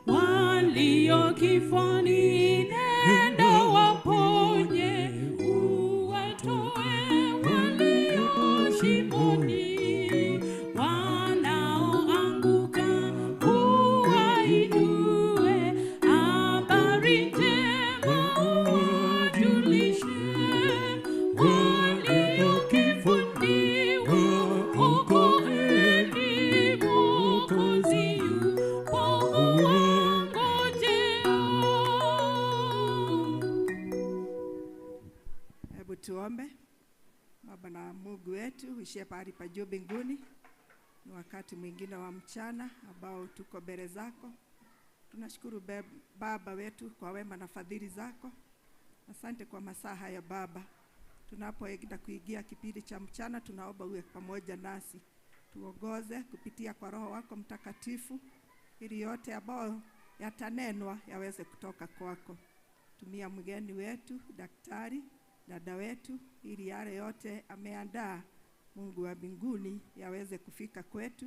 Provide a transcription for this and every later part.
walio kifoni nenda waponye, uwatoe walio shimoni, wanaoanguka uwainue, habari njema wajulishe, walio kifoni waokoeni, Mwokozi yupo wangojea. Hebu tuombe. Baba na Mungu wetu uishie pahali pa juu mbinguni, ni wakati mwingine wa mchana ambao tuko mbele zako. Tunashukuru Baba wetu kwa wema na fadhili zako. Asante kwa masaa haya Baba. Tunapoenda kuingia kipindi cha mchana, tunaomba uwe pamoja nasi. Tuongoze kupitia kwa Roho wako Mtakatifu, ili yote ambayo yatanenwa yaweze kutoka kwako. Tumia mgeni wetu, daktari, dada wetu, ili yale yote ameandaa Mungu wa mbinguni yaweze kufika kwetu,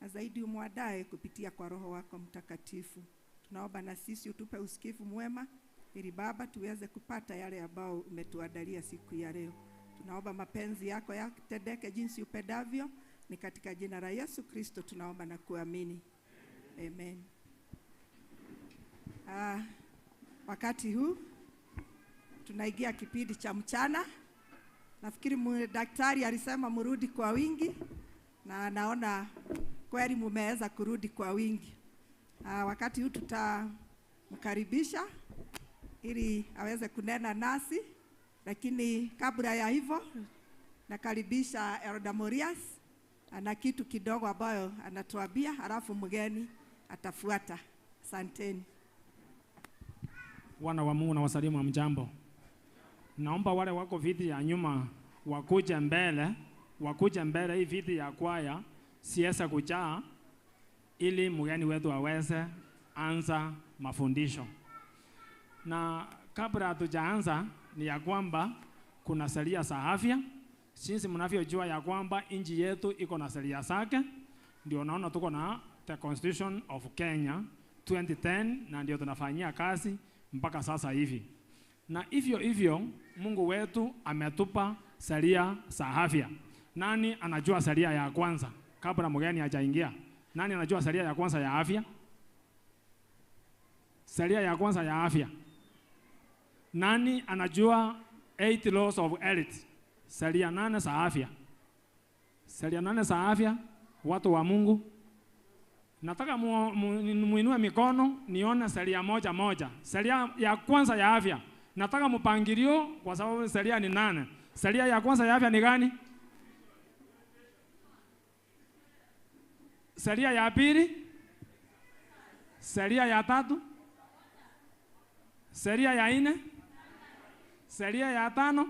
na zaidi umwandae kupitia kwa Roho wako Mtakatifu. Tunaomba na sisi utupe usikivu mwema, ili Baba tuweze kupata yale ambao umetuandalia siku ya leo. Tunaomba mapenzi yako yatendeke jinsi upendavyo, ni katika jina la Yesu Kristo tunaomba na kuamini. Amen. Wakati huu tunaingia kipindi cha mchana. Nafikiri daktari alisema mrudi kwa wingi, na naona kweli mumeweza kurudi kwa wingi. Wakati huu tutamkaribisha ili aweze kunena nasi, lakini kabla ya hivyo nakaribisha Elder Morias ana kitu kidogo ambayo anatuambia, halafu mgeni atafuata. Asanteni. Wana wa Mungu na wasalimu wa mjambo. Naomba wale wako viti ya nyuma wakuje mbele hii viti ya kwaya siasa kujaa, ili mgeni wetu aweze anza mafundisho. Na kabla hatujaanza ni ya kwamba kuna sheria za afya. Jinsi mnavyojua ya kwamba nchi yetu iko na sheria zake, ndio naona tuko na the Constitution of Kenya 2010, na ndio tunafanyia kazi mpaka sasa hivi. Na hivyo Mungu wetu ametupa sheria za afya. Nani anajua sheria ya kwanza kabla mgeni hajaingia? Nani anajua sheria ya kwanza ya afya? Sheria ya kwanza ya afya. Nani anajua 8 laws of health? Sheria 8 za afya. Sheria 8 za afya, watu wa Mungu. Nataka muinue mikono nione sheria moja moja. Sheria ya kwanza ya afya. Nataka mpangilio kwa sababu sheria ni 8. Sheria ya kwanza ya afya ni gani? Sheria ya pili? Sheria ya tatu? Sheria ya 4? Sheria ya 5?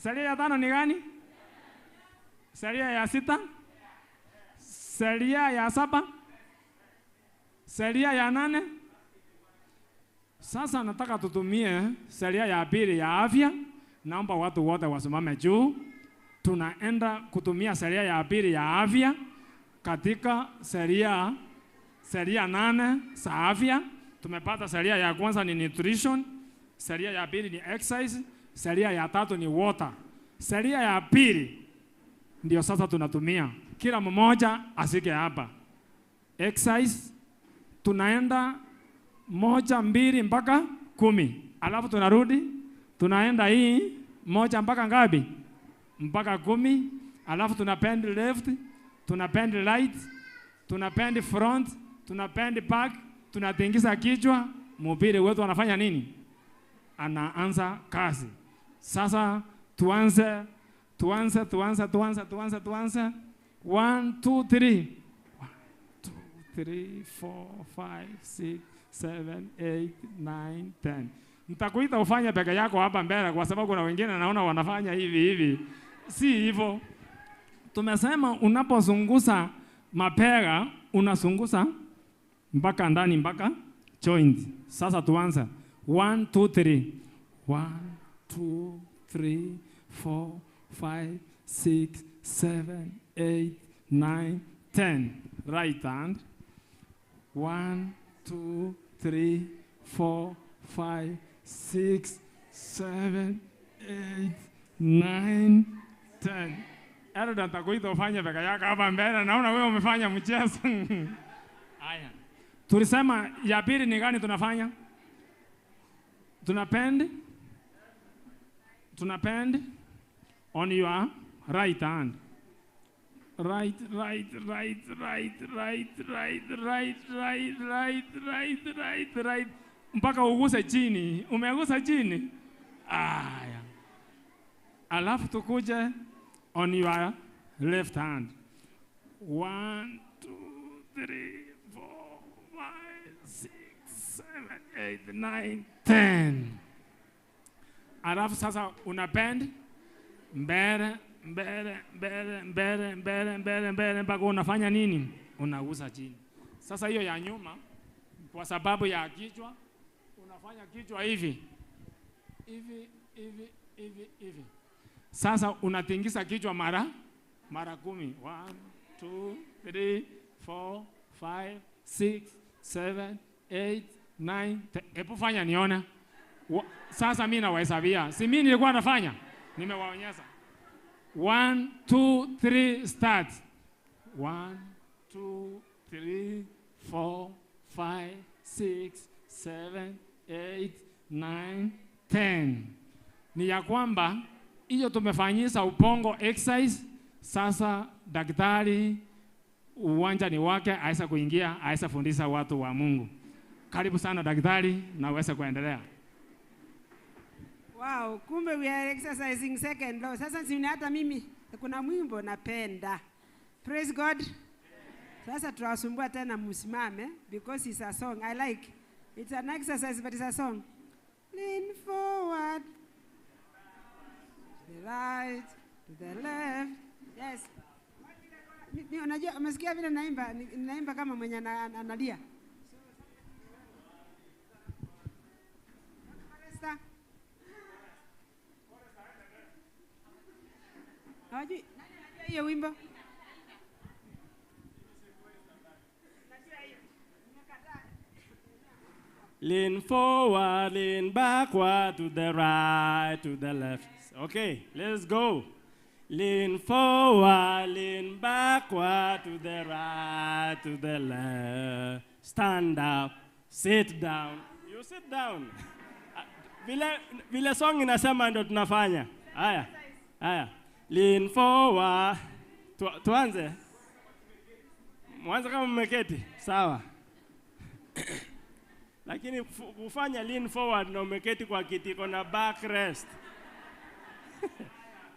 Sheria ya 5 ni gani? Sheria ya 6? Sheria ya 7? Sheria ya 8? Sasa nataka tutumie sheria ya pili ya afya. Naomba watu wote wasimame juu. Tunaenda kutumia sheria ya pili ya afya katika sheria 8 za afya. Tumepata sheria ya kwanza ni nutrition, sheria ya pili ni exercise, sheria ya tatu ni water. Sheria ya pili ndio sasa tunatumia. Kila mmoja asike hapa. Exercise tunaenda 1, 2 mpaka 10. Alafu tunarudi, tunaenda hii 1 mpaka ngapi? Mpaka 10. Alafu tunapend left, tunapend right, tunapend front, tunapend back, tunatingiza kichwa. Mhubiri wetu anafanya nini? Anaanza kazi. Sasa tuanze. 1, 2, 3. 1, 2, 3, 4, 5, 6, 7, 8, 9, 10. Nitakuita ufanye peke yako hapa mbele kwa sababu kuna wengine naona wanafanya hivi. Si hivyo. Tumesema unapozungusa mapega unazungusa mpaka ndani mpaka joint. Sasa tuanze. 1, 2, 3. 1, 2, 3, 4, 5, 6, 7, 8, 9, 10. right hand. 1, 2, 3, 4, 5, 6, 7, 8, 9, 10. Erda nitakuita ufanye peke yako hapa mbele. Naona wewe umefanya mchezo. Haya. Tulisema ya pili ni gani tunafanya? Tunapend on your right hand. Right. Mpaka uguse chini. Umegusa chini? Aya. Alafu tukuje on your left hand. 1, 2, 3, 4, 5, 6, 7, 8, 9, 10. Alafu sasa unapend mbele mpaka unafanya nini? Unagusa chini. Sasa hiyo ya nyuma kwa sababu ya kichwa unafanya kichwa hivi. Sasa unatingisa kichwa mara 10. 1, 2, 3, 4, 5, 6, 7, 8, 9, 10. Hebu fanya niona. Sasa mimi nawahesabia. Si mimi nilikuwa nafanya? Nimewaonyesha. 1, 2, 3, start. 1, 2, 3, 4, 5, 6, 7, 8, 9, 10. Ni ya kwamba hiyo tumefanyisha upongo exercise. Sasa daktari uwanja ni wake, aisa kuingia, aisa fundisha watu wa Mungu. Karibu sana daktari, na uweze kuendelea. Wow, kumbe we are exercising second law. Sasa si hata mimi kuna mwimbo napenda. Praise God. Sasa tuwasumbua tena msimame because it's a song I like. It's an exercise but it's a song. Lean forward. To the right, to the left. Yes. Unajua umesikia vile naimba kama mwenye analia. Hawajui hiyo wimbo? Lean forward, lean backward, to the right, to the left. Okay, let's go. Lean forward, lean backward, to the right, to the left. Stand up, sit down. You sit down. Vile song inasema ndo tunafanya. Haya. Lean forward. Tuanze. Mwanzo kama mmeketi. Sawa. Lakini kufanya lean forward na umeketi kwa kiti kona back rest.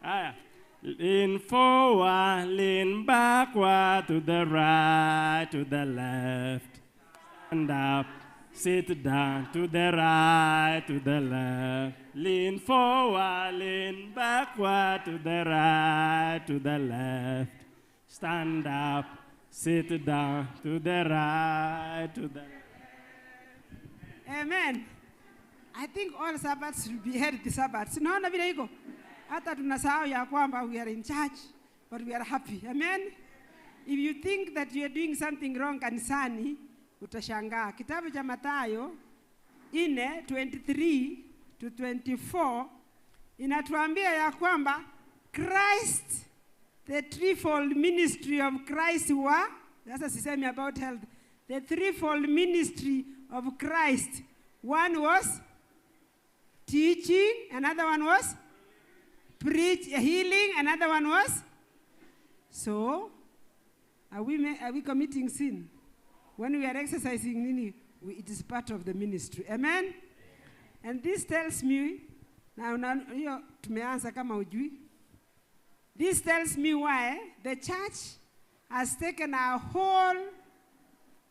Haya. Lean forward, lean backward, to the right, to the left. Stand up, sit down, to the right, to the left. Lean forward, lean backward, to the right, to the left. Stand up, sit down, to the right, to the left. Amen. I think all Sabbaths should be healthy Sabbaths. Naona vile iko. Hata tunasahau ya kwamba we are in church, but we are happy. Amen. If you think that you are doing something wrong kanisani, utashangaa. Kitabu cha Mathayo 4:23 to 24 inatuambia ya kwamba Christ, the threefold ministry of Christ were, sasa sisemi about health, the threefold ministry of Christ. One was teaching, another one was healing, another one was. So, are we committing sin? When we are exercising, it is part of the ministry. Amen? And this tells me, now tumeanza kama ujui. This tells me why the church has taken a whole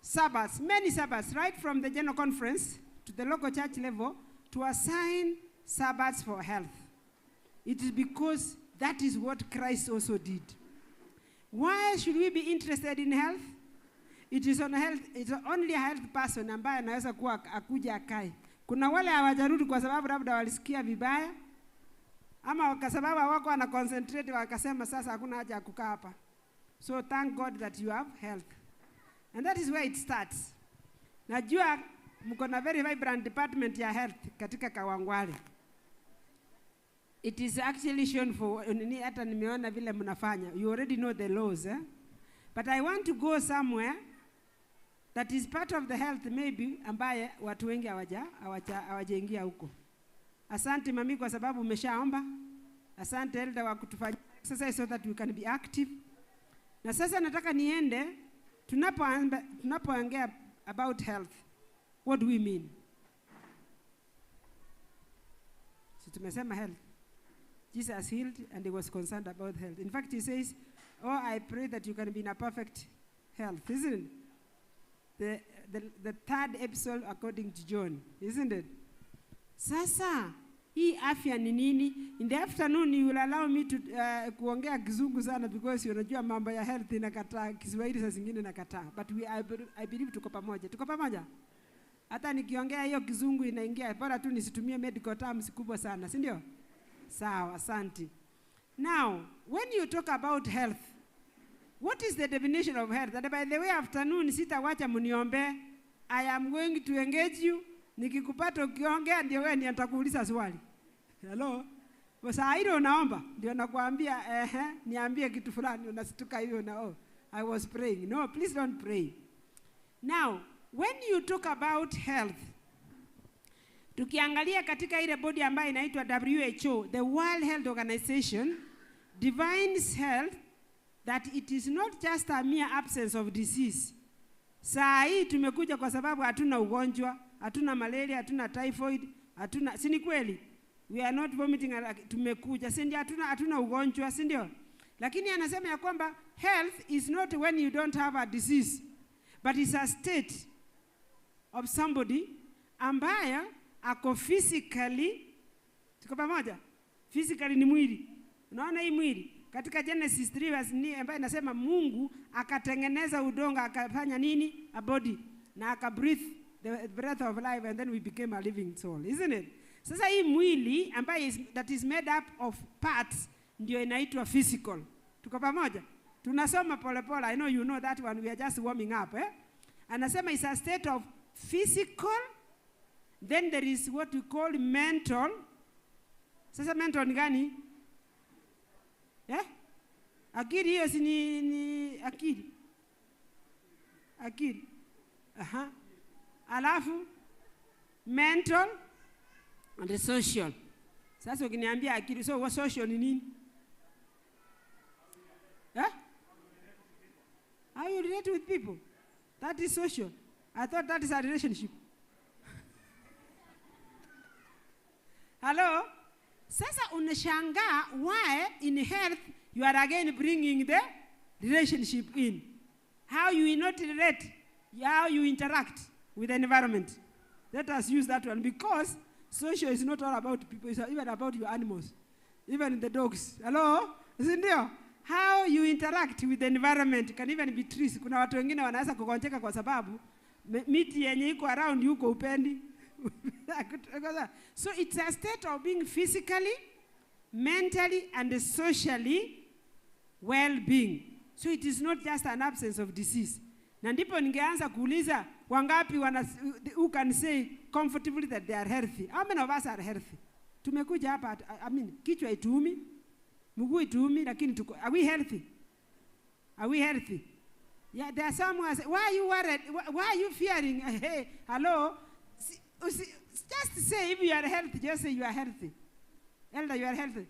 Sabbaths, many Sabbaths, right from the general conference to the local church level, to assign Sabbaths for health. It is because that is what Christ also did. Why should we be interested in health? It is on health. It's only a health person ambaye anaweza kuwa akuja akae. Kuna wale hawajarudi kwa sababu labda walisikia vibaya, ama kwa sababu hawako wana concentrate wakasema sasa hakuna haja ya kukaa hapa. So thank God that you have health. And that is where it starts. Najua mko na very vibrant department ya health katika Kawangware. It is actually shown for, hata nimeona vile mnafanya. You already know the laws. But I want to go somewhere that is part of the health maybe ambaye watu wengi hawajaingia huko. Asante mami kwa sababu umeshaomba. Asante elder wa kutufanyia exercise so that we can be active. Na sasa nataka niende tunapoongea about health. What do we mean? So tumesema health. Jesus healed and he was concerned about health. In fact, he says, "Oh, I pray that you can be in a perfect health," isn't it? The third episode according to John, isn't it? Sasa, hii afya ni nini? In the afternoon, you will allow me to kuongea kizungu sana because unajua mambo ya health inakataa, Kiswahili saa zingine inakataa. But I believe tuko pamoja. Tuko pamoja? Hata nikiongea hiyo kizungu inaingia, bora tu nisitumie medical terms kubwa sana, si ndio? Sawa, asante. Now, when you talk about health, what is the definition of health? And by the way, afternoon, sitawacha muniombe. I am going to engage you. Nikikupata ukiongea ndio wewe nitakuuliza swali. Hello? Sasa hilo naomba. Ndio nakwambia niambie kitu fulani unasituka hiyo na I was praying. No, please don't pray. Now, when you talk about health, tukiangalia katika ile body ambayo inaitwa WHO, the World Health Organization, defines health that it is not just a mere absence of disease. Saa hii tumekuja kwa sababu hatuna ugonjwa, hatuna malaria, hatuna typhoid, hatuna, si ni kweli? We are not vomiting, tumekuja, si ndio? Hatuna ugonjwa, si ndio? Lakini anasema ya kwamba health is not when you don't have a disease, but it's a state of somebody ambaye ako physically, tuko pamoja? Physically ni mwili. Unaona hii mwili? Katika Genesis 3 verse ni ambaye inasema Mungu akatengeneza udongo akafanya nini? A body. Na akabreathe the breath of life and then we became a living soul. Isn't it? Sasa hii mwili ambaye that is made up of parts ndio inaitwa physical. Tuko pamoja? Tunasoma pole pole. I know you know that one. We are just warming up. Anasema is a state of physical. Then there is what we call mental. Sasa mental ni gani? Akili hiyo si ni akili. Akili. Alafu mental and social. Sasa ukiniambia akili, so what social ni nini? How you relate with people? That is social. I thought that is a relationship. Hello? Sasa unashangaa why in health you are again bringing the relationship in. How you not relate, how you interact with the environment. Let us use that one because social is not all about people, it's even about your animals, even the dogs. Hello? Sindio? How you interact with the environment can even be trees. Kuna watu wengine wanaweza kugonjeka kwa sababu miti yenye iko around yuko upendi. So it's a state of being physically, mentally, and socially well-being. So it is not just an absence of disease. Na ndipo ningeanza kuuliza wangapi who can say comfortably that they are healthy. How many of us are healthy? Tumekuja hapa, kichwa ituumi, mguu ituumi, lakini tuko, are we healthy? Are we healthy? Yeah, there are some who say, why are you worried? Why are you fearing? Hey, hello? Just say if you are healthy, just say you are healthy. Elder, you are healthy.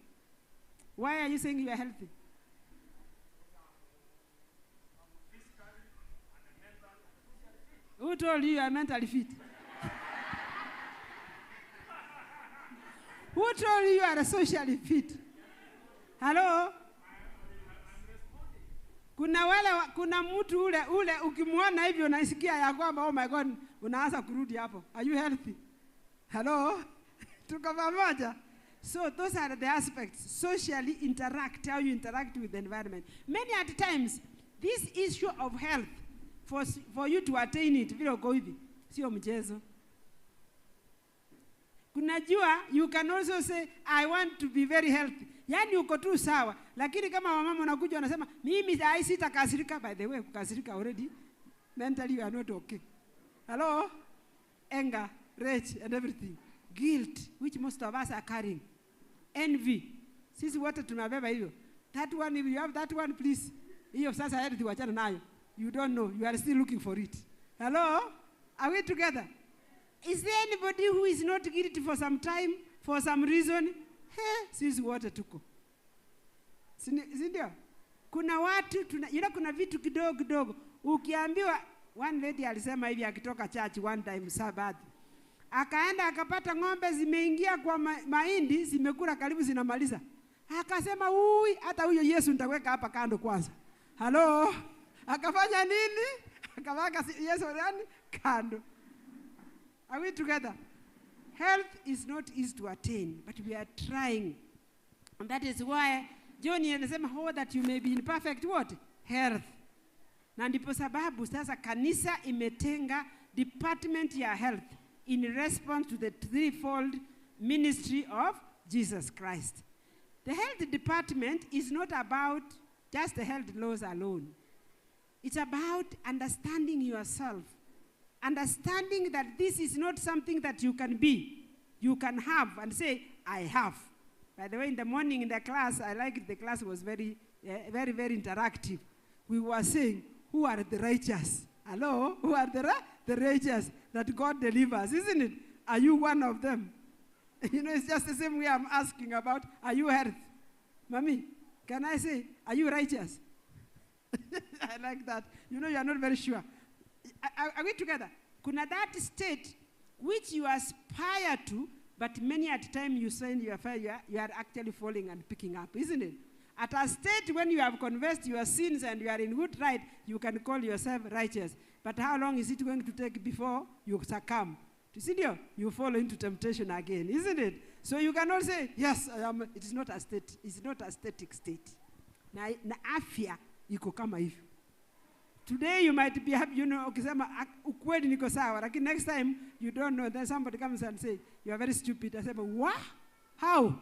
Why are you saying you are healthy? Who told you you are mentally fit? Who told you you are socially fit? Hello? Kuna mtu ule ukimwona hivyo unasikia ya kwamba oh my God, unaanza kurudi hapo. Are you healthy? Hello? Tuko pamoja? So those are the aspects. Socially interact, how you interact with the environment. Many at times, this issue of health, for you to attain it, vile uko hivi, sio mchezo. Kunajua, you can also say, I want to be very healthy. Yani uko tu sawa. Lakini kama wamama wanakuja wanasema, mimi sitakasirika, by the way, kukasirika already. mentally you are not okay. Hello? Anger, rage, and everything. Guilt, which most of us are carrying. Envy. Sisi wote tunabeba hiyo. That one, if you have that one, please. Hiyo sasa health wachana nayo. You don't know. You are still looking for it. Hello? Are we together? Is there anybody who is not guilty for some time, for some reason? Sisi wote tuko. Sindio? Kuna watu, kuna vitu kidogo kidogo. Ukiambiwa, one lady alisema hivi akitoka church one time Sabbath. Akaenda akapata ng'ombe zimeingia kwa mahindi, zimekula karibu zinamaliza. Akasema, hata huyo Yesu nitaweka hapa kando kwanza. Hello? Akafanya nini? Akaweka Yesu ndani kando. Are we together? Health is not easy to attain, but we are trying. And that is why John anasema, that you may be in perfect what? Health. Na ndipo sababu sasa kanisa imetenga department ya health in response to the threefold ministry of Jesus Christ. The health department is not about just the health laws alone. It's about understanding yourself. Understanding that this is not something that you can be. You can have and say, I have. By the way, in the morning in the class, I liked the class was very, very, very interactive. We were saying, who are the righteous? Hello? Who are the righteous that God delivers, isn't it? Are you one of them? You know, it's just the same way I'm asking about, are you health? Mommy, can I say, are you righteous? I like that. You know, you are not very sure. Are we together? Kuna that state which you aspire to, but many at time you send your failure, you are actually falling and picking up, isn't it? At a state when you have confessed your sins and you are in good right, you can call yourself righteous. But how long is it going to take before you succumb? You fall into temptation again, isn't it? So you cannot say, yes, I am. It is not a state. It's not a static state. Na afya iko kama hivyo. Today you might be happy, you know, ukisema ukweli niko sawa, lakini next time you don't know, then somebody comes and say, you are very stupid. I say, but what? How?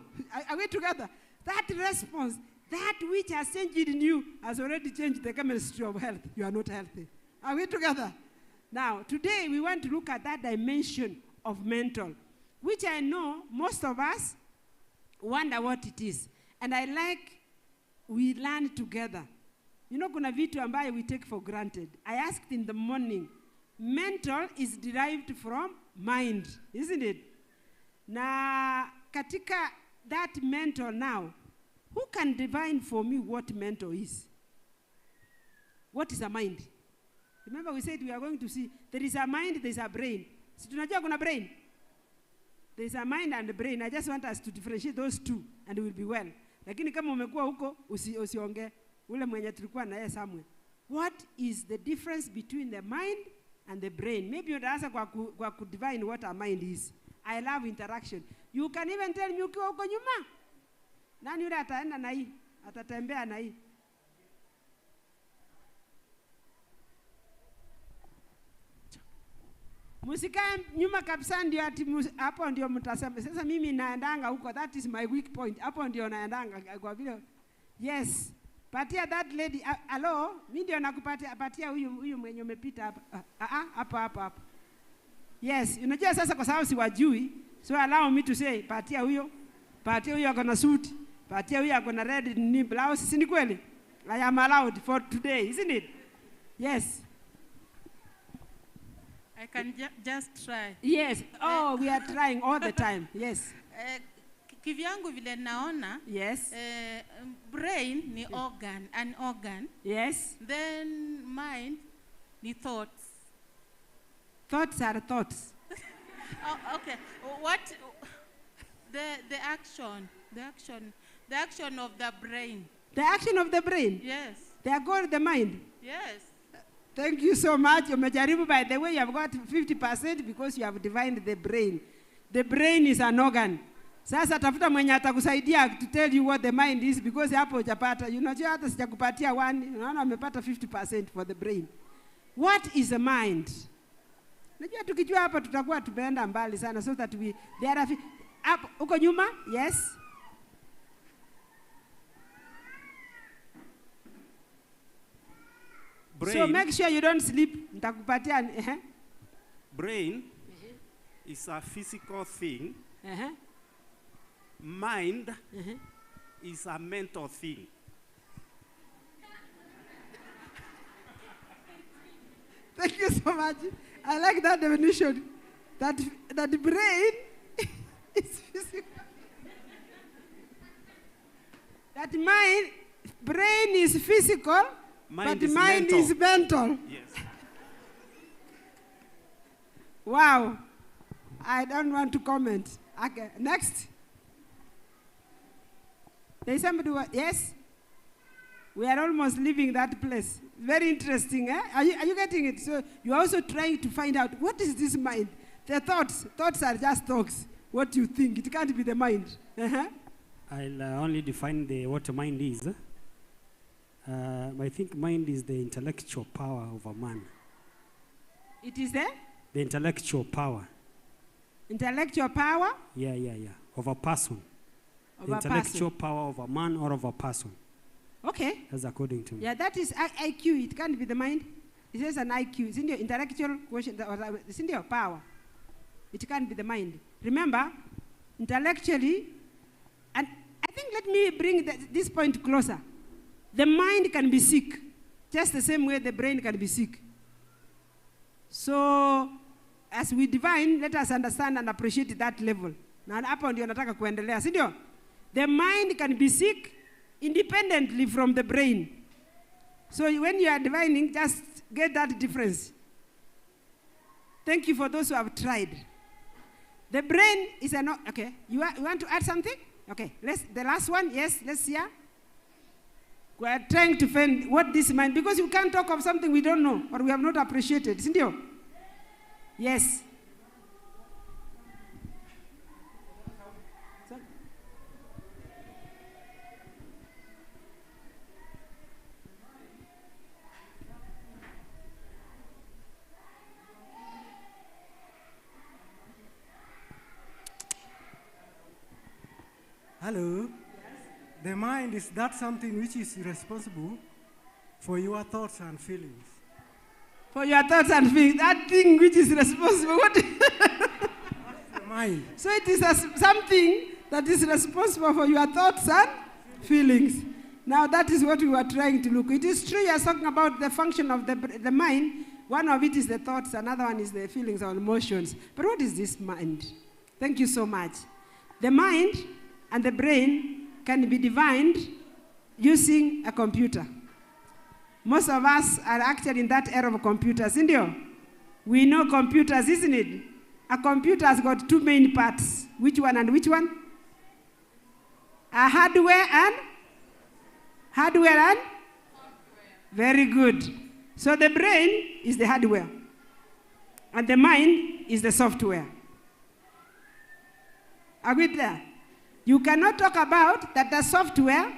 Are we together? That response, that which has changed in you has already changed the chemistry of health. You are not healthy. Are we together? Now, today we want to look at that dimension of mental, which I know most of us wonder what it is. And I like we learn together. You know, kuna vitu ambayo we take for granted. I asked in the morning, mental is derived from mind, isn't it? Na katika that mental now, who can define for me what mental is? What is a mind? Remember we said we are going to see, there is a mind, there is a brain. Si tunajua kuna brain? There is a mind and a brain. I just want us to differentiate those two and we will be well. Lakini kama umekuwa huko, usionge. Ule mwenye tulikuwa na yeye somewhere. What is the difference between the mind and the brain? Maybe utaanza kwa kudivine what a mind is. I love interaction. You can even tell me ukiwa huko nyuma. Nani yule ataenda na hii? Atatembea na hii? Musika nyuma kabisa ndio ati hapo ndio mtasema. Sasa mimi naendanga huko, that is my weak point. Hapo ndio naendanga kwa vile. Yes. Patia that lady, hello, mimi ndio nakupatia huyu mwenye umepita hapa. Hapa. Yes, unajua sasa kwa sababu siwajui, so allow me to say, patia huyo ako na suit, patia huyo ako na red ni blouse, si ni kweli? I am allowed for today, isn't it? Yes. I can just try. Yes. Oh, we are trying all the time. Yes. Kivyangu vile naona, yes. Brain ni organ, an organ. Yes. Then mind ni thoughts. Thoughts are thoughts. Oh, okay. What the action of the brain. The action of the brain? Yes. They are called the mind. Yes. Thank you so much. Umejaribu, by the way, you have got 50% because you have divined the brain. The brain is an organ. Sasa tafuta mwenye atakusaidia to tell you what the mind is, because hapo hujapata. Unajua hata sijakupatia 1, unaona umepata 50% for the brain. What is a mind? Unajua tukijua hapa tutakuwa tumeenda mbali sana, so that we there are hapo uko nyuma. Yes. So make sure you don't sleep. Nitakupatia, Brain is a physical thing. uh-huh. Mind is a mental thing. Thank you so much. I like that definition. That the brain is physical. That brain is physical, Mind but is mind mental. is mental. Yes. Wow. I don't want to comment. Okay, next. There is somebody yes? We are almost leaving that place. Very interesting, eh? Are you getting it? So you're also trying to find out, what is this mind? The thoughts are just thoughts. What you think, it can't be the mind. Uh-huh. I'll only define what mind is. I think mind is the intellectual power of a man. It is the intellectual power. Intellectual power? Yeah. Of a person. Of The a intellectual person. power of a man or of a person. Okay. That's according to me. Yeah, that is IQ. It can't be the mind. It says an IQ. It's in your intellectual quotient, or it's in your power. It can't be the mind. Remember, intellectually, and I think let me bring this point closer. The mind can be sick, just the same way the brain can be sick. So, as we divine, let us understand and appreciate that level. Na hapo ndio nataka kuendelea, si ndio? The mind can be sick independently from the brain. So when you are divining, just get that difference. Thank you for those who have tried. The brain is okay. You want to add something? Okay. The last one. Yes. Let's hear. We are trying to find what this mind, because you can't talk of something we don't know or we have not appreciated. Isn't it? Yes. Hello. The mind is that something which is responsible for your thoughts and feelings. For your thoughts and feelings, that thing which is responsible. What? That's the mind. So it is something that is responsible for your thoughts and feelings. Now that is what we were trying to look. It is true you are talking about the function of the mind. One of it is the thoughts, another one is the feelings or emotions. But what is this mind? Thank you so much. The mind and the brain can be divined using a computer. Most of us are actually in that era of computers, isn't it? We know computers, isn't it? A computer has got two main parts. Which one and which one? A hardware and? Hardware and? Very good. So the brain is the hardware, and the mind is the software. Are we there? You cannot talk about that the software,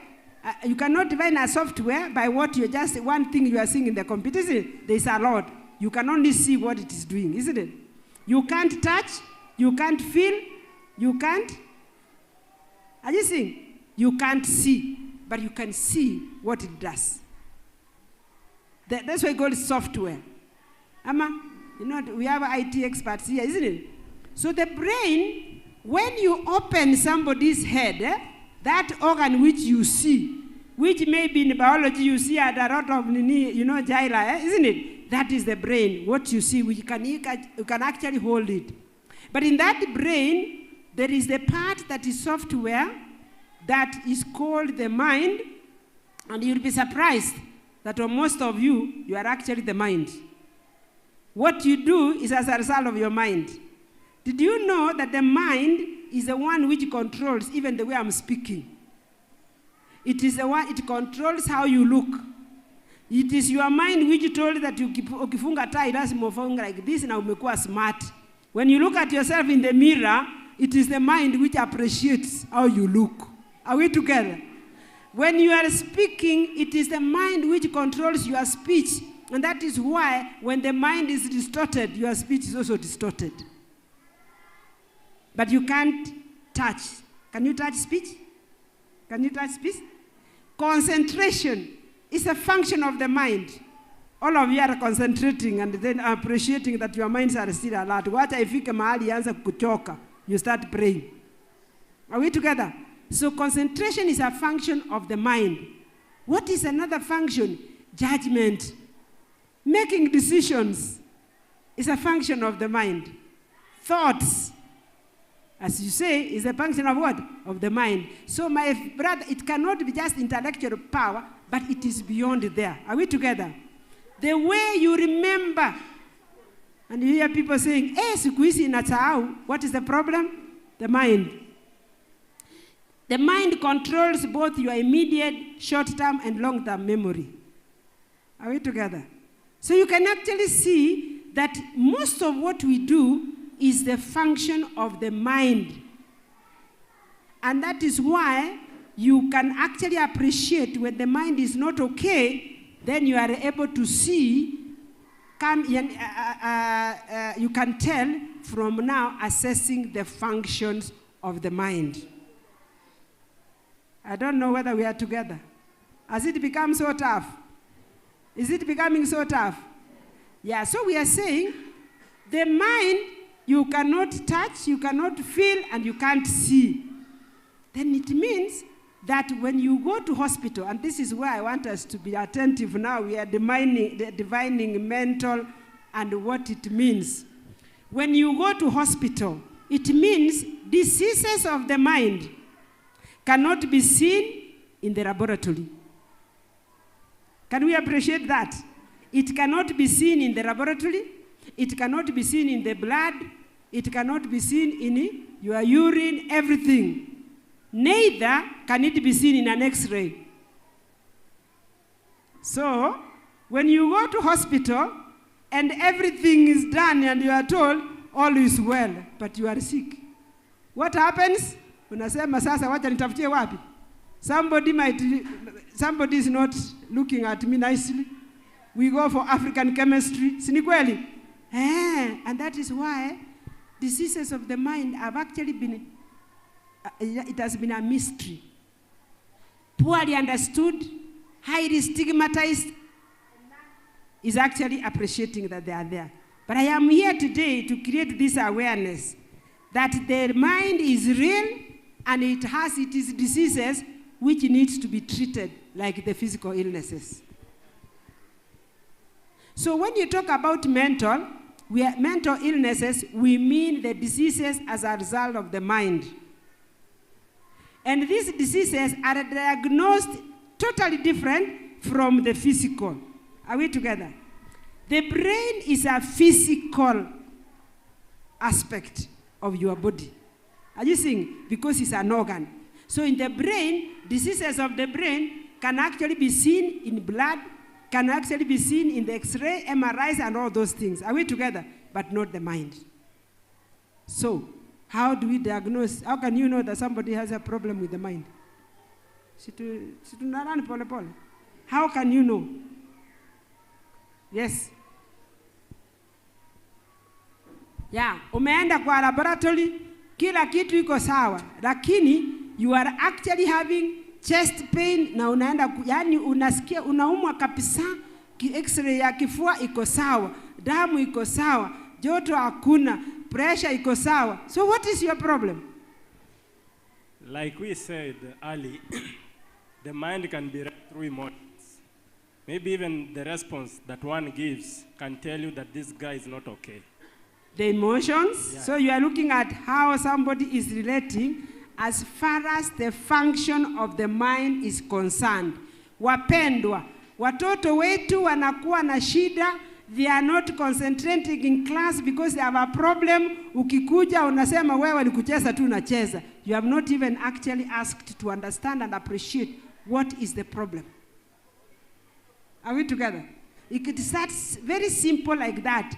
you cannot define a software by what you just, one thing you are seeing in the computer, isn't it? There is a lot. You can only see what it is doing, isn't it? You can't touch, you can't feel, you can't, are you seeing? You can't see, but you can see what it does. That's why we call it software. Amma, you know, we have IT experts here, isn't it? So the brain, when you open somebody's head, that organ which you see, which maybe in biology you see at a lot of, gyra, isn't it? That is the brain. What you see, you can actually hold it. But in that brain, there is the part that is software that is called the mind, and you'll be surprised that for most of you, you are actually the mind. What you do is as a result of your mind. Did you know that the mind is the one which controls even the way I'm speaking? It is the one, it controls how you look. It is your mind which told that ukifunga tie lazima ufunge like this na umekuwa smart. When you look at yourself in the mirror, it is the mind which appreciates how you look. Are we together? When you are speaking, it is the mind which controls your speech. And that is why when the mind is distorted, your speech is also distorted. But you can't touch. Can you touch speech? Can you touch speech? Concentration is a function of the mind. All of you are concentrating and then appreciating that your minds are still alert. Wacha ifike mahali ianze kuchoka. You start praying. Are we together? So concentration is a function of the mind. What is another function? Judgment. Making decisions is a function of the mind. Thoughts, as you say, is a function of what? Of the mind. So my brother, it cannot be just intellectual power, but it is beyond there. Are we together? The way you remember, and you hear people saying, siku hizi nasahau. What is the problem? The mind. The mind controls both your immediate, short-term, and long-term memory. Are we together? So you can actually see that most of what we do is the function of the mind. And that is why you can actually appreciate when the mind is not okay, then you are able to see, you can tell from now assessing the functions of the mind. I don't know whether we are together. Has it become so tough? Is it becoming so tough? Yeah, so we are saying the mind you cannot touch, you cannot feel, and you can't see. Then it means that when you go to hospital, and this is where I want us to be attentive now, we are divining mental and what it means. When you go to hospital, it means diseases of the mind cannot be seen in the laboratory. Can we appreciate that? It cannot be seen in the laboratory. It cannot be seen in the blood. It cannot be seen in your urine, everything. Neither can it be seen in an X-ray. So, when you go to hospital and everything is done and you are told all is well, but you are sick, what happens? Unasema sasa wacha nitafutie wapi? Somebody is not looking at me nicely. We go for African chemistry. Si ni kweli? And that is why diseases of the mind have actually been, it has been a mystery. Poorly understood, highly stigmatized, is actually appreciating that they are there. But I am here today to create this awareness that the mind is real and it has its diseases which needs to be treated like the physical illnesses. So when you talk about mental illnesses, we mean the diseases as a result of the mind. And these diseases are diagnosed totally different from the physical. Are we together? The brain is a physical aspect of your body. Are you seeing? Because it's an organ. So in the brain, diseases of the brain can actually be seen in blood, can actually be seen in the X-ray, MRIs, and all those things. Are we together? But not the mind. So, how do we diagnose? How can you know that somebody has a problem with the mind? How can you know? Yes. Yeah, umeenda kwa laboratory, kila kitu iko sawa, lakini you are actually having chest pain na unaenda, yani unasikia unaumwa kabisa, X-ray ya kifua iko sawa, damu iko sawa, joto hakuna, pressure iko sawa. So what is your problem? Like we said earlier, the mind can be read through emotions. Maybe even the response that one gives can tell you that this guy is not okay. The emotions? Yeah. So you are looking at how somebody is relating as far as the function of the mind is concerned. Wapendwa, watoto wetu wanakuwa na shida, they are not concentrating in class because they have a problem. Ukikuja unasema wewe ni kucheza tu unacheza. You have not even actually asked to understand and appreciate what is the problem. Are we together? It starts very simple like that.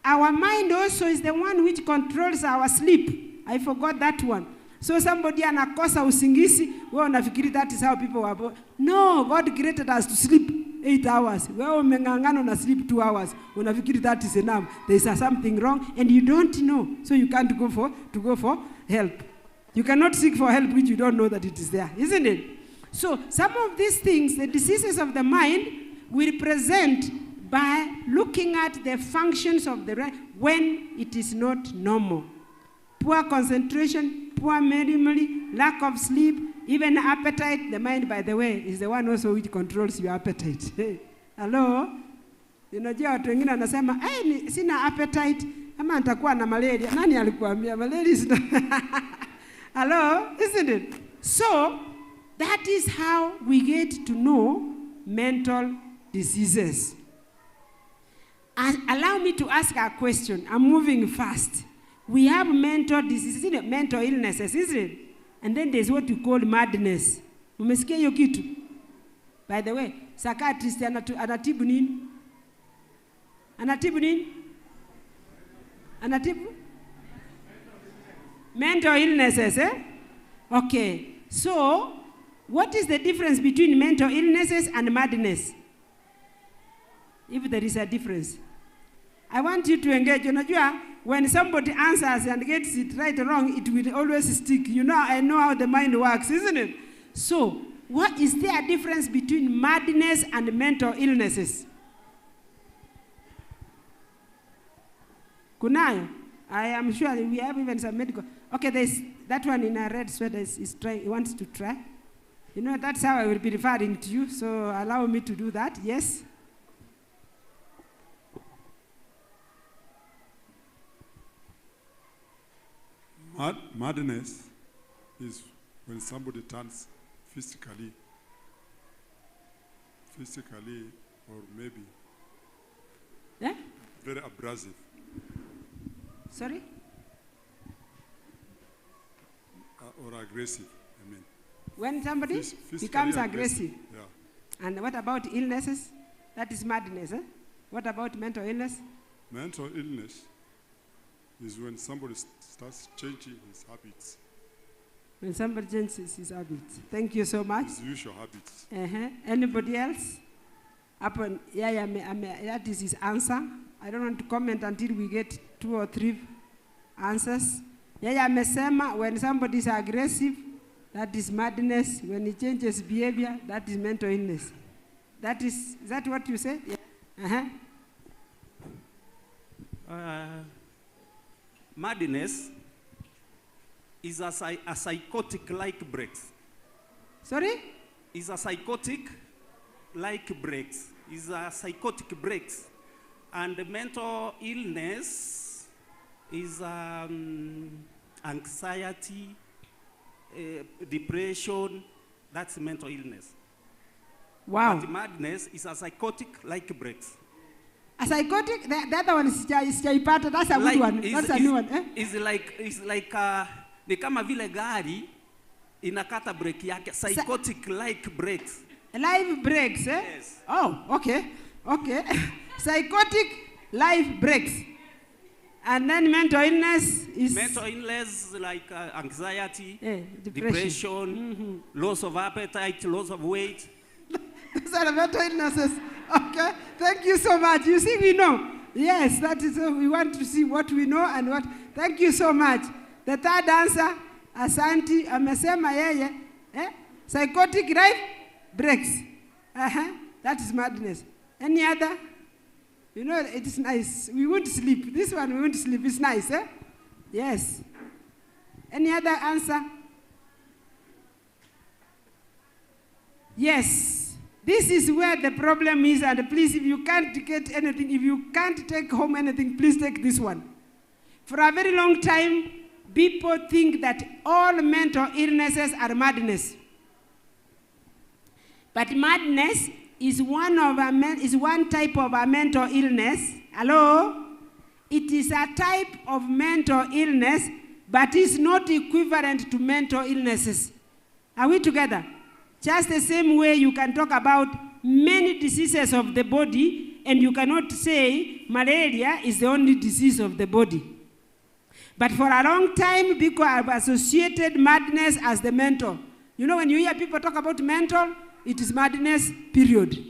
Our mind also is the one which controls our sleep. I forgot that one. So somebody anakosa usingizi, wewe unafikiri that is how people were born. No, God created us to sleep 8 hours. Wewe umengangana na sleep 2 hours. Unafikiri that is enough. There is something wrong and you don't know. So you can't go for help. You cannot seek for help which you don't know that it is there, isn't it? So some of these things, the diseases of the mind, will present by looking at the functions of the brain when it is not normal. Poor concentration, poor memory, lack of sleep, even appetite. The mind, by the way, is the one also which controls your appetite. Hello? Unajua watu wengine wanasema, sina appetite, ama nitakuwa na malaria. Nani alikuambia malaria is not? Hello? Isn't it? So, that is how we get to know mental diseases. Allow me to ask a question. I'm moving fast. We have mental diseases, isn't it? Mental illnesses, isn't it? And then there's what we call madness. Umesikia hiyo kitu? By the way, psychiatrist anatibu nini? Anatibu nini? Anatibu? Mental illnesses, eh? Okay. So, what is the difference between mental illnesses and madness? If there is a difference. I want you to engage. Unajua, when somebody answers and gets it right or wrong, it will always stick. You know, I know how the mind works, isn't it? So, what is there a difference between madness and mental illnesses? Kunayo? I am sure we have even some medical. Okay, there's that one in a red sweater is trying. He wants to try. You know, that's how I will be referring to you. So allow me to do that. Yes. Madness is when somebody turns physically, or maybe very abrasive. Sorry? Or aggressive, I mean. When somebody becomes aggressive. Yeah. And what about illnesses? That is madness, eh? What about mental illness? Mental illness is when somebody starts changing his habits. When somebody changes his habits. Thank you so much. His usual habits. Anybody else? That is his answer. I don't want to comment until we get 2 or 3 answers. Amesema, when somebody is aggressive, that is madness. When he changes behavior, that is mental illness. Is that what you said? Yeah. Madness is a psychotic-like breaks. Sorry? Is a psychotic-like breaks. Is a psychotic breaks. And the mental illness is anxiety, depression. That's mental illness. Wow. But madness is a psychotic-like breaks. A psychotic? The other one is Jaipata. That's a good one. That's a new one. Eh? It's like ni kama vile gari inakata brake yake. Psychotic-like breaks. Live breaks, eh? Yes. Oh, okay. Okay. Psychotic live breaks. And then mental illness is... Mental illness like anxiety, depression, loss of appetite, loss of weight. Those are mental illnesses. Okay. Thank you so much. You see, we know. Yes, that is we want to see what we know and what... Thank you so much. The third answer, Asanti, amesema yeye, psychotic life breaks. That is madness. Any other? You know, it is nice. We won't sleep. This one, we won't sleep. It's nice, eh? Yes. Any other answer? Yes. This is where the problem is, and please, if you can't get anything, if you can't take home anything, please take this one. For a very long time, people think that all mental illnesses are madness. But madness is one type of a mental illness. Hello? It is a type of mental illness, but it's not equivalent to mental illnesses. Are we together? Just the same way you can talk about many diseases of the body, and you cannot say malaria is the only disease of the body. But for a long time, people have associated madness as the mental. You know, when you hear people talk about mental, it is madness, period.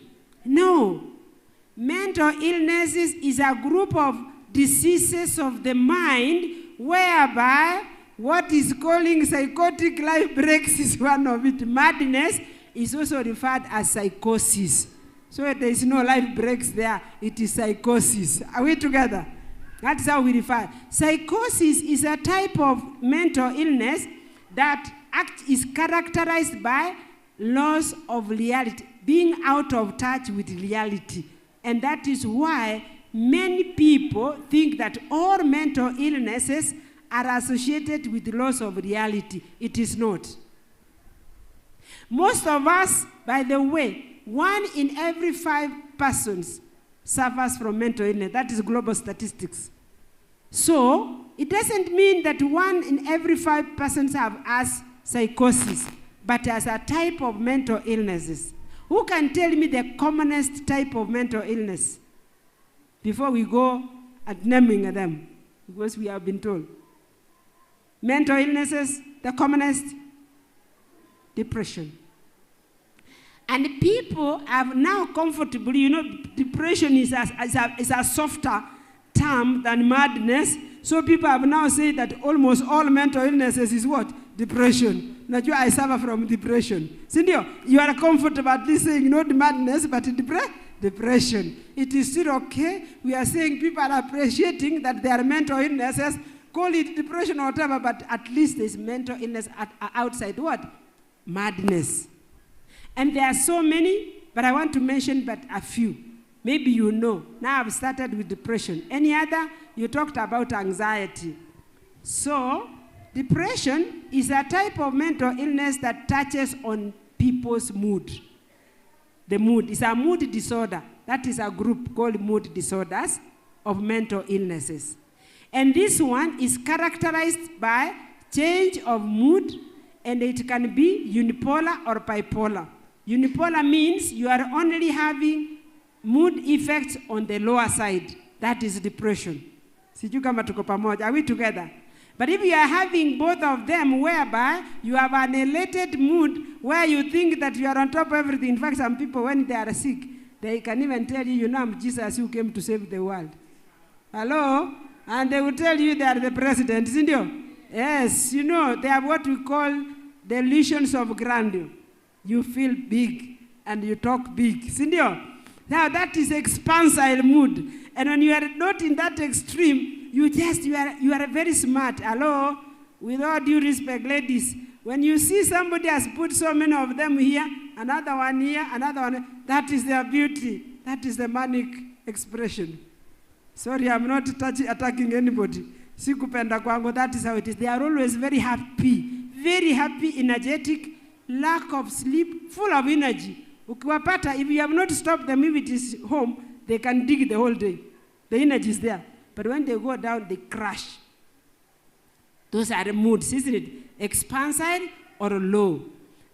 No. Mental illnesses is a group of diseases of the mind whereby what is calling psychotic life breaks is one of it. Madness is also referred as psychosis. So there is no life breaks there. It is psychosis. Are we together? That's how we refer. Psychosis is a type of mental illness that is characterized by loss of reality, being out of touch with reality. And that is why many people think that all mental illnesses are associated with loss of reality. It is not. Most of us, by the way, 1 in every 5 persons suffers from mental illness. That is global statistics. So, it doesn't mean that 1 in every 5 persons have as psychosis, but as a type of mental illnesses. Who can tell me the commonest type of mental illness? Before we go at naming them, because we have been told. Mental illnesses, the commonest, depression. And people have now comfortably, depression is a softer term than madness. So people have now said that almost all mental illnesses is what? Depression. Najua, I suffer from depression. Sindio, you are comfortable at least saying not madness, but depression. It is still okay. We are saying people are appreciating that there are mental illnesses. Call it depression or whatever, but at least there's mental illness outside what? Madness. And there are so many, but I want to mention but a few. Maybe you know. Now I've started with depression. Any other? You talked about anxiety. So, depression is a type of mental illness that touches on people's mood. The mood is a mood disorder. That is a group called mood disorders of mental illnesses. And this one is characterized by change of mood, and it can be unipolar or bipolar. Unipolar means you are only having mood effects on the lower side. That is depression. Sijui kama tuko pamoja. Are we together? But if you are having both of them, whereby you have an elated mood, where you think that you are on top of everything. In fact, some people, when they are sick, they can even tell you, I'm Jesus who came to save the world. Hello? And they will tell you they are the president, isn't it? Yes, they have what we call delusions of grandeur. You feel big and you talk big, isn't it? Now that is expansile mood. And when you are not in that extreme, you are very smart. Hello? With all due respect, ladies, when you see somebody has put so many of them here, another one here, another one, that is their beauty. That is the manic expression. Sorry, I'm not attacking anybody. Sikupenda kwangu, that is how it is. They are always very happy, energetic, lack of sleep, full of energy. Ukiwapata, if you have not stopped them, if it is home, they can dig the whole day. The energy is there. But when they go down, they crash. Those are the moods, isn't it? Expansile or low.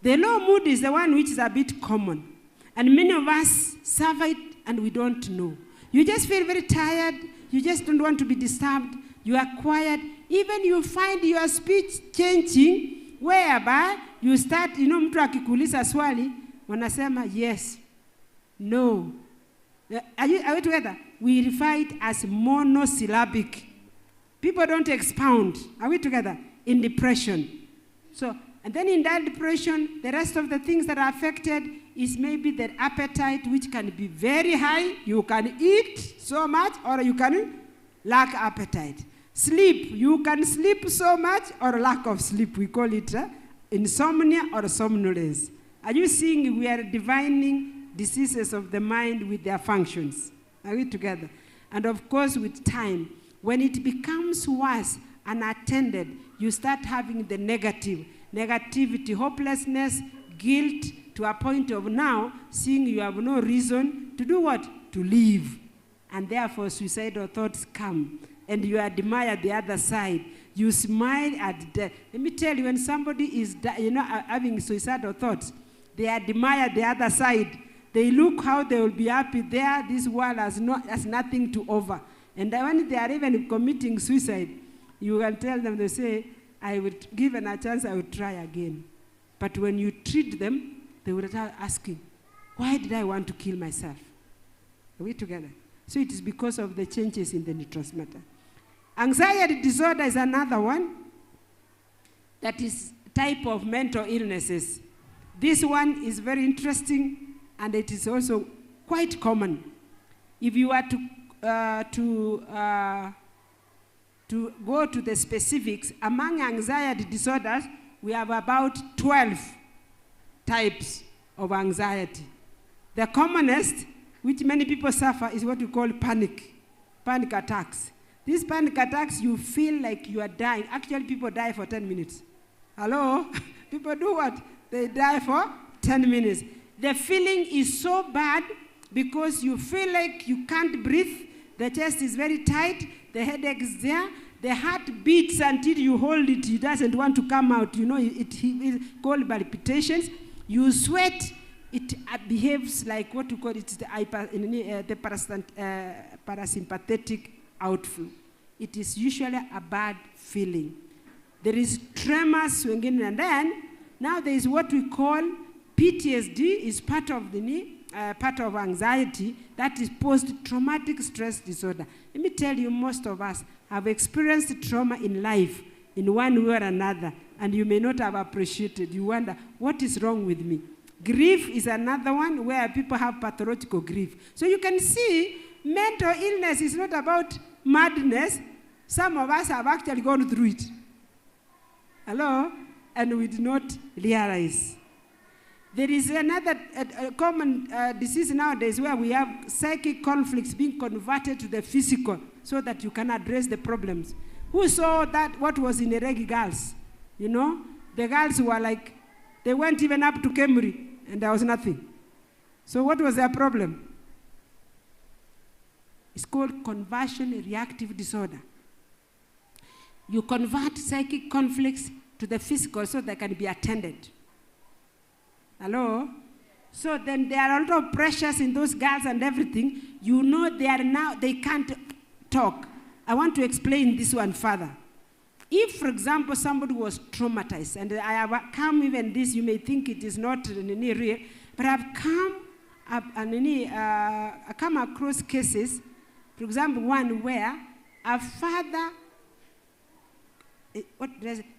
The low mood is the one which is a bit common. And many of us suffer it and we don't know. You just feel very tired. You just don't want to be disturbed. You are quiet. Even you find your speech changing, whereby you start, mtu akikuuliza swali, wanasema yes, no. Are we together? We refer it as monosyllabic. People don't expound. Are we together? In depression. So, and then in that depression, the rest of the things that are affected is maybe the appetite, which can be very high. You can eat so much, or you can lack appetite. Sleep. You can sleep so much, or lack of sleep. We call it insomnia or somnolence. Are you seeing we are divining diseases of the mind with their functions? Are we together? And of course, with time, when it becomes worse, unattended, you start having the negativity, hopelessness, guilt, to a point of now seeing you have no reason to do what? To live. And therefore, suicidal thoughts come. And you admire the other side. You smile at death. Let me tell you, when somebody is having suicidal thoughts, they admire the other side. They look how they will be happy there. This world has nothing to offer. And when they are even committing suicide, you can tell them, they say, I would, given a chance, I would try again. But when you treat them, they would start asking, why did I want to kill myself? Are we together? So it is because of the changes in the neurotransmitter. Anxiety disorder is another one that is type of mental illnesses. This one is very interesting, and it is also quite common. If you are to go to the specifics, among anxiety disorders, we have about 12 types of anxiety. The commonest, which many people suffer, is what we call panic attacks. These panic attacks, you feel like you are dying. Actually, people die for 10 minutes. Hello? People do what? They die for 10 minutes. The feeling is so bad because you feel like you can't breathe. The chest is very tight. The headache is there. The heart beats until you hold it. It doesn't want to come out. You know, it's called palpitations. You sweat. It behaves like what we call it, the parasympathetic outflow. It is usually a bad feeling. There is tremors, and then now there is what we call PTSD, is part of anxiety, that is post-traumatic stress disorder. Let me tell you, most of us have experienced trauma in life in one way or another, and you may not have appreciated. You wonder, what is wrong with me? Grief is another one where people have pathological grief. So you can see mental illness is not about madness. Some of us have actually gone through it. Hello? And we did not realize. There is another common disease nowadays where we have psychic conflicts being converted to the physical so that you can address the problems. Who saw that, what was in the Regi girls? You know, the girls were like, they went even up to Kemri and there was nothing. So what was their problem? It's called conversion reactive disorder. You convert psychic conflicts to the physical so they can be attended. Hello? So then there are a lot of pressures in those girls and everything. You know they can't talk. I want to explain this one further. If, for example, somebody was traumatized, and I have come even this, you may think it is not real, but I've come across cases, for example, one where a father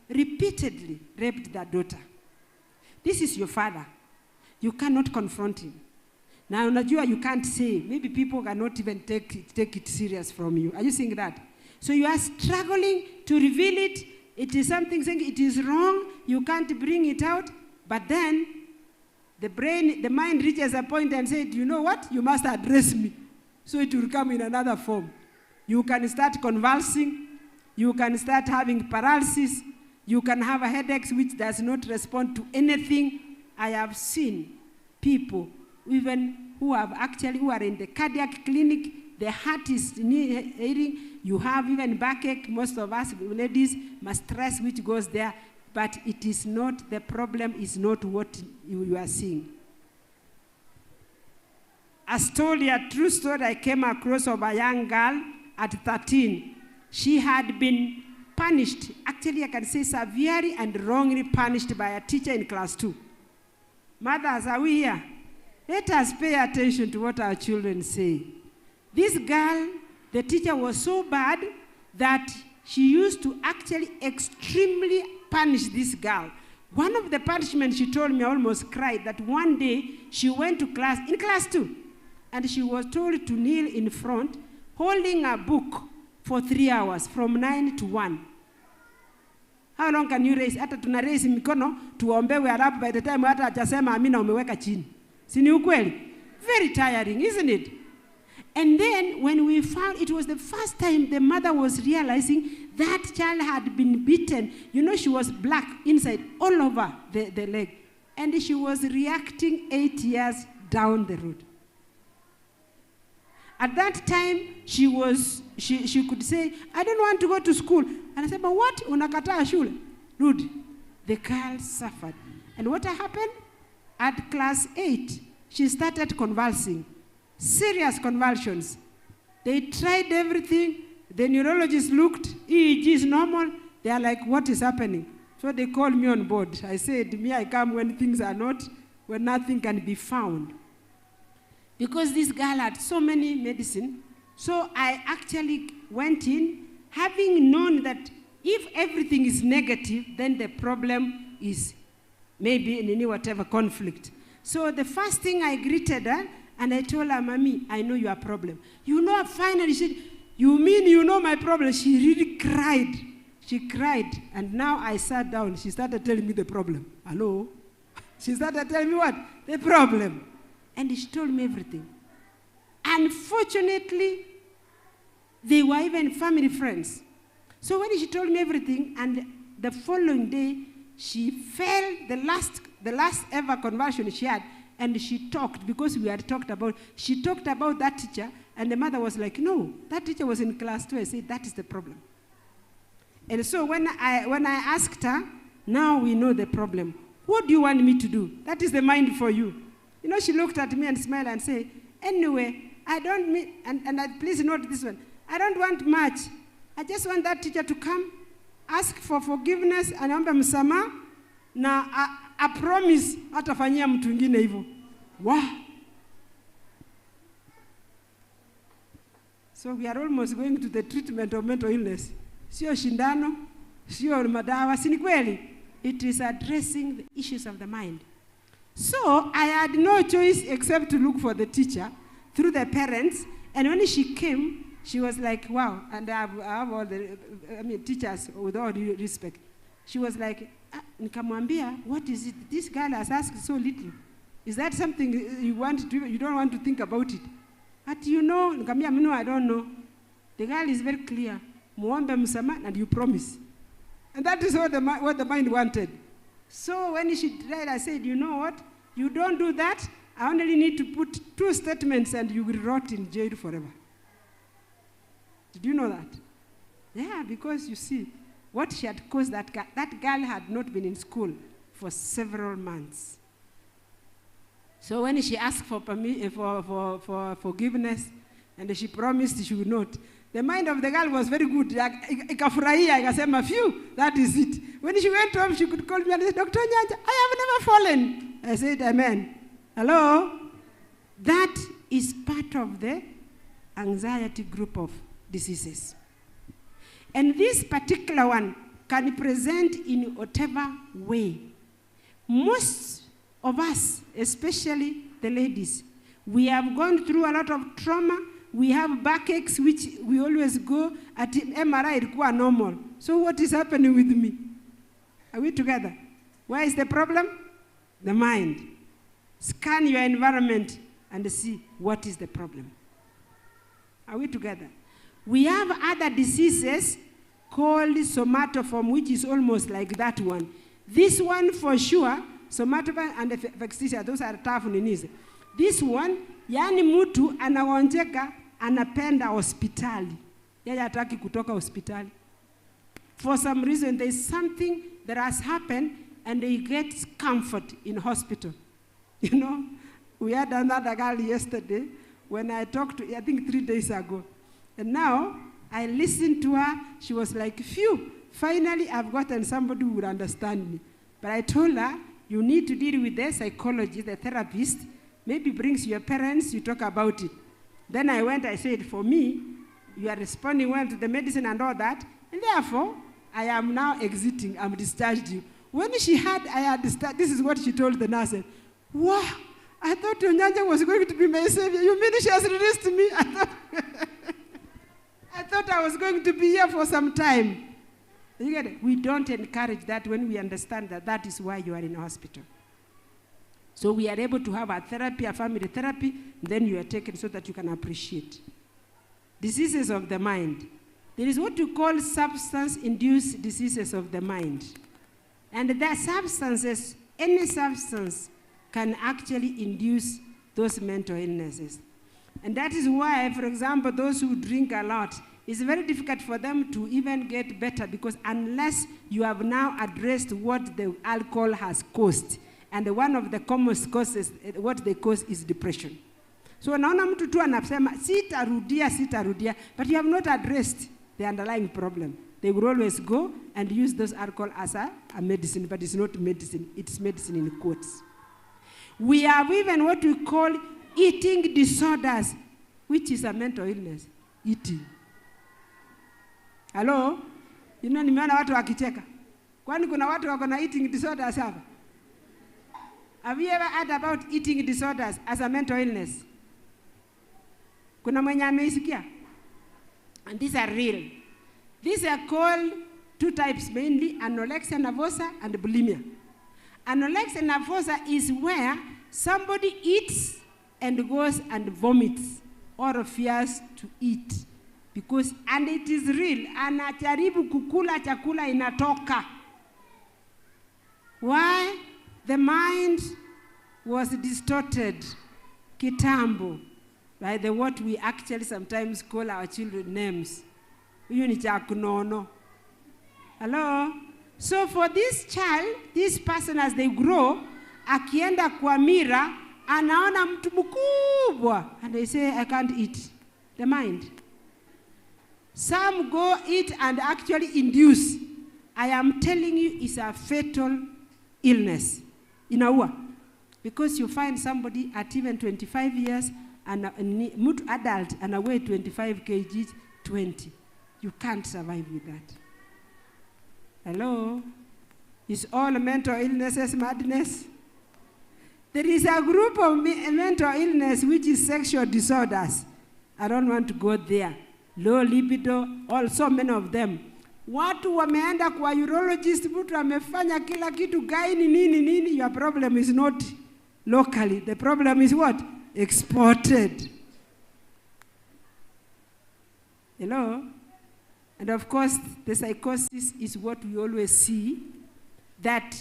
repeatedly raped their daughter. This is your father. You cannot confront him. Now, unajua, you can't say. Maybe people cannot even take it serious from you. Are you seeing that? So you are struggling to reveal it. It is something saying it is wrong. You can't bring it out. But then the mind reaches a point and says, you know what? You must address me. So it will come in another form. You can start convulsing. You can start having paralysis. You can have a headache which does not respond to anything. I have seen people even who are in the cardiac clinic, the heart is hearing, you have even backache, most of us ladies, stress which goes there, but it is not, the problem is not what you are seeing. A story, a true story I came across of a young girl at 13. She had been punished, actually I can say severely and wrongly punished by a teacher in class 2. Mothers, are we here? Let us pay attention to what our children say. This girl, the teacher was so bad that she used to actually extremely punish this girl. One of the punishments she told me, I almost cried, that one day she went to class, in class 2, and she was told to kneel in front, holding a book for 3 hours, from 9 to 1. How long can you raise? Hata tuna raise mikono, tuombewe halafu by the time hata hajasema amina umeweka chini. Si ni ukweli? Very tiring, isn't it? And then when we found, it was the first time the mother was realizing that child had been beaten. You know, she was black inside, all over the leg. And she was reacting 8 years down the road. At that time, she could say, I don't want to go to school. And I said, but what? Unakataa shule? Rude. The girl suffered. And what happened? At class 8, she started convulsing. Serious convulsions. They tried everything. The neurologist looked, EEG is normal. They are like, what is happening? So they called me on board. I said, me, I come when things are not, when nothing can be found. Because this girl had so many medicine, so I actually went in, having known that if everything is negative, then the problem is maybe in any whatever conflict. So the first thing I greeted her, And I told her, Mommy, I know your problem. You know, finally, she said, you mean you know my problem? She really cried. She cried. And now I sat down. She started telling me the problem. Hello? She started telling me what? The problem. And she told me everything. Unfortunately, they were even family friends. So when she told me everything, and the following day, she felt the last ever conversion she had, and she talked, because we had talked about, she talked about that teacher, and the mother was like, no, that teacher was in class 2. I said, that is the problem. And so when I asked her, now we know the problem. What do you want me to do? That is the mind for you. You know, she looked at me and smiled and said, anyway, I don't mean, and please note this one, I don't want much. I just want that teacher to come, ask for forgiveness, and aombe msamaha, na I promise hatafanyia mtu mwingine hivyo. Wow. So we are almost going to the treatment of mental illness. Sio shindano, sio madawa, si ni kweli? It is addressing the issues of the mind. So I had no choice except to look for the teacher through the parents, and when she came, she was like, wow, and I have all the, teachers with all due respect. She was like, nikamwambia, what is it? This girl has asked so little. Is that something you want to do? You don't want to think about it? But you know, nikamwambia, no, I don't know. The girl is very clear. Muombe msamaha, and you promise. And that is what the mind wanted. So when she tried, I said, you know what? You don't do that. I only need to put 2 statements and you will rot in jail forever. Did you know that? Yeah, because you see, what she had caused that girl had not been in school for several months. So when she asked for forgiveness, and she promised she would not, the mind of the girl was very good. Ikafurahia, ikasema, phew, that is it. When she went home, she could call me and say, Dr. Nyanja, I have never fallen. I said, amen. Hello? That is part of the anxiety group of diseases. And this particular one can present in whatever way. Most of us, especially the ladies, we have gone through a lot of trauma. We have backaches, which we always go at MRI, ilikuwa normal. So what is happening with me? Are we together? Where is the problem? The mind. Scan your environment and see what is the problem. Are we together? We have other diseases called somatoform, which is almost like that one. This one for sure, somatoform and vexatia, those are tough ninies. This one, yani mtu anagonjeka anapenda hospitali. Yeye hataki kutoka hospitali. For some reason, there is something that has happened and they get comfort in hospital. You know, we had another girl yesterday when I talked to, I think 3 days ago. And now, I listened to her. She was like, phew, finally I've gotten somebody who would understand me. But I told her, you need to deal with the psychologist, the therapist. Maybe brings your parents, you talk about it. Then I went, I said, for me, you are responding well to the medicine and all that, and therefore, I am now exiting, I'm discharged you. When she had, this is what she told the nurse. Wow, I thought Nyanja was going to be my savior. You mean she has released me? I thought I was going to be here for some time. You get it? We don't encourage that when we understand that that is why you are in hospital. So we are able to have a therapy, a family therapy, then you are taken so that you can appreciate. Diseases of the mind. There is what we call substance-induced diseases of the mind. And the substances, any substance can actually induce those mental illnesses. And that is why, for example, those who drink a lot, it's very difficult for them to even get better, because unless you have now addressed what the alcohol has caused, and one of the common causes, what they cause is depression. So naona mtu tu anasema sitarudia, but you have not addressed the underlying problem. They will always go and use those alcohol as a medicine, but it's not medicine, it's medicine in quotes. We have even what we call eating disorders, which is a mental illness, eating. Hello? You know, nimeona watu wakicheka. Kwani kuna watu wako na eating disorders hapa? Have you ever heard about eating disorders as a mental illness? Kuna mwenye ameisikia? And these are real. These are called two types mainly, anorexia nervosa and bulimia. Anorexia nervosa is where somebody eats and goes and vomits or fears to eat. Because, and it is real, anajaribu kukula chakula inatoka. Why? The mind was distorted, kitambo, by the what we actually sometimes call our children names. Huyu ni cha kunono. Hello? So for this child, this person as they grow, akienda kwa mira, anaona mtu mkubwa, and they say, I can't eat. The mind. Some go eat and actually induce. I am telling you, it's a fatal illness. Inaua. Because you find somebody at even 25 years, and adult, and weigh 25 kg, 20. You can't survive with that. Hello? Is all mental illnesses madness? There is a group of mental illness which is sexual disorders. I don't want to go there. Low libido, so many of them. Watu wameenda kwa urologist, mtu amefanya kila kitu gaini nini. Your problem is not locally. The problem is what? Exported. Hello? And of course, the psychosis is what we always see, that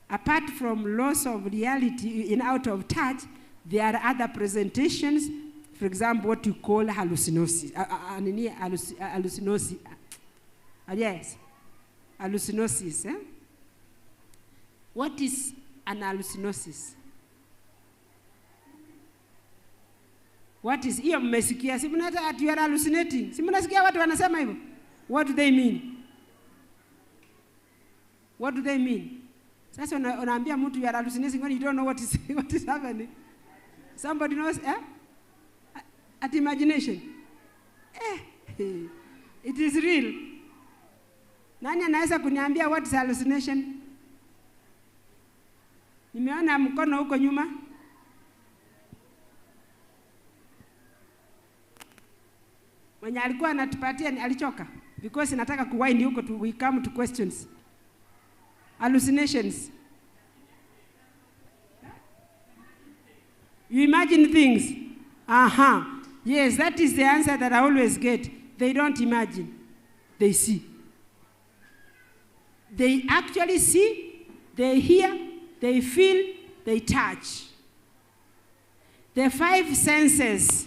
apart from loss of reality in out of touch, there are other presentations. For example, what you call hallucinosis. Hallucinosis. Yes. Hallucinosis. Eh? What is an hallucinosis? What is hiyo mmesikia? Si mnata you are hallucinating. Si mnasikia watu wanasema hivyo? What do they mean? What do they mean? Sasa unaambia mtu you are hallucinating when you don't know what is happening. Somebody knows, eh? At imagination. It is real. Nani anaweza kuniambia what is hallucination? Nimeona mkono huko nyuma. Mwenye alikuwa anatupatia alichoka. Because nataka kuwind huko we come to questions. Hallucinations. You imagine things. Yes, that is the answer that I always get. They don't imagine. They see. They actually see, they hear, they feel, they touch. The 5 senses.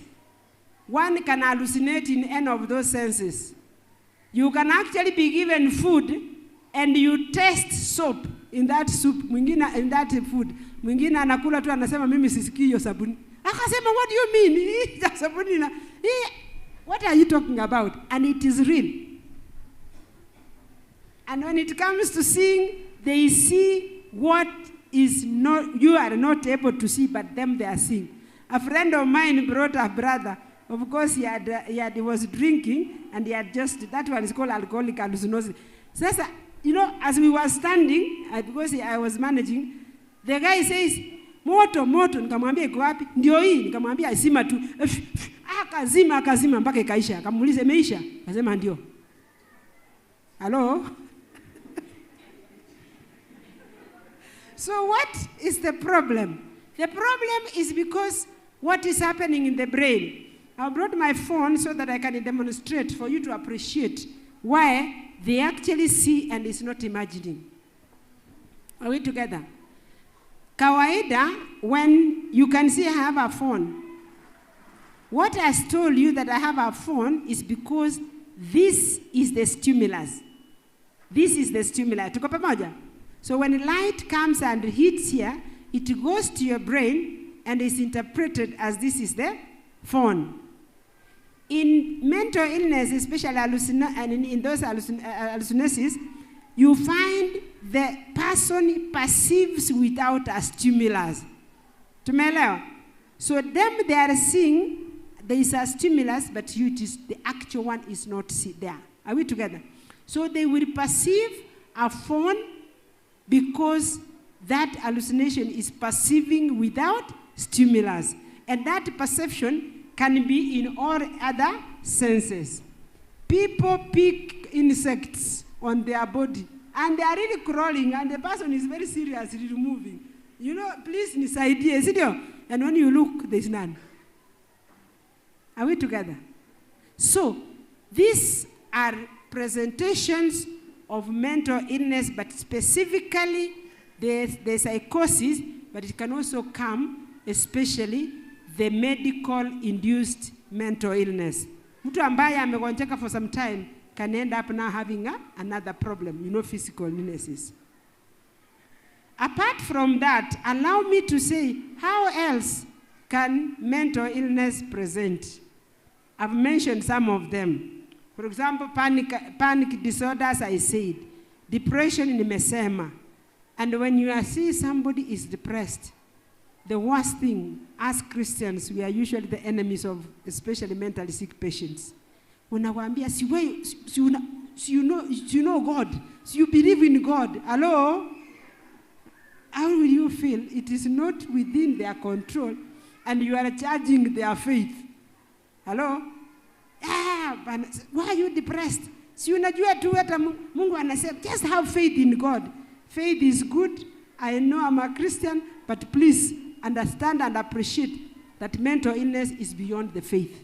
One can hallucinate in any of those senses. You can actually be given food and you taste soap in that soup, mwingine in that food. Mwingine anakula tu anasema mimi sisikii hiyo sabuni. Akasema what do you mean? Sabuni na what are you talking about? And it is real. And when it comes to seeing, they see what is not you are not able to see, but them they are seeing. A friend of mine brought a brother. Of course, he was drinking, and he had just, that one is called alcoholic hallucinosis. So, you know, as we were standing, because I was managing, the guy says, moto, nikamwambia iko wapi? Ndio hii, nikamwambia azima tu. Akazima mpaka ikaisha. Akamuuliza imeisha? Akasema ndio. Hello? So what is the problem? The problem is because what is happening in the brain. I brought my phone so that I can demonstrate for you to appreciate why they actually see and is not imagining. Are we together? Kawaida, when you can see I have a phone, what has told you that I have a phone is because this is the stimulus. This is the stimulus. Tuko pamoja? So when light comes and hits here, it goes to your brain and is interpreted as this is the phone. In mental illness, especially in those hallucinations, you find the person perceives without a stimulus. Tumeelewa? So them they are seeing there is a stimulus, but the actual one is not there. Are we together? So they will perceive a phone because that hallucination is perceiving without stimulus. And that perception can be in all other senses. People pick insects on their body, and they are really crawling, and the person is very seriously moving. You know, please nisaidie, is it? And when you look, there's none. Are we together? So, these are presentations of mental illness, but specifically the psychosis, but it can also come, especially the medical induced mental illness. Mtu ambaye amegonjeka for some time can end up now having another problem, you know, physical illnesses. Apart from that, allow me to say, how else can mental illness present? I've mentioned some of them. For example, panic disorders, I said. Depression in nimesema. And when you see somebody is depressed, the worst thing, as Christians, we are usually the enemies of especially mentally sick patients. Unawaambia, you know God, so you believe in God. Hello? How will you feel? It is not within their control, and you are judging their faith. Hello? Why are you depressed? Si unajua tu hata Mungu anasema, just have faith in God. Faith is good. I know I'm a Christian, but please understand and appreciate that mental illness is beyond the faith.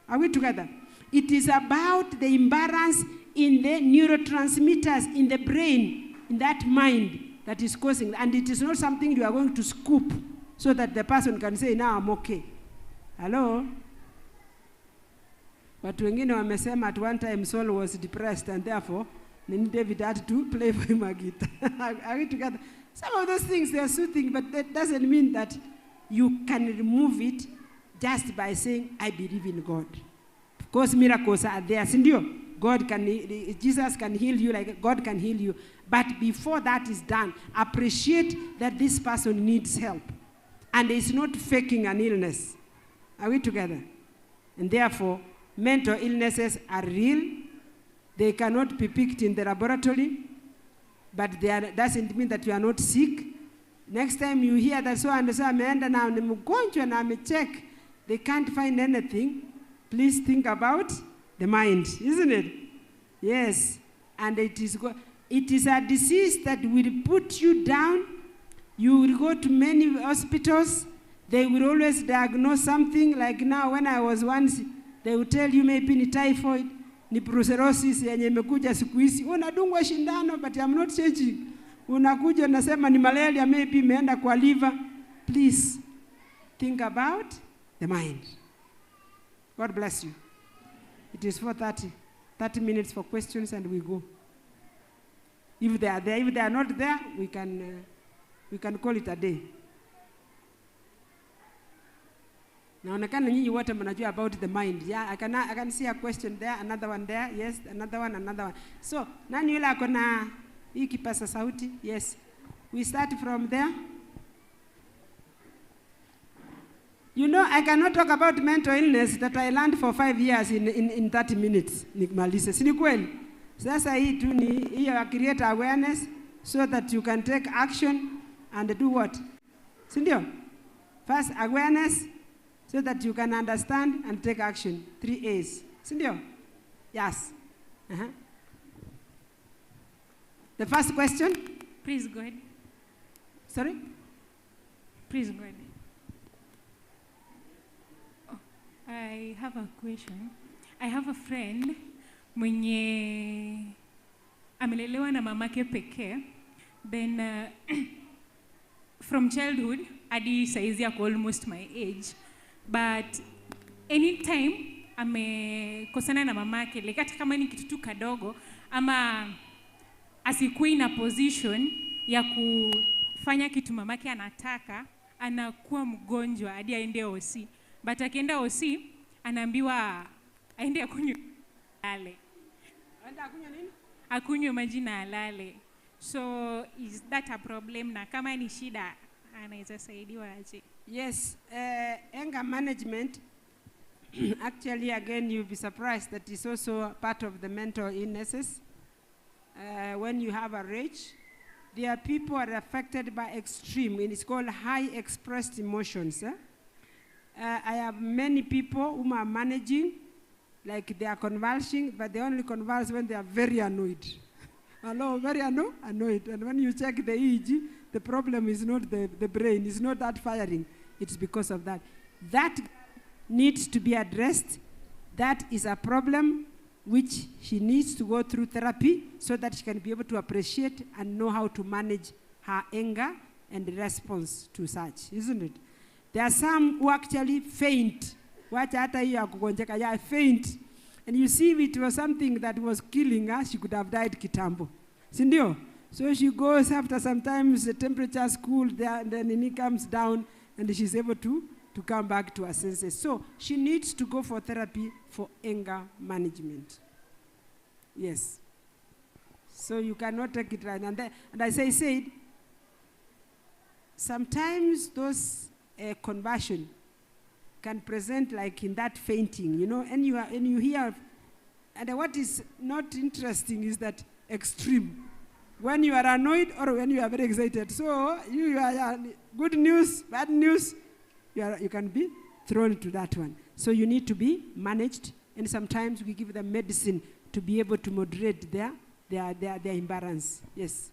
Are we together? It is about the imbalance in the neurotransmitters in the brain, in that mind, that is causing, and it is not something you are going to scoop so that the person can say, now I'm okay. Hello? But wengine wamesema at one time Saul was depressed, and therefore David had to play for him a guitar. Are we together? Some of those things, they are soothing, but that doesn't mean that you can remove it just by saying, I believe in God. Of course, miracles are there. Jesus can heal you like God can heal you. But before that is done, appreciate that this person needs help. And is not faking an illness. Are we together? And therefore, mental illnesses are real. They cannot be picked in the laboratory, but doesn't mean that you are not sick. Next time you hear that so and so ameenda na mgonjwa na amecheck, they can't find anything, please think about the mind, isn't it? Yes, and it is a disease that will put you down. You will go to many hospitals. They will always diagnose something. Like now, when I was once, they will tell you maybe ni typhoid, ni brucellosis yenye imekuja siku hizi. Unadungwa shindano, but I'm not changing. Unakuja unasema ni malaria, maybe imeenda kwa liver. Please think about the mind. God bless you. It is 4:30. 30 minutes for questions and we go. If they are there, if they are not there, we can call it a day. Naonekana nyinyi wote mnajua about the mind. Yeah, I can see a question there, another one there. Yes, another one. So, nani yule ako na hii kipasa sauti? Yes. We start from there. You know, I cannot talk about mental illness that I learned for 5 years in 30 minutes. Nikmalize. Si ni kweli? Sasa hii tu ni hiyo create awareness so that you can take action and do what? Si ndio? First, awareness so that you can understand and take action. 3 A's. Si ndio? Yes. The first question? Please go ahead. Sorry? Please go ahead. I have a question. I have a friend mwenye amelelewa na mamake pekee. Then from childhood hadi saizi yako almost my age. But anytime amekosana na mamake, like hata kama ni kitu tu kadogo ama asikuwa na position ya kufanya kitu mamake anataka, anakuwa mgonjwa hadi aende OC. But akienda OC, anaambiwa aende akunywe alale. Aende akunywe nini? Akunywe maji na alale. So is that a problem? Na kama ni shida, anaweza saidiwa aje? Yes, anger management, actually again you'll be surprised that is also part of the mental illnesses. When you have a rage, there are people who are affected by extreme, it's called high expressed emotions. I have many people whom are managing, like they are convulsing, but they only convulse when they are very annoyed. Hello, very annoyed. And when you check the EEG, the problem is not the brain, it's not that firing. It's because of that. That needs to be addressed. That is a problem which she needs to go through therapy so that she can be able to appreciate and know how to manage her anger and response to such, isn't it? There are some who actually faint. Faint. And you see, if it was something that was killing her, she could have died kitambo. Sindio? So she goes after sometimes the temperature is cool, then it comes down, and she's able to come back to her senses. So she needs to go for therapy for anger management. Yes. So you cannot take it right. And as I said, sometimes those conversion can present like in that fainting, you know, and you hear, and what is not interesting is that extreme. When you are annoyed or when you are very excited. So you are good news, bad news, you can be thrown to that one. So you need to be managed, and sometimes we give them medicine to be able to moderate their imbalance. Yes.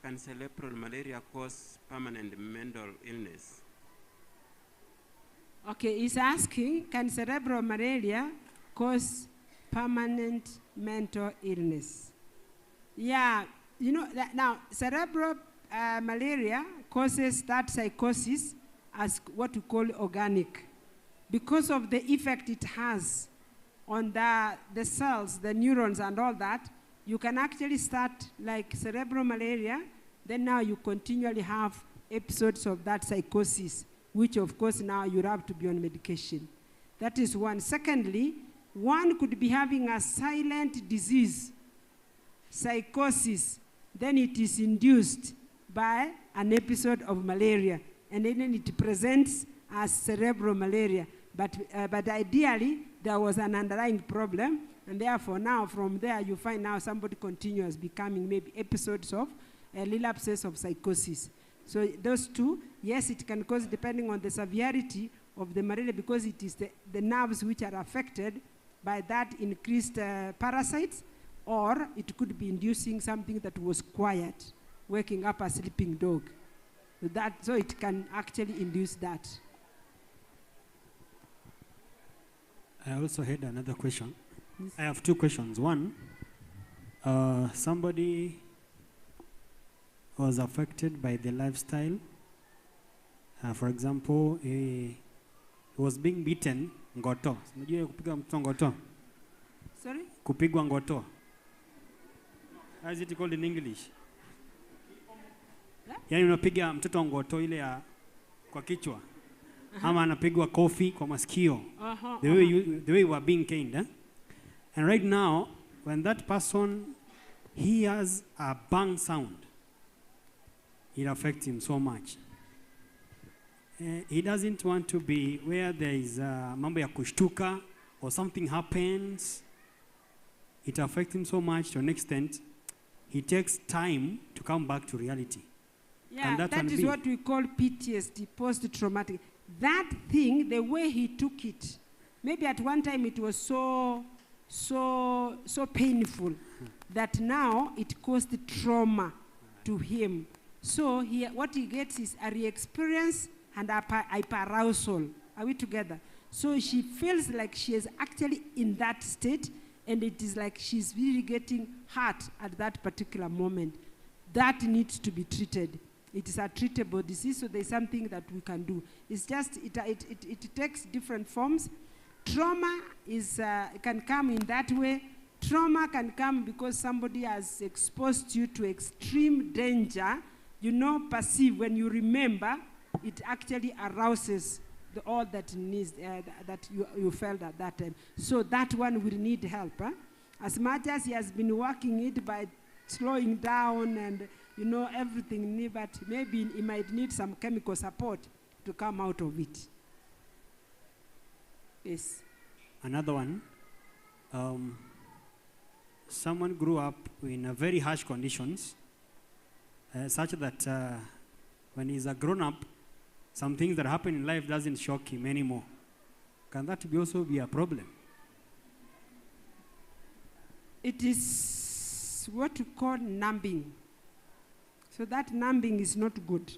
Can cerebral malaria cause permanent mental illness? Okay, he's asking, can cerebral malaria cause permanent mental illness? Yeah, you know, now cerebral malaria causes that psychosis as what we call organic because of the effect it has on the cells, the neurons and all that. You can actually start like cerebral malaria, then now you continually have episodes of that psychosis, which of course now you have to be on medication. That is one. Secondly, one could be having a silent disease, psychosis, then it is induced by an episode of malaria, and then it presents as cerebral malaria. But ideally, there was an underlying problem, and therefore now from there you find now somebody continues becoming maybe episodes of relapses of psychosis. So those two, yes, it can cause depending on the severity of the malaria because it is the nerves which are affected by that increased parasites, or it could be inducing something that was quiet, waking up a sleeping dog. So it can actually induce that. I also had another question. I have two questions. One, somebody was affected by the lifestyle. For example, he was being beaten ngoto. Unajua kupiga mtoto ngoto? Sorry? Kupigwa ngoto. How is it called in English? Yani unapiga mtoto ngoto ile ya kwa kichwa. Ama anapigwa kofi kwa masikio. The way you are being caned. Eh? And right now, when that person hears a bang sound, it affects him so much. He doesn't want to be where there is mambo ya kushtuka or something happens. It affects him so much to an extent, he takes time to come back to reality. Yeah, that is what we call PTSD, post-traumatic. That thing, the way he took it, maybe at one time it was so painful that now it caused trauma to him. So what he gets is a re-experience and a hyperarousal. Are we together? So she feels like she is actually in that state, and it is like she's really getting hurt at that particular moment. That needs to be treated. It is a treatable disease, so there's something that we can do. It's just, it takes different forms. Trauma can come in that way. Trauma can come because somebody has exposed you to extreme danger. You know, perceive, when you remember, it actually arouses all that needs that you felt at that time. So that one will need help. Huh? As much as he has been working it by slowing down and you know everything, but maybe he might need some chemical support to come out of it. Yes. Another one. Someone grew up in very harsh conditions. such that when he's a grown-up, some things that happen in life doesn't shock him anymore. Can that also be a problem? It is what we call numbing. So that numbing is not good.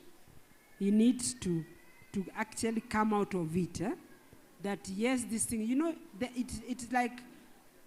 He needs to actually come out of it. That yes, this thing, you know, it's like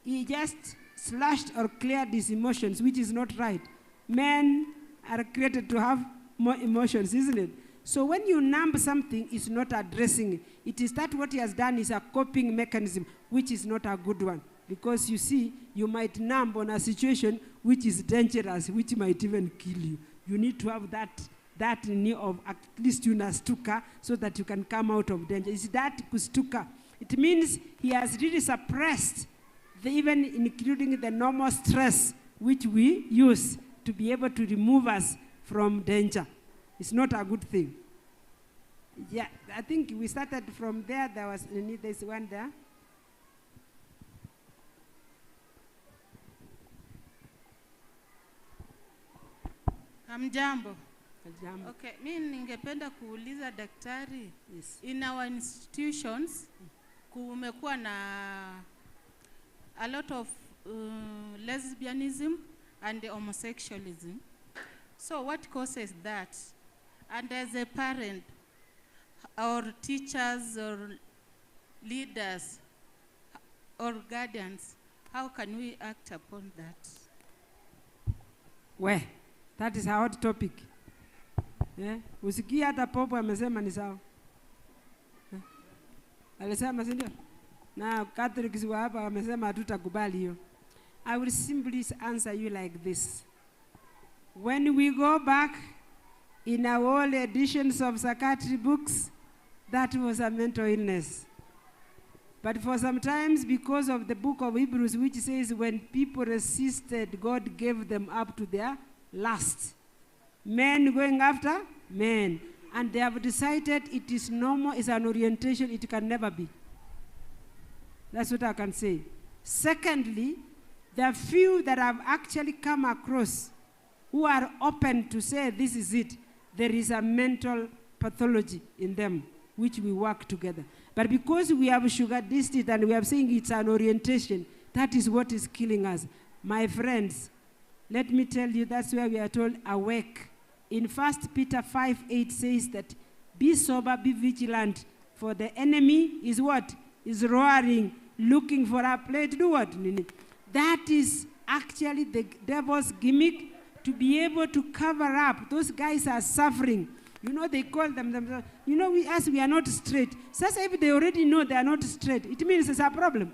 he just slashed or cleared his emotions, which is not right. Men are created to have more emotions, isn't it? So when you numb something, it's not addressing it. It is that what he has done is a coping mechanism, which is not a good one. Because you see, you might numb on a situation which is dangerous, which might even kill you. You need to have that need of at least you nastuka so that you can come out of danger. It's that kustuka. It means he has really suppressed, even including the normal stress which we use to be able to remove us from danger. It's not a good thing. Yeah, I think we started from there. There's one there. Hamjambo. Hamjambo. Okay, mimi ningependa kuuliza daktari. Yes. In our institutions, kumekuwa na a lot of lesbianism and homosexualism. So what causes that? And as a parent, or teachers, or leaders, or guardians, how can we act upon that? Well, that is a hot topic. Yeah? Usikia hata popo amesema ni sawa. Alisema si ndio? Na Catholics wa hapa wamesema hatutakubali hiyo. I will simply answer you like this. When we go back in our old editions of psychiatry books, that was a mental illness. But for sometimes, because of the book of Hebrews, which says when people resisted, God gave them up to their lust. Men going after men. And they have decided it is normal, it's an orientation, it can never be. That's what I can say. Secondly, the few that have actually come across who are open to say this is it, there is a mental pathology in them, which we work together. But because we have sugar-dissed it and we are saying it's an orientation, that is what is killing us. My friends, let me tell you, that's where we are told awake. In 1 Peter 5:8 says that, be sober, be vigilant, for the enemy is what? Is roaring, looking for a place to do what? That is actually the devil's gimmick to be able to cover up. Those guys are suffering. You know, they call themselves, you know, we are not straight. So if they already know they are not straight, it means it's a problem.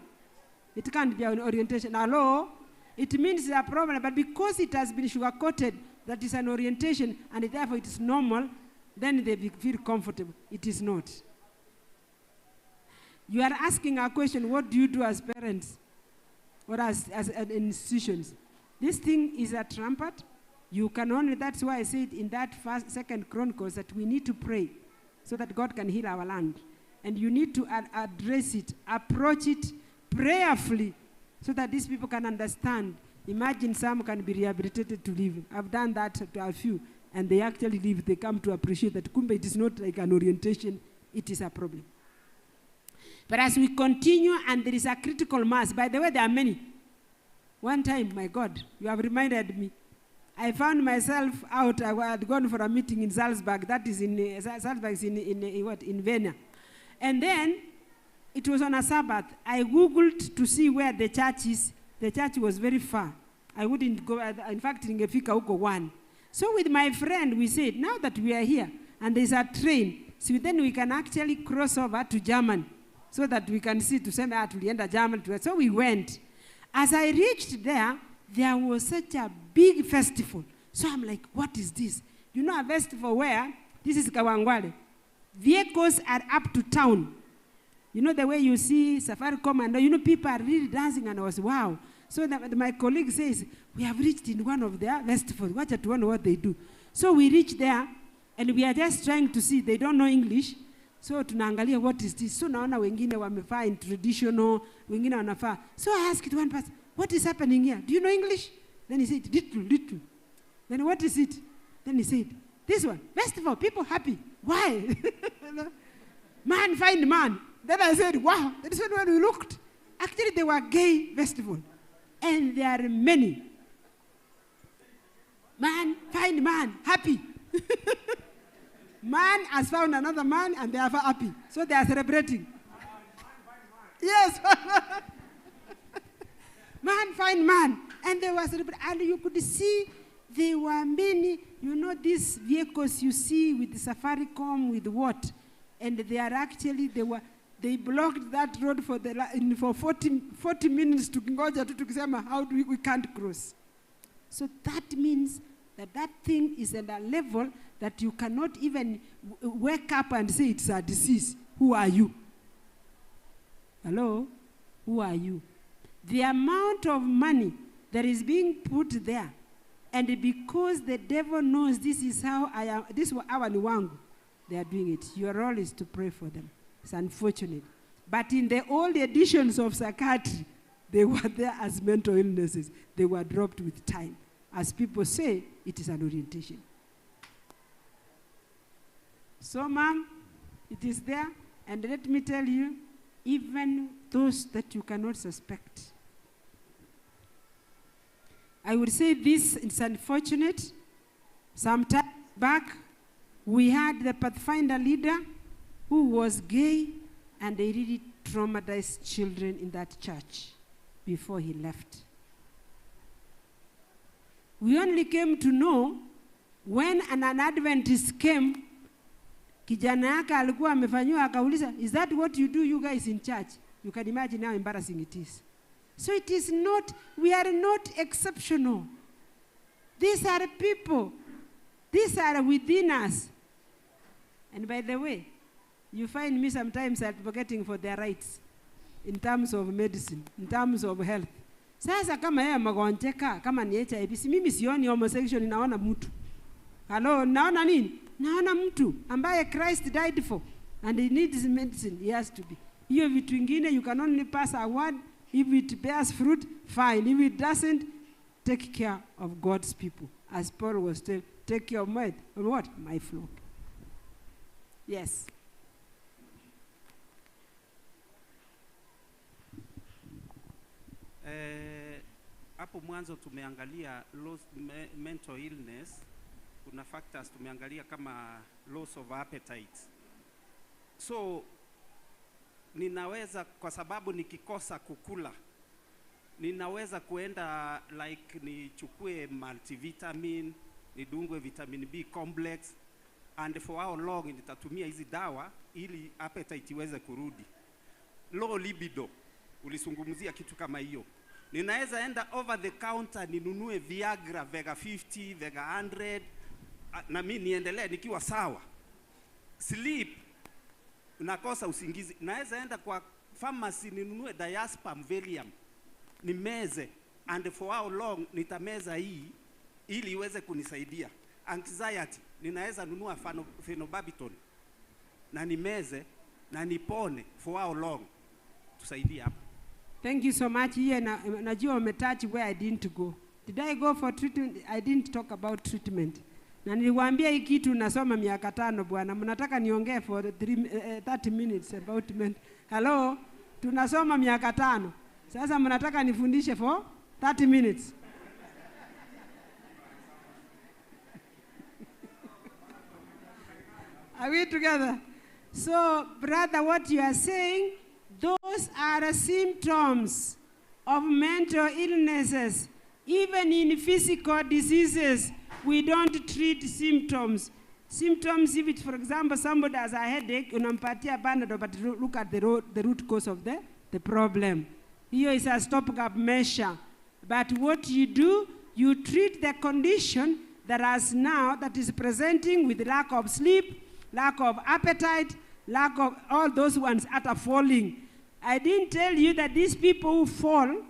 It can't be an orientation. Hello? It means it's a problem, but because it has been sugar-coated, that is an orientation, and therefore it is normal, then they feel comfortable. It is not. You are asking a question, what do you do as parents or as institutions? This thing is a trumpet. You can only, that's why I said in that second Chronicles that we need to pray so that God can heal our land. And you need to address it, approach it prayerfully so that these people can understand. Imagine some can be rehabilitated to live. I've done that to a few, and they actually live. They come to appreciate that kumbe it is not like an orientation, it is a problem. But as we continue, and there is a critical mass, by the way, there are many. One time, my God, you have reminded me, I found myself out, I had gone for a meeting in Salzburg, that is in, Salzburg is in Vienna. And then, it was on a Sabbath. I Googled to see where the church is. The church was very far. I wouldn't go, in fact, ningefika huko one. So with my friend, we said, now that we are here, and there's a train, so then we can actually cross over to Germany, so that we can see to send out to the end of Germany. So we went. As I reached there, there was such a big festival. So I'm like, what is this? You know a festival where, this is KAWANGWARE. Vehicles are up to town. You know the way you see Safaricom and you know people are really dancing, and I was, wow. So my colleague says, we have reached in one of their festivals. Watch out, wonder what they do. So we reach there, and we are just trying to see. They don't know English. So tunaangalia, what is this? So naona wengine wamefaa in traditional, wengine wanafaa. So I asked one person, what is happening here? Do you know English? Then he said, little. Then what is it? Then he said, this one, festival, people happy. Why? Man find man. Then I said, wow, that is when we looked. Actually, they were gay festival. And there are many. Man find man, happy. Man has found another man and they are happy. So they are celebrating. Yes. Man find man. And they were celebrating. And you could see there were many, you know, these vehicles you see with the Safaricom, with what? And they are actually, they blocked that road for 40 minutes to ngoja tu tukisema how do we can't cross. So that means that thing is at a level that you cannot even wake up and say it's a disease. Who are you? Hello? Who are you? The amount of money that is being put there, and because the devil knows this is how I am, this is our niwangu, they are doing it. Your role is to pray for them. It's unfortunate. But in the old editions of psychiatry, they were there as mental illnesses. They were dropped with time. As people say, it is an orientation. So, ma'am, it is there. And let me tell you, even those that you cannot suspect. I would say this is unfortunate. Some time back, we had the Pathfinder leader who was gay, and they really traumatized children in that church before he left. We only came to know when an Adventist came, kijana yake alikuwa amefanywa akauliza, is that what you do, you guys in church? You can imagine how embarrassing it is. So it is not, we are not exceptional. These are people. These are within us. And by the way, you find me sometimes advocating for their rights in terms of medicine, in terms of health. Sasa kama yeye magonjeka, kama ni HIV, si mimi sioni homosexual, naona mtu. Hello, naona nini? Naona mtu ambaye Christ died for, and he needs medicine, he has to be. Hiyo vitu ingine, you can only pass a word. If it bears fruit, fine. If it doesn't, take care of God's people. As Paul was saying, take care of what? My flock. Yes. Hapo mwanzo tumeangalia mental illness. Kuna factors tumeangalia kama loss of appetite. So ninaweza, kwa sababu nikikosa kukula, ninaweza kuenda like nichukue multivitamin, nidungwe vitamin B complex, and for how long nitatumia hizi dawa ili appetite iweze kurudi. Low libido, ulisungumzia kitu kama hiyo. Ninaweza enda over the counter ninunue Viagra, Vega 50, Vega 100, na mimi niendelee nikiwa sawa. Sleep, nakosa usingizi. Naweza enda kwa pharmacy ninunue Diazepam, Valium, nimeze, and for how long nitameza hii ili iweze kunisaidia. Anxiety, ninaweza nunua phenobarbital na nimeze na nipone, for how long? Tusaidie hapa. Thank you so much. Here najua umetouch where I didn't go. Did I go for treatment? I didn't talk about treatment. Na niliwaambia hii kitu nasoma miaka 5 bwana. Mnataka niongee for 30 minutes about men. Hello? Tunasoma miaka 5. Sasa mnataka nifundishe for 30 minutes. Are we together? So, brother, what you are saying, those are symptoms of mental illnesses. Even in physical diseases, we don't treat symptoms. Symptoms, if it's, for example, somebody has a headache, unampatia Panadol, but look at the root cause of the problem. Here is a stopgap measure. But what you do, you treat the condition that is presenting with lack of sleep, lack of appetite, lack of all those ones that are falling. I didn't tell you that these people who fall,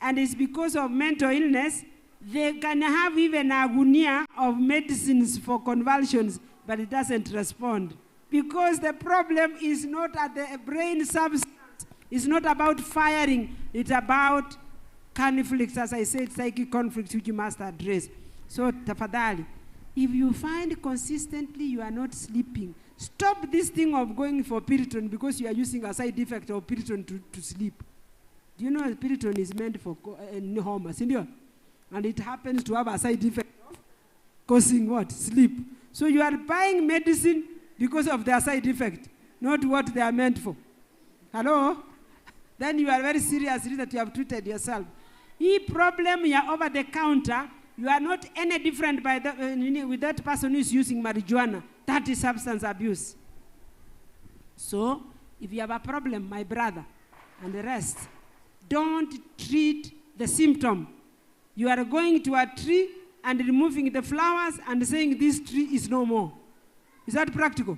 and it's because of mental illness, they can have even agonia of medicines for convulsions, but it doesn't respond. Because the problem is not at the brain substance. It's not about firing. It's about conflicts, as I said, psychic conflicts which you must address. So, tafadhali, If you find consistently you are not sleeping, stop this thing of going for Piriton because you are using a side effect of Piriton to sleep. Do you know Piriton is meant for homa, and it happens to have a side effect of causing what? Sleep. So you are buying medicine because of their side effect, not what they are meant for. Hello? Then you are very seriously that you have treated yourself. This problem you are over the counter, you are not any different by with that person who is using marijuana. That is substance abuse. So, if you have a problem, my brother, and the rest, don't treat the symptom. You are going to a tree and removing the flowers and saying this tree is no more. Is that practical?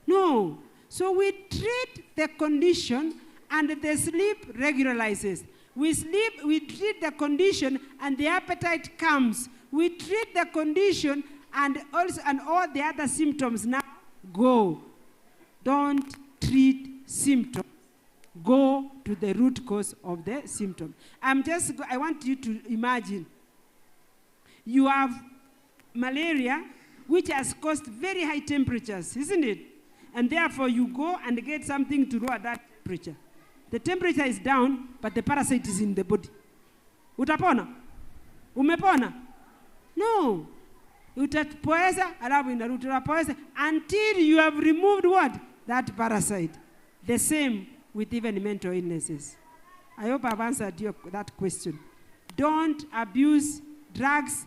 No. So we treat the condition and the sleep regularizes. We treat the condition and the appetite comes. We treat the condition and all the other symptoms now go. Don't treat symptoms. Go to the root cause of the symptom. I want you to imagine you have malaria which has caused very high temperatures, isn't it? And therefore you go and get something to lower that temperature. The temperature is down, but the parasite is in the body. Utapona? Umepona? No. Utapoeza, alafu inarudi utapoeza until you have removed what? That parasite. The same with even mental illnesses. I hope I've answered that question. Don't abuse drugs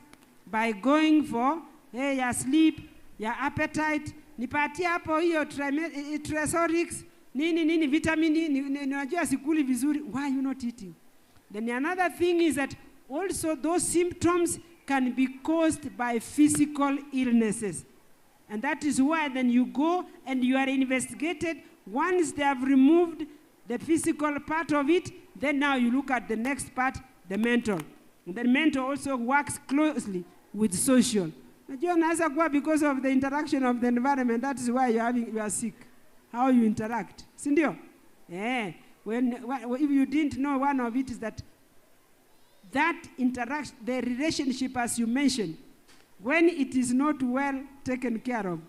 by going for your sleep, your appetite, nipatia hapo hiyo tresorix, nini vitamin, najua sikuli vizuri. Why are you not eating? Then another thing is that also those symptoms can be caused by physical illnesses. And that is why then you go and you are investigated. Once they have removed the physical part of it, then now you look at the next part, the mental. And the mental also works closely with social. Because of the interaction of the environment, that is why you are sick. How you interact. Sindio? Yeah. If you didn't know, one of it is that interaction, the relationship as you mentioned, when it is not well taken care of,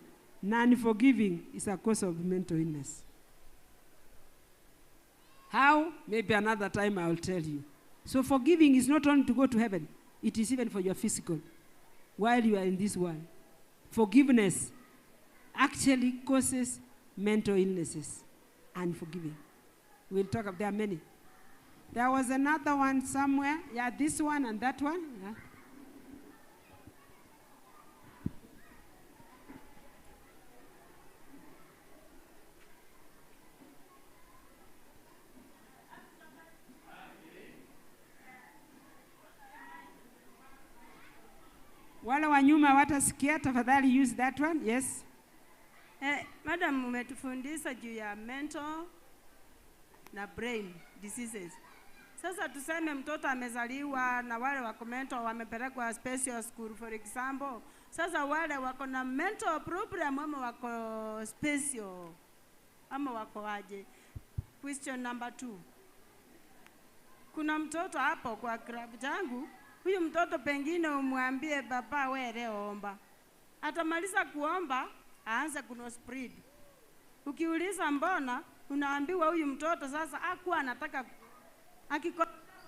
non-forgiving is a cause of mental illness. How? Maybe another time I will tell you. So forgiving is not only to go to heaven, it is even for your physical, while you are in this world. Forgiveness actually causes mental illnesses. Unforgiving. We'll talk about, there are many. There was another one somewhere. Yeah, this one and that one. Yeah. Wale wa nyuma watasikia, tafadhali use that one. Yes. Madam, umetufundisha juu ya mental na brain diseases. Sasa tuseme mtoto amezaliwa na wale wako mental wamepelekwa special school for example. Sasa wale wako na mental problem ama wako special ama wako aje? Question number 2. Kuna mtoto hapo kwa club changu, huyu mtoto pengine umwambie baba wewe leo omba. Atamaliza kuomba aanze kunospread. Ukiuliza mbona, unaambiwa huyu mtoto sasa hakuwa anataka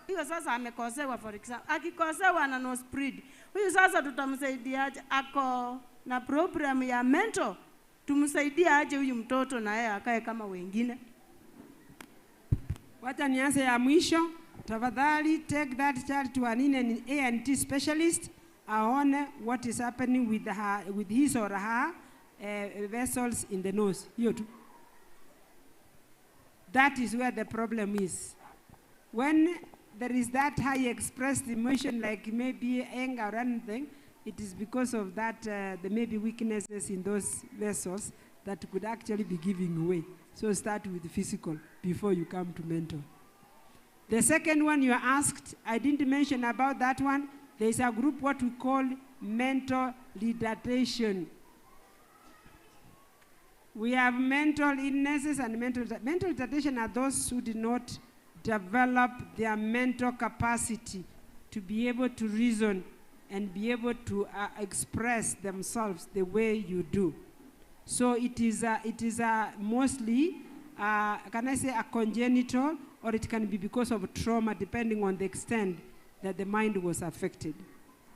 hiyo sasa amekosewa for example. Akikosewa na no spread. Huyu sasa tutamsaidiaje? Ako na problem ya mental. Tumsaidie aje huyu mtoto na yeye akae kama wengine? Wacha nianze ya mwisho. Tafadhali take that child to an ENT specialist. Aone what is happening with his or her vessels in the nose. Hiyo tu. That is where the problem is. When there is that high expressed emotion like maybe anger or anything, it is because of that there may be weaknesses in those vessels that could actually be giving way. So start with physical before you come to mental. The second one you asked, I didn't mention about that one. There is a group what we call mental retardation. We have mental illnesses and mental retardation are those who did not develop their mental capacity to be able to reason and be able to express themselves the way you do. So it is mostly, can I say, a congenital, or it can be because of trauma, depending on the extent that the mind was affected.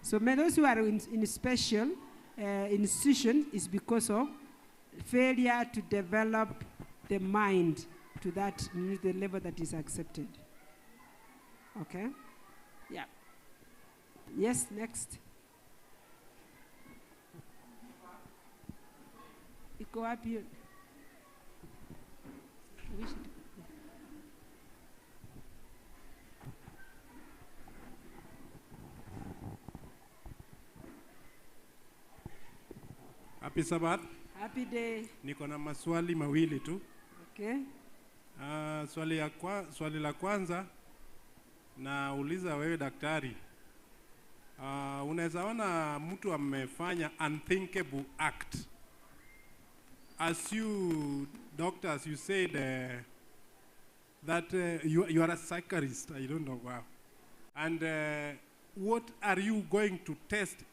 So those who are in special institution is because of failure to develop the mind to that the level that is accepted. Okay? Yeah. Yes, next. Go up here. Happy Sabbath. Happy day. Niko na maswali mawili tu. Okay. Swali la kwanza nauliza wewe daktari. Unaweza ona mtu amefanya unthinkable act. As you doctors, you said that you are a psychiatrist. I don't know wow. And what are you going to test?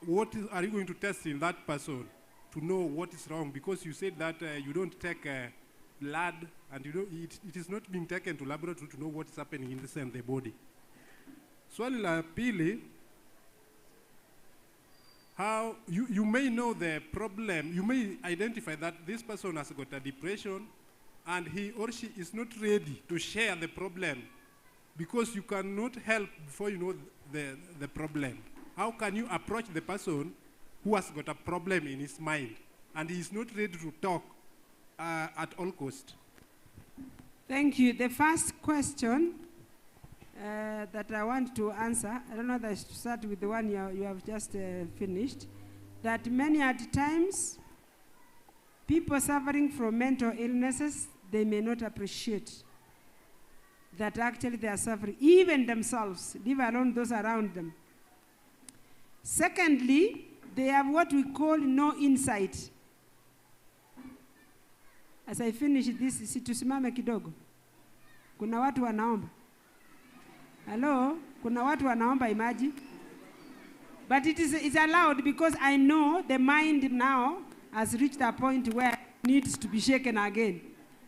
Are you going to test in that person to know what is wrong? Because you said that you don't take blood, and it is not being taken to laboratory to know what is happening in the body. Swali la pili, how you may know the problem, you may identify that this person has got a depression and he or she is not ready to share the problem because you cannot help before you know the problem. How can you approach the person who has got a problem in his mind and he is not ready to talk at all cost? Thank you. The first question that I want to answer, I don't know that I should start with the one you have just finished, that many at times, people suffering from mental illnesses, they may not appreciate that actually they are suffering, even themselves, leave alone those around them. Secondly, they have what we call no insight. As I finish this, situsimame kidogo. Kuna watu wanaomba. Hello? Kuna watu wanaomba, imagine. But it's allowed because I know the mind now has reached a point where it needs to be shaken again.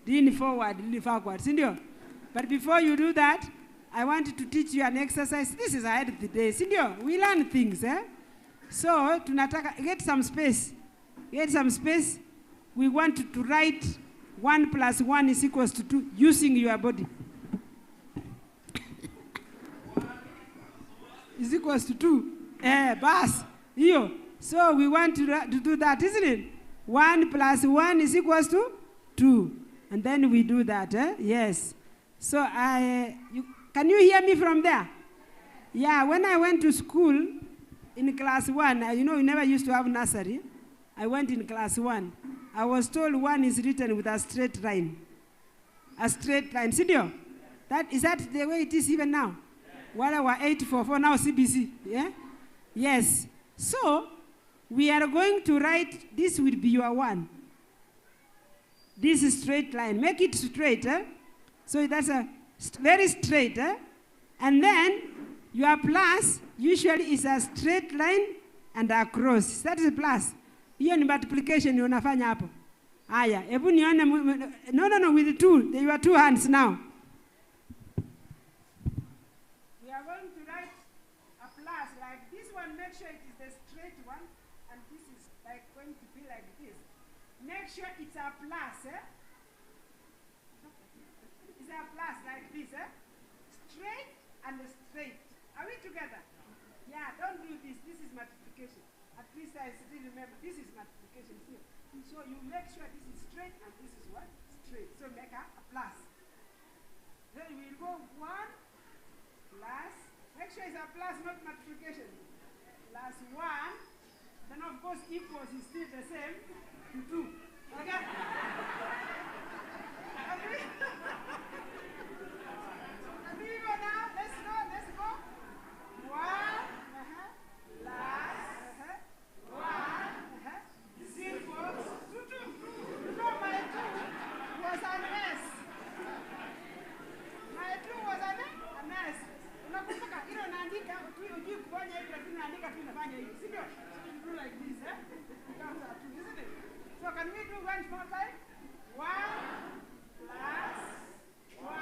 Lean forward, lean backward. Sindio? But before you do that, I want to teach you an exercise. This is ahead of the day. Sindio? We learn things, eh? So, tunataka, get some space. Get some space. We want to write 1 + 1 is equals to 2 using your body. Is equals to 2. Bas. Here. So we want to do that, isn't it? 1 + 1 is equals to 2. And then we do that, eh? Yes. So can you hear me from there? Yeah, when I went to school in class 1, you know, we never used to have nursery. I went in class 1. I was told 1 is written with a straight line. A straight line. Sidio? Is that the way it is even now? While I was 844, now CBC. Yeah? Yes. So, we are going to write, this will be your 1. This is straight line. Make it straight. Eh? So that's a very straight. Eh? And then, your plus usually is a straight line and a cross. That is a plus. Hiyo ni multiplication unafanya hapo. Aya, hebu nione, no, with the 2. You are 2 hands now. We are going to write a plus like this one. Make sure it is the straight one, and this is like going to be like this. Make sure it's a plus, eh? It's a plus like this, eh? Straight and straight. Are we together? Yeah, don't do this. This is multiplication. At least I still remember, this is multiplication here. So you make sure this is straight and this is what? Straight. So make a plus. Then we'll go 1 plus, make sure it's a plus, not multiplication. Plus 1, then of course equals is still the same to 2. Okay? Agree? Agree go now? Let's go. 1, plus, 1, is equals to 2. You know my 2 was an S. My 2 was an S. Unakumbuka hilo naandika ujui kufanya hivi lakini naandika tunafanya hivi, si ndio? So we do like this, eh? It comes out, isn't it? So can we do one more time? 1 plus 1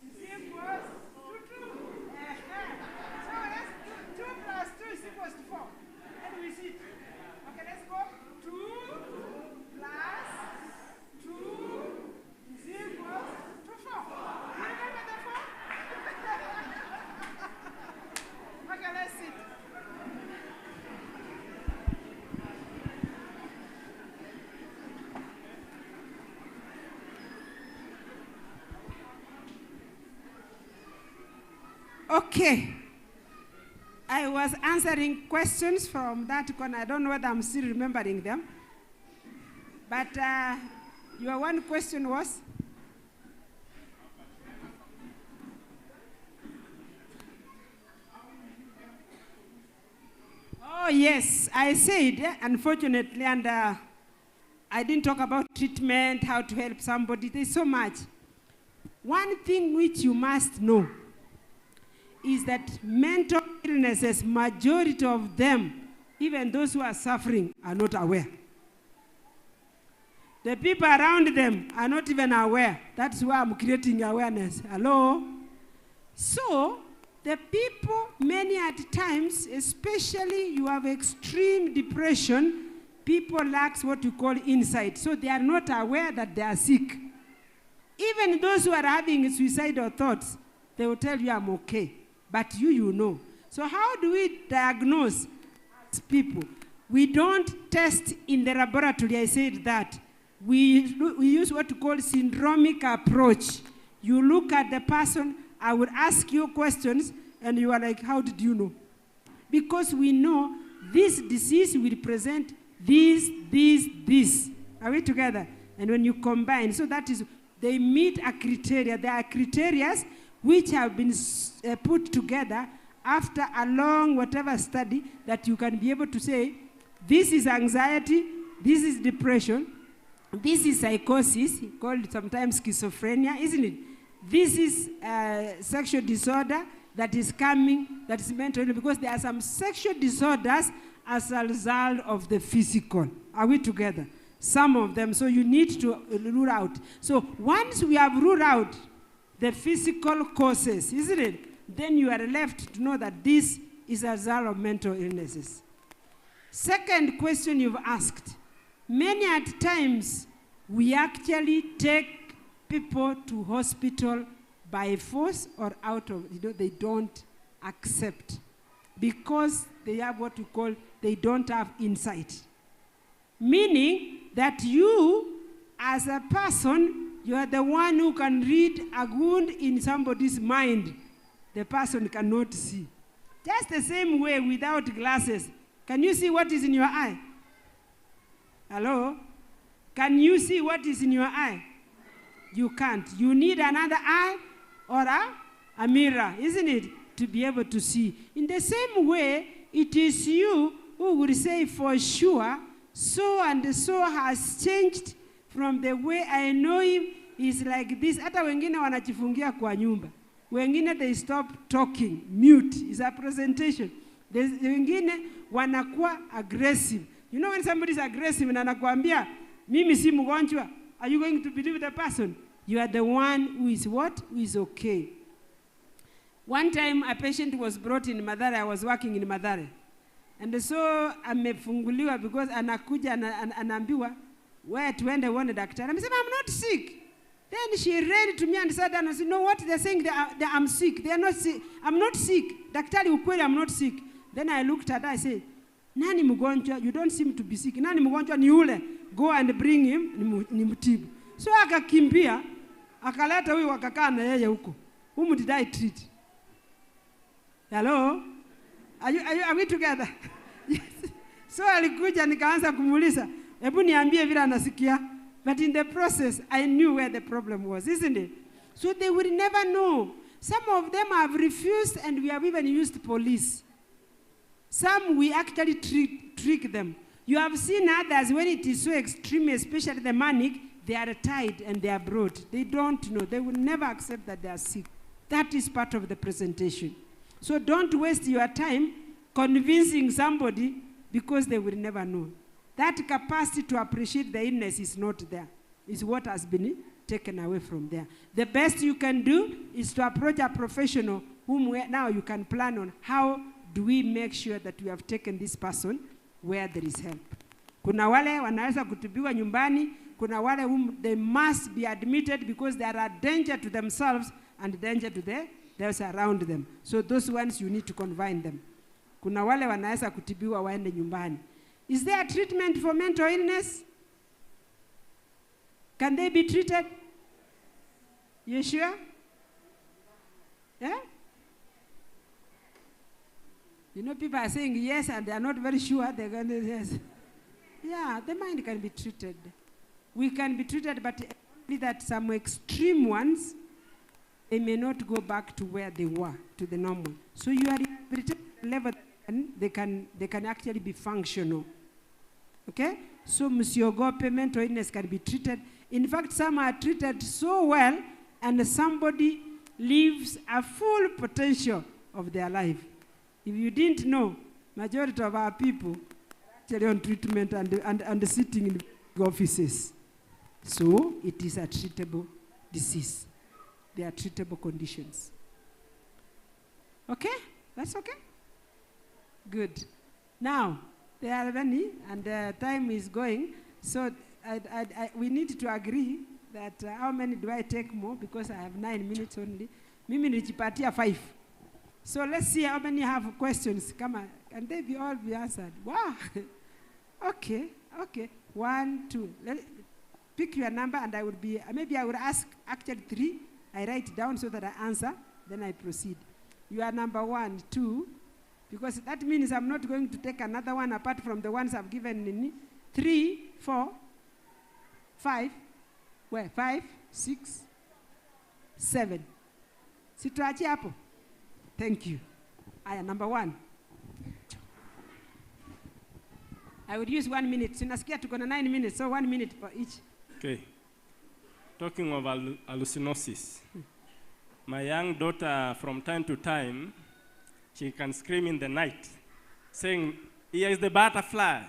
is equals to 2. So let's do 2 plus 2 is equals to 4. And we see. Okay, let's go. 2 plus 2 is equals to 4. You remember the 4? Okay, let's sit. Okay. I was answering questions from that corner. I don't know whether I'm still remembering them. But your one question was? Oh, yes. I said, unfortunately, and I didn't talk about treatment, how to help somebody. There's so much. One thing which you must know is that mental illnesses, majority of them, even those who are suffering, are not aware. The people around them are not even aware. That's why I'm creating awareness. Hello? So, the people, many at times, especially you have extreme depression, people lack what you call insight. So they are not aware that they are sick. Even those who are having suicidal thoughts, they will tell you, I'm okay. But you know. So how do we diagnose as people? We don't test in the laboratory, I said that. We use what we call syndromic approach. You look at the person, I will ask you questions, and you are like, how did you know? Because we know this disease will present this. Are we together? And when you combine, so that is, they meet a criteria. There are criteria which have been put together after a long whatever study that you can be able to say, this is anxiety, this is depression, this is psychosis, called sometimes schizophrenia, isn't it? This is sexual disorder that is coming, that is mental, because there are some sexual disorders as a result of the physical. Are we together? Some of them, so you need to rule out. So once we have ruled out the physical causes, isn't it? Then you are left to know that this is a result of mental illnesses. Second question you've asked. Many at times, we actually take people to hospital by force or out of, they don't accept because they have what we call, they don't have insight. Meaning that you, as a person, you are the one who can read a wound in somebody's mind. The person cannot see. Just the same way without glasses. Can you see what is in your eye? Hello? Can you see what is in your eye? You can't. You need another eye or a mirror, isn't it? To be able to see. In the same way, it is you who will say for sure, so and so has changed from the way I know him, is like this. Hata wengine wanajifungia kwa nyumba. Wengine they stop talking, mute is a presentation. Wengine wanakuwa aggressive. You know when somebody is aggressive na anakuambia, mimi si mgonjwa, are you going to believe the person? You are the one who is what? Who is okay. One time a patient was brought in Mathare. I was working in Mathare. And so amefunguliwa because anakuja anaambiwa, where tuende uone daktari. I said, I'm not sick. Then she read to me and said, and I said, no, what they're saying, I'm sick. They are not sick. I'm not sick. Daktari ukweli, I'm not sick. Then I looked at her, I said, nani mgonjwa? You don't seem to be sick. Nani mgonjwa ni ule. Go and bring him, nimutibu. So akakimbia, akaleta huyu wakakaa na yeye huko. Whom did I treat? Hello? Are we together? Yes. So alikuja nikaanza kumuuliza, hebu niambie vile anasikia. But in the process, I knew where the problem was, isn't it? So they will never know. Some of them have refused, and we have even used police. Some we actually trick them. You have seen others, when it is so extreme, especially the manic, they are tied and they are brought. They don't know. They will never accept that they are sick. That is part of the presentation. So don't waste your time convincing somebody because they will never know. That capacity to appreciate the illness is not there. It's what has been taken away from there. The best you can do is to approach a professional whom now you can plan on how do we make sure that we have taken this person where there is help. Kuna wale wanaweza kutibiwa nyumbani, kuna wale whom they must be admitted because they are a danger to themselves and danger to those around them. So those ones you need to confine them. Kuna wale wanaweza kutibiwa waende nyumbani. Is there a treatment for mental illness? Can they be treated? You sure? Yeah? You know, people are saying yes and they are not very sure they're going to say yes. Yeah, the mind can be treated. We can be treated, but only that some extreme ones, they may not go back to where they were, to the normal. So you are at a level and they can actually be functional. Okay? So Musiogope, mental illness can be treated. In fact, some are treated so well and somebody lives a full potential of their life. If you didn't know, majority of our people are actually on treatment and sitting in offices. So it is a treatable disease. They are treatable conditions. Okay? That's okay? Good. Now, there are many, and time is going, so we need to agree that how many do I take more, because I have 9 minutes only. Mimi nijipatia 5. So let's see how many have questions. Come on, can they all be answered? Wow. Okay. 1, 2. Pick your number and I would be, maybe I would ask actually 3. I write down so that I answer, then I proceed. You are number 1, 2, because that means I'm not going to take another one apart from the ones I've given in 3, 4, 5, 5, 6, 7. Situachi hapo. Thank you. Aya, number 1. I would use 1 minute. Sinasikia tuko na 9 minutes, so 1 minute for each. Okay. Talking of hallucinosis, my young daughter, from time to time, she can scream in the night, saying, "Here is the butterfly."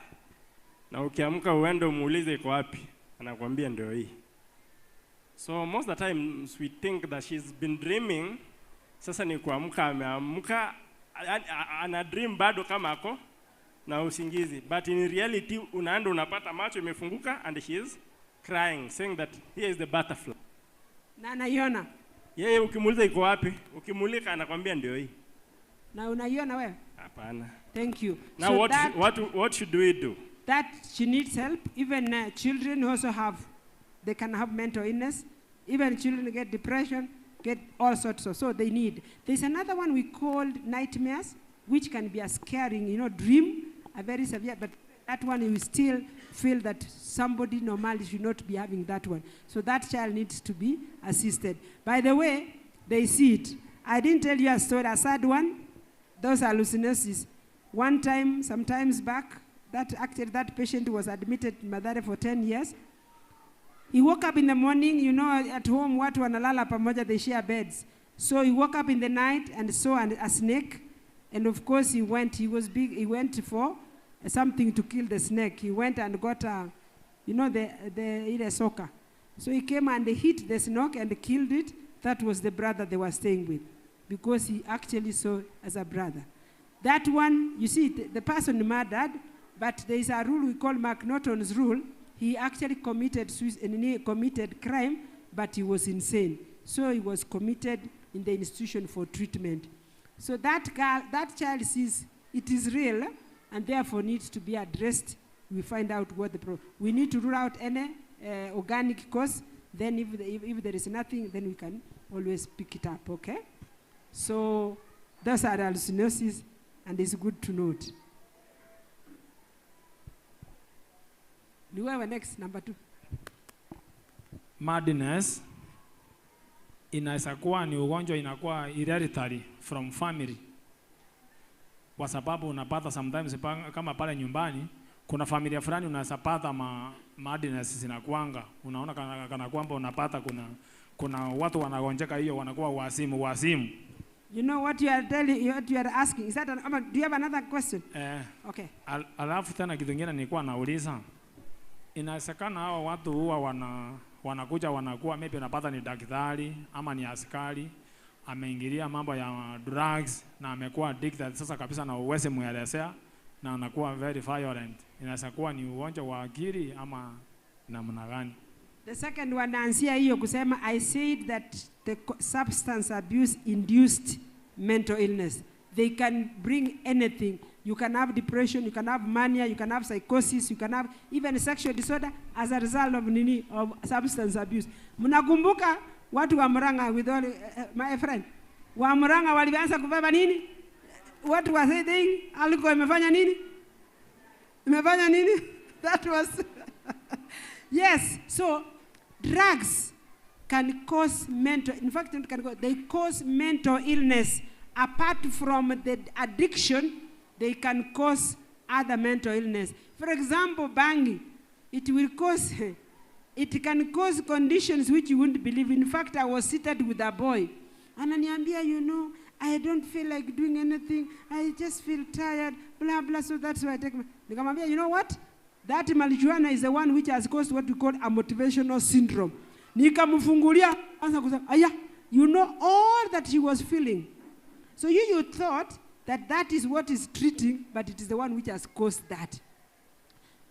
Na ukiamka uende umuulize iko wapi, anakuambia ndio hii. So most of the times we think that she's been dreaming. Sasa ni kuamka ameamka, ana dream bado kama ako na usingizi. But in reality unaenda unapata macho imefunguka and she is crying, saying that here is the butterfly. Na anaiona. Yeye ukimuuliza iko wapi, ukimulika anakuambia ndio hii. Na unaiona wewe? Hapana. Thank you. Now so what should we do? That she needs help. Even children also they can have mental illness. Even children get depression, get all sorts of, so they need. There's another one we called nightmares, which can be a scaring, dream, a very severe, but that one you still feel that somebody normally should not be having that one. So that child needs to be assisted. By the way, they see it. I didn't tell you a story, a sad one. Those hallucinations. One time, sometimes back, that patient was admitted in Mathare for 10 years. He woke up in the morning, at home, watu wanalala pamoja, they share beds. So he woke up in the night and saw a snake. And of course he went for something to kill the snake. He went and got the soccer. So he came and hit the snake and killed it. That was the brother they were staying with, because he actually saw as a brother. That one, you see, the person murdered, but there is a rule we call McNaughton's rule. He actually committed crime, but he was insane. So he was committed in the institution for treatment. So that child sees it is real and therefore needs to be addressed. We find out what the problem. We need to rule out any organic cause. Then if there is nothing, then we can always pick it up, okay? So those are hallucinosis, and it's good to note. Do we have next, number 2? Madness inaweza kuwa ni ugonjwa inakuwa hereditary from family. Kwa sababu unapata sometimes kama pale nyumbani kuna familia fulani unaweza pata madness zinakuanga. Unaona kana kwamba unapata kuna watu wanagonjeka hiyo wanakuwa wasimu. You know what you are telling, what you are asking. Is that do you have another question? Okay. Alafu tena kitu kingine nilikuwa nauliza. Inawezekana hao watu huwa wanakuja wanakuwa maybe unapata ni daktari ama ni askari ameingilia mambo ya drugs na amekuwa addicted sasa kabisa na uweze muelezea na anakuwa very violent. Inaweza kuwa ni ugonjwa wa akili ama namna gani? The second one naanzia hiyo kusema I said that the substance abuse induced mental illness. They can bring anything. You can have depression, you can have mania, you can have psychosis, you can have even sexual disorder as a result of substance abuse. Mnakumbuka watu wa Murang'a with all my friend. Wa Murang'a walianza kubeba nini? What was it saying? Alikuwa imefanya nini? Imefanya nini? That was yes, so drugs can cause mental, in fact, they cause mental illness. Apart from the addiction, they can cause other mental illness. For example, banging, it can cause conditions which you wouldn't believe. In fact, I was seated with a boy, and ananiambia, you know, I don't feel like doing anything. I just feel tired, blah, blah, so that's why I take nikamwambia, you know what? That marijuana is the one which has caused what we call a motivational syndrome. Nikamfungulia, anza kusema, aya, you know all that he was feeling. So you thought that is what is treating, but it is the one which has caused that.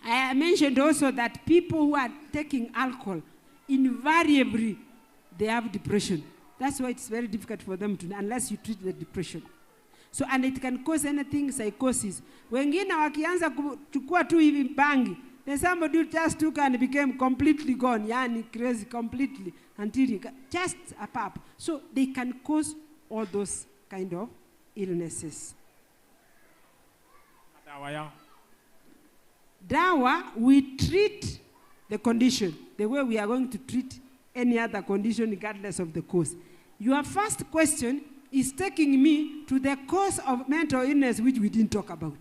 I mentioned also that people who are taking alcohol, invariably, they have depression. That's why it's very difficult for them to, unless you treat the depression. So, and it can cause anything, psychosis. Wengine wakianza kuchukua tu hivi bangi, then somebody just took and became completely gone, yani crazy completely, until he just a pap. So they can cause all those kind of illnesses. Dawa, we treat the condition the way we are going to treat any other condition regardless of the cause. Your first question is taking me to the cause of mental illness which we didn't talk about.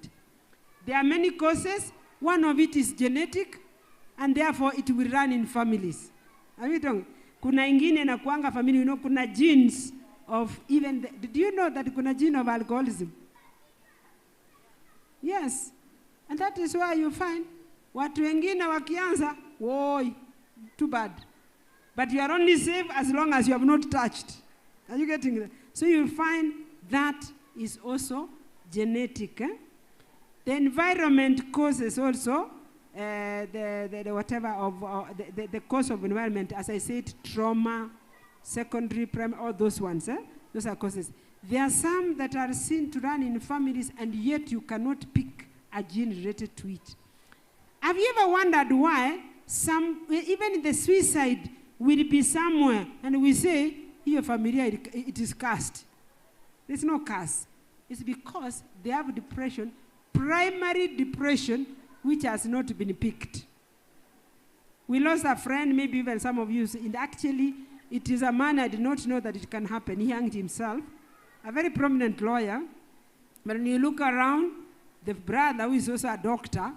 There are many causes. One of it is genetic, and therefore it will run in families. Kuna ingine na kuanga family, you know, kuna genes of even, do you know that kuna gene of alcoholism? Yes. And that is why you find watu wengine wakianza, woi, too bad. But you are only safe as long as you have not touched. Are you getting that? So you find that is also genetic. The environment causes also the whatever of the cause of environment. As I said, trauma, secondary, primary, all those ones. Those are causes. There are some that are seen to run in families, and yet you cannot pick a gene related to it. Have you ever wondered why some, even the suicide will be somewhere, and we say, here familia, it is cursed. There's no curse. It's because they have depression, primary depression, which has not been picked. We lost a friend, maybe even some of you, and actually, it is a man I did not know that it can happen. He hanged himself, a very prominent lawyer. But when you look around, the brother, who is also a doctor,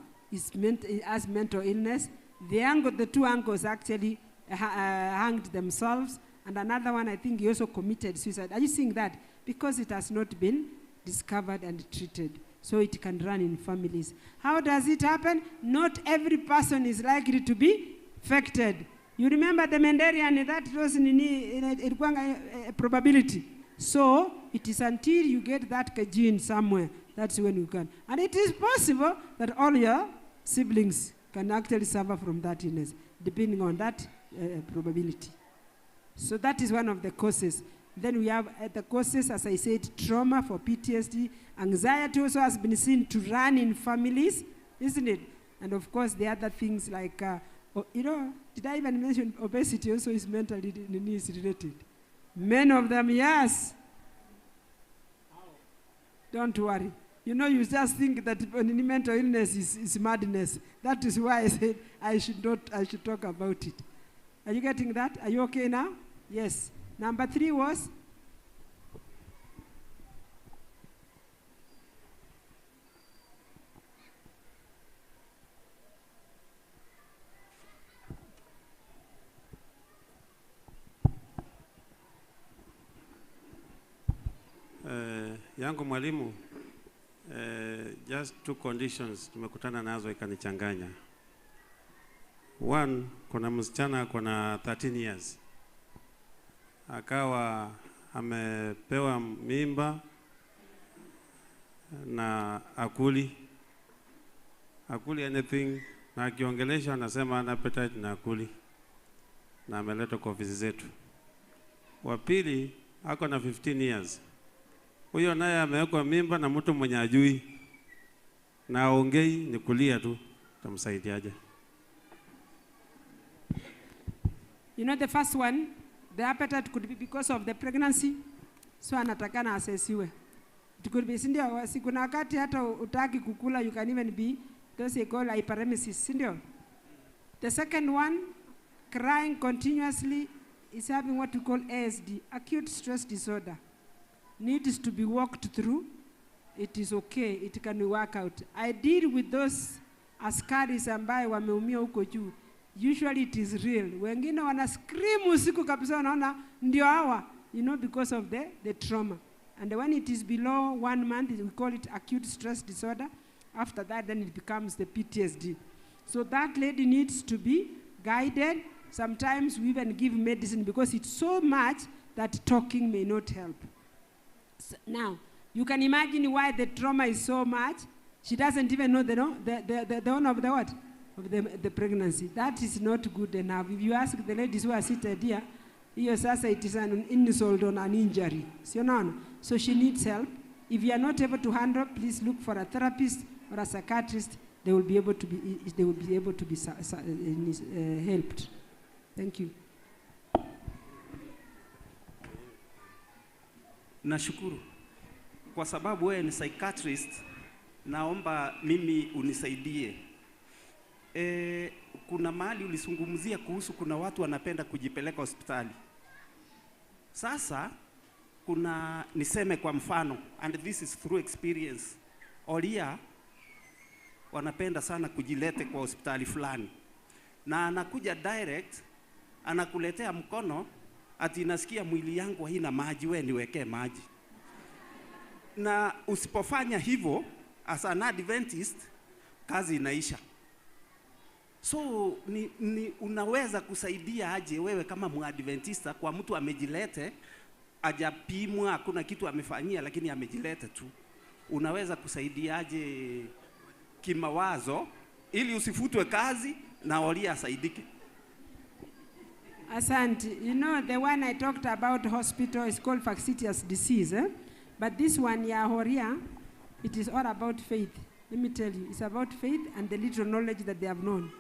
has mental illness. The two uncles actually hanged themselves. And another one, I think he also committed suicide. Are you seeing that? Because it has not been discovered and treated. So it can run in families. How does it happen? Not every person is likely to be affected. You remember the Mendelian, that was a probability. So it is until you get that gene somewhere, that's when you can. And it is possible that all your siblings can actually suffer from that illness, depending on that probability. So that is one of the causes. Then we have the causes, as I said, trauma for PTSD. Anxiety also has been seen to run in families, isn't it? And of course, the other things like, you know, did I even mention obesity also is mentally related? Many of them, yes. Don't worry. You know, you just think that mental illness is madness. That is why I said I should talk about it. Are you getting that? Are you okay now? Yes. Number 3 was? Yangu mwalimu, just two conditions tumekutana nazo ikanichanganya. One, kuna msichana kuna 13 years. Akawa amepewa mimba na akuli anything, na akiongelesha anasema ana appetite na akuli, na ameletwa kwa ofisi zetu. Wa pili ako na 15 years. Huyo naye amewekwa mimba na mtu mwenye ajui na aongei, ni kulia tu. Tamsaidiaje? You know, the first one, the appetite could be because of the pregnancy, so anatakana asesiwe. It could be, sindio, kuna wakati hata utaki kukula, you can even be, those they call hyperemesis, sindio. The second one, crying continuously, is having what we call ASD, acute stress disorder. Needs to be walked through. It is okay, it can work out. I deal with those askaris ambaye wameumia huko juu. Usually it is real. Wengine wana scream usiku kabisa, wanaona ndio hawa, you know, because of the trauma. And when it is below 1 month, we call it acute stress disorder. After that, then it becomes the PTSD. So that lady needs to be guided. Sometimes we even give medicine because it's so much that talking may not help. So now, you can imagine why the trauma is so much. She doesn't even know the one of the what? Of the pregnancy. That is not good enough. If you ask the ladies who are seated here, it is an insult on an injury. So she needs help. If you are not able to handle, please look for a therapist or a psychiatrist. They will be able to be helped. Thank you. Nashukuru. Kwa sababu wewe ni psychiatrist, naomba mimi unisaidie. Kuna mahali ulisungumzia kuhusu kuna watu wanapenda kujipeleka hospitali. Sasa kuna niseme kwa mfano, and this is through experience. Olia wanapenda sana kujilete kwa hospitali fulani. Na anakuja direct, anakuletea mkono, ati nasikia mwili yangu haina maji, wewe niwekee maji. Na usipofanya hivyo as an Adventist, kazi inaisha. So unaweza kusaidia aje wewe kama Mwadventista kwa mtu amejilete, ajapimwa, hakuna kitu amefanyia, lakini amejilete tu. Unaweza kusaidia aje kimawazo ili usifutwe kazi na Olia asaidike? Asante. You know, the one I talked about hospital is called facetious disease. But this one, Horia, it is all about faith. Let me tell you, it's about faith and the little knowledge that they have known.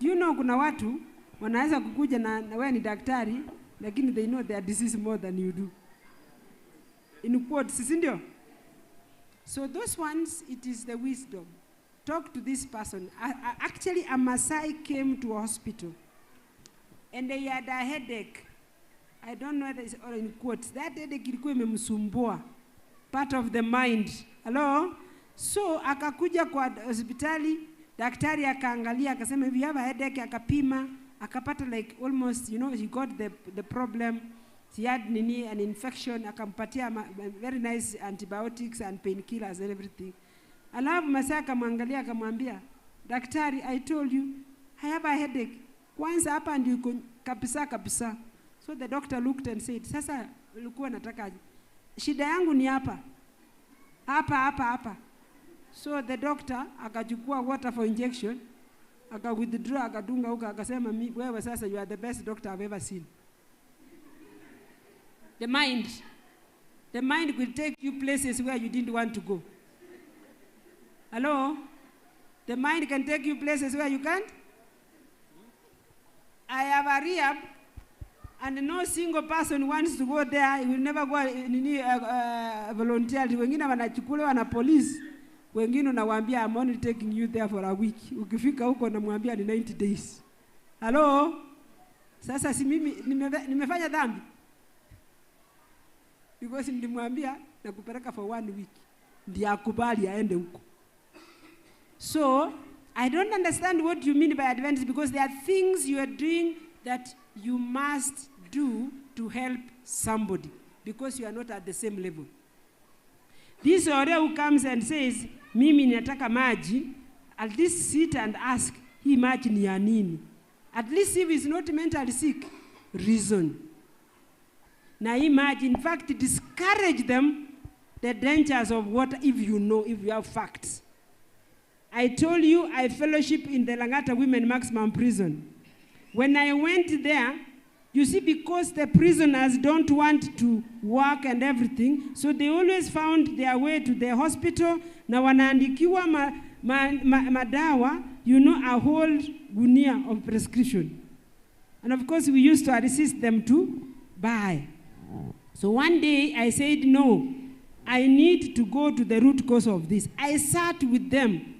Do you know, kuna watu wanaweza kukuja na wewe ni daktari, lakini they know their disease more than you do. In quotes, sindio? So those ones, it is the wisdom. Talk to this person. Actually, a Maasai came to a hospital, and they had a headache. I don't know whether it's all in quotes. That headache ilikuwa imemsumbua, part of the mind. Hello? So akakuja kwa hospitali, daktari akaangalia, akasema if you have a headache, akapima, akapata like almost, you know, he got the problem. He had an infection, akampatia very nice antibiotics and painkillers and everything. Alafu Maasai akamwangalia akamwambia, daktari, I told you, I have a headache. Kwanza hapa ndio kabisa kabisa. So the doctor looked and said, sasa ulikuwa nataka shida yangu ni hapa. Hapa. So the doctor akachukua water for injection, withdraw, akadunga huko, akasema wewe sasa you are the best doctor I've ever seen. The mind will take you places where you didn't want to go. Hello? The mind can take you places where you can't. I have a rehab, and no single person wants to go there. He will never go volunteer. Wengine wanachukuliwa na police. Wengine unawaambia I'm only taking you there for a week. Ukifika huko unamwambia ni 90 days. Hello? Sasa si mimi nimefanya dhambi. Because nilimwambia nakupeleka for 1 week. Ndiye akubali aende huko. So, I don't understand what you mean by Adventist, because there are things you are doing that you must do to help somebody. because you are not at the same level. This Oria who comes and says, mimi nataka maji, at least sit and ask, hii maji ni ya nini? At least if he's not mentally sick, reason. Na hii maji, in fact, discourage them the dangers of water if you know, if you have facts. I told you I fellowship in the Langata Women Maximum Prison. When I went there, you see, because the prisoners don't want to work and everything, so they always found their way to the hospital. Na wanaandikiwa madawa, you know, a whole gunia of prescription. And of course, we used to resist them to buy. So one day I said, no, I need to go to the root cause of this. I sat with them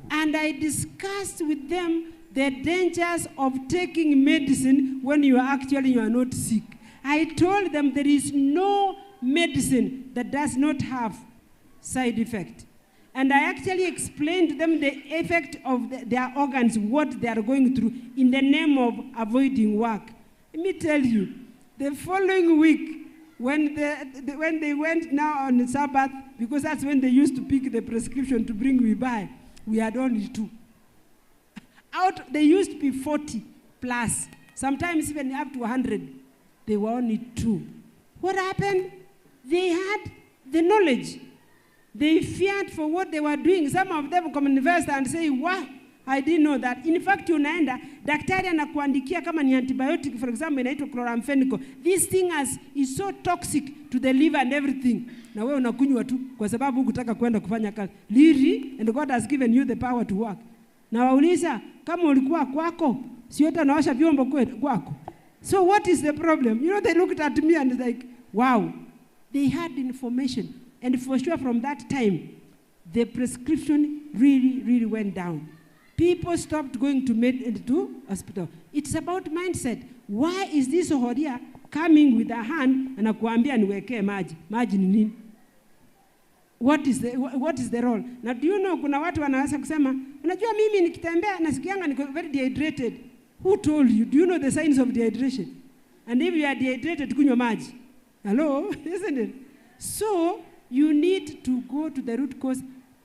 and I discussed with them the dangers of taking medicine when you are not sick. I told them there is no medicine that does not have side effect. And I actually explained to them the effect of their organs, what they are going through in the name of avoiding work. Let me tell you, the following week, when they went now on Sabbath, because that's when they used to pick the prescription to bring we buy, we had only 2. They used to be 40 plus, sometimes even up to 100. They were only 2. What happened? They had the knowledge. They feared for what they were doing. Some of them come in first and say, wow, I didn't know that. In fact, unaenda, daktari anakuandikia kama ni antibiotic, for example, inaitwa chloramphenicol. This thing is so toxic to the liver and everything. Na wewe unakunywa tu kwa sababu hukutaka kwenda kufanya kazi. Liri, and God has given you the power to work. Na wauliza, kama ulikuwa kwako, si yote naosha vyombo kwako. So what is the problem? You know, they looked at me and like, wow, they had information. And for sure from that time, the prescription really went down. People stopped going to hospital. It's about mindset. Why is this Horia coming with a hand and akuambia niwekee maji? Maji ni nini? What is the role? Now, do you know, kuna watu wanaweza kusema, unajua mimi nikitembea nasikianga niko very dehydrated. Who told you? Do you know the signs of dehydration? And if you are dehydrated, kunywa maji. Hello? Isn't it? So, you need to go to the root cause,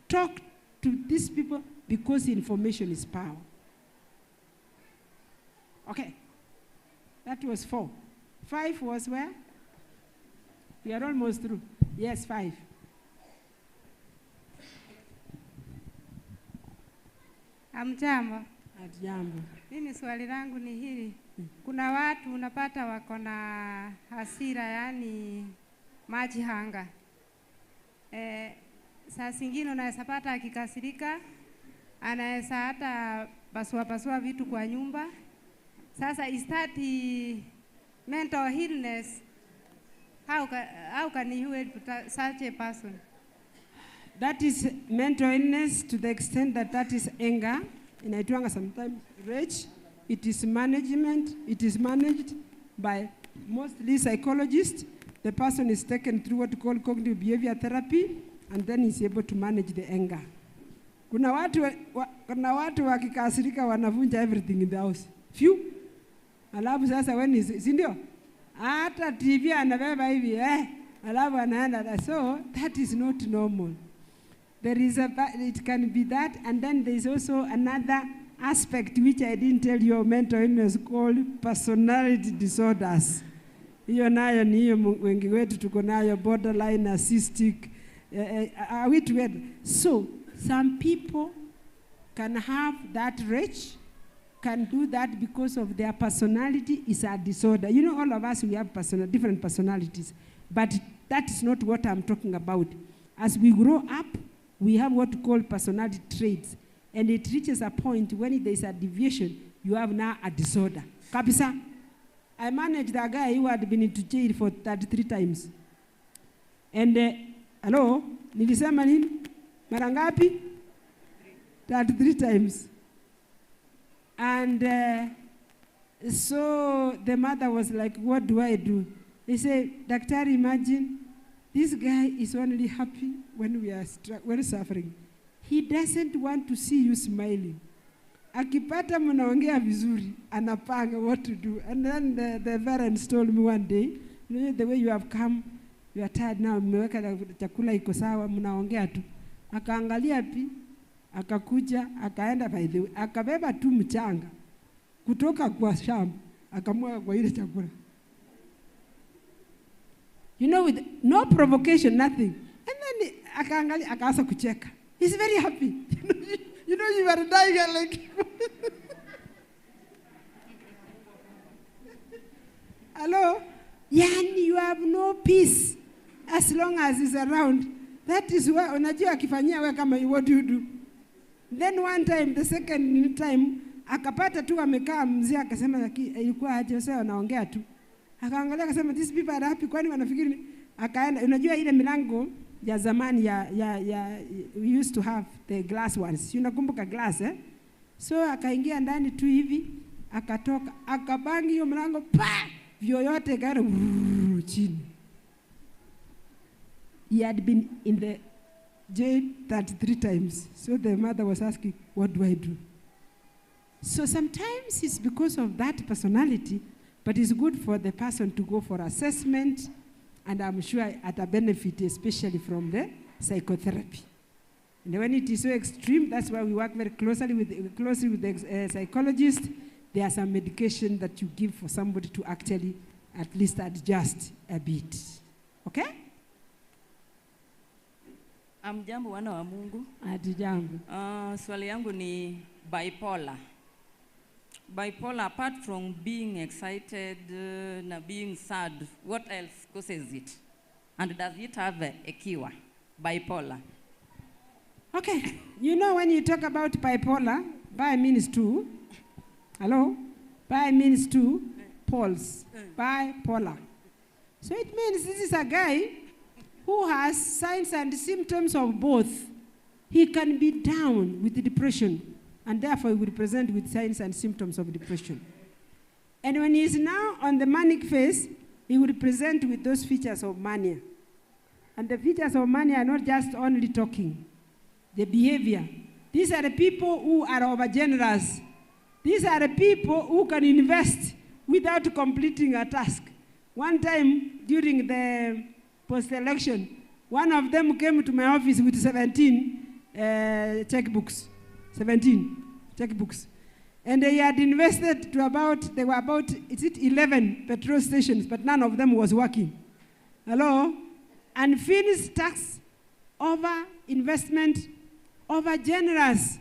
talk to these people, because information is power. Okay. That was 4. 5 was where? We are almost through. Yes, 5. Amjambo. Amjambo. Mimi swali langu ni hili. Kuna watu unapata wako na hasira, yani maji hanga. Saa zingine unaweza pata akikasirika, anaweza hata pasua vitu kwa nyumba. Sasa is that mental illness? How can you help such a person? That is mental illness to the extent that is anger. Inaitwanga sometimes rage. It is management. It is managed by mostly psychologists. The person is taken through what we call cognitive behavior therapy, and then is able to manage the anger. Kuna watu wakikasirika wanavunja everything in the house. Few. Alafu sasa when si ndio? Hata TV anabeba hivi alafu anaenda. So that is not normal. It can be that, and then there is also another aspect which I didn't tell you of mental illness called personality disorders. Hiyo nayo ni hiyo wengi wetu tuko nayo, borderline, narcissistic, are we together? So some people can have that rage, can do that because of their personality is a disorder. You know, all of us, we have different personalities, but that is not what I'm talking about. As we grow up, we have what we call personality traits, and it reaches a point when there is a deviation, you have now a disorder. Kabisa. I managed a guy who had been into jail for 33 times. And, hello, nilisema nini? Mara ngapi? 33 times. And so the mother was like, what do I do? They said, Daktari, imagine, this guy is only happy when we are suffering. He doesn't want to see you smiling. Akipata mnaongea vizuri, anapanga what to do. And then the parents told me one day, You know, the way you have come, you are tired now, mmeweka chakula iko sawa, mnaongea tu. Akaangalia pi, akakuja, akaenda by the way, akabeba tu mchanga kutoka kwa shamba, akamwaga kwa ile chakula. You know, with no provocation, nothing. And then akaangalia, akaanza kucheka. He's very happy. You know, you are dying like. Hello? Yani, you have no peace as long as he's around. That is why, unajua akifanyia wewe kama, what do you do? Then one time, the second time, akapata tu amekaa mzee akasema ilikuwa aje sasa wanaongea tu. Akaangalia akasema these people are happy, kwani wanafikiri akaenda. Unajua ile milango ya zamani we used to have the glass ones. Unakumbuka glass eh? So akaingia ndani tu hivi, akatoka, akabangi hiyo mlango pa vyoyote gari chini. He had been in the jail 33 times. So the mother was asking, what do I do? So sometimes it's because of that personality, but it's good for the person to go for assessment, and I'm sure at a benefit, especially from the psychotherapy. And when it is so extreme, that's why we work very closely with the psychologist. There are some medication that you give for somebody to actually at least adjust a bit. Okay? Amjambo wana wa Mungu. Jambo. Swali yangu ni bipolar. Bipolar, apart from being excited na being sad, what else causes it? And does it have a cure? Bipolar. Okay. You know, when you talk about bipolar, bi means two. Hello? Bi means two poles. Bipolar. So it means this is a guy who has signs and symptoms of both. He can be down with the depression, and therefore he will present with signs and symptoms of depression. And when he is now on the manic phase, he will present with those features of mania. And the features of mania are not just only talking, the behavior. These are the people who are overgenerous. These are the people who can invest without completing a task. One time during the post-election, one of them came to my office with 17 checkbooks. 17 checkbooks. And they had invested to there were about, 11 petrol stations, but none of them was working. Hello? Unfinished tax, over investment, over generous.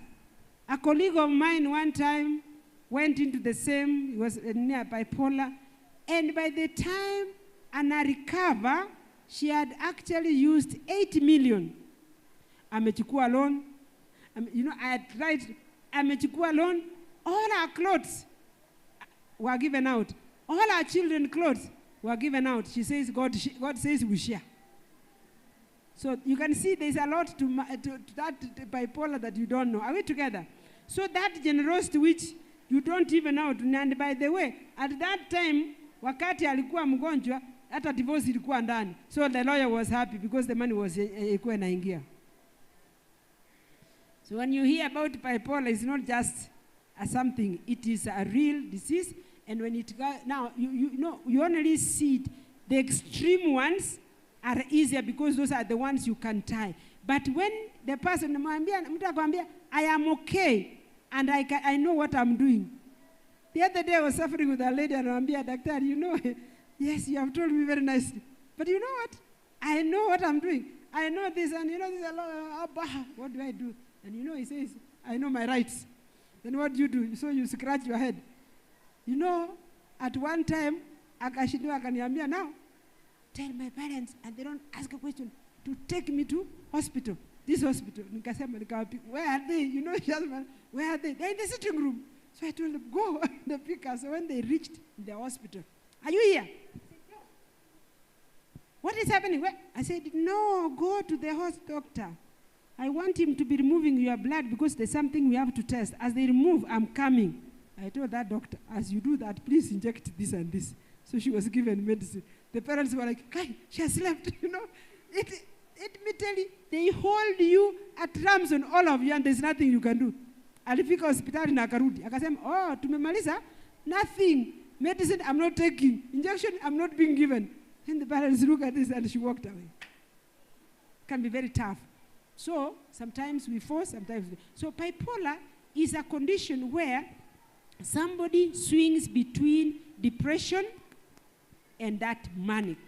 A colleague of mine one time went into the same, he was near bipolar, and by the time Anna recover, she had actually used 8 million. Amechukua loan. You know, I had tried, amechukua loan. All our clothes were given out. All our children's clothes were given out. She says, God says we share. So you can see there's a lot to that bipolar that you don't know. Are we together? So that generosity which you don't even know. And by the way, at that time, wakati alikuwa mgonjwa, hata divorce ilikuwa ndani. So the lawyer was happy because the money was ilikuwa inaingia. So when you hear about bipolar, it's not just something, it is a real disease. And when it now you know you only see it, the extreme ones are easier because those are the ones you can tie. But when the person I am okay and I know what I'm doing. The other day I was suffering with a lady and I'm doctor, you know, yes, you have told me very nicely. But you know what? I know what I'm doing. I know this and you know this a lot. What do I do? And you know, he says, I know my rights. Then what do you do? So you scratch your head. You know, at one time, akashindwa akaniambia, now, tell my parents, and they don't ask a question, to take me to hospital. This hospital. Nikasema, where are they? You know, where are they? They're in the sitting room. So I told them, go. They pick us. So when they reached the hospital, are you here? What is happening? Where? I said, no, go to the host doctor. I want him to be removing your blood because there's something we have to test. As they remove, I'm coming. I told that doctor, as you do that, please inject this and this. So she was given medicine. The parents were like, Kai, she has left, you know. Let me tell you, they hold you at arms on all of you and there's nothing you can do. Alifika hospitali na akarudi. Akasema, oh, tumemaliza? Nothing. Medicine I'm not taking. Injection I'm not being given. And the parents look at this and she walked away. Can be very tough. So sometimes we force, so bipolar is a condition where somebody swings between depression and that manic.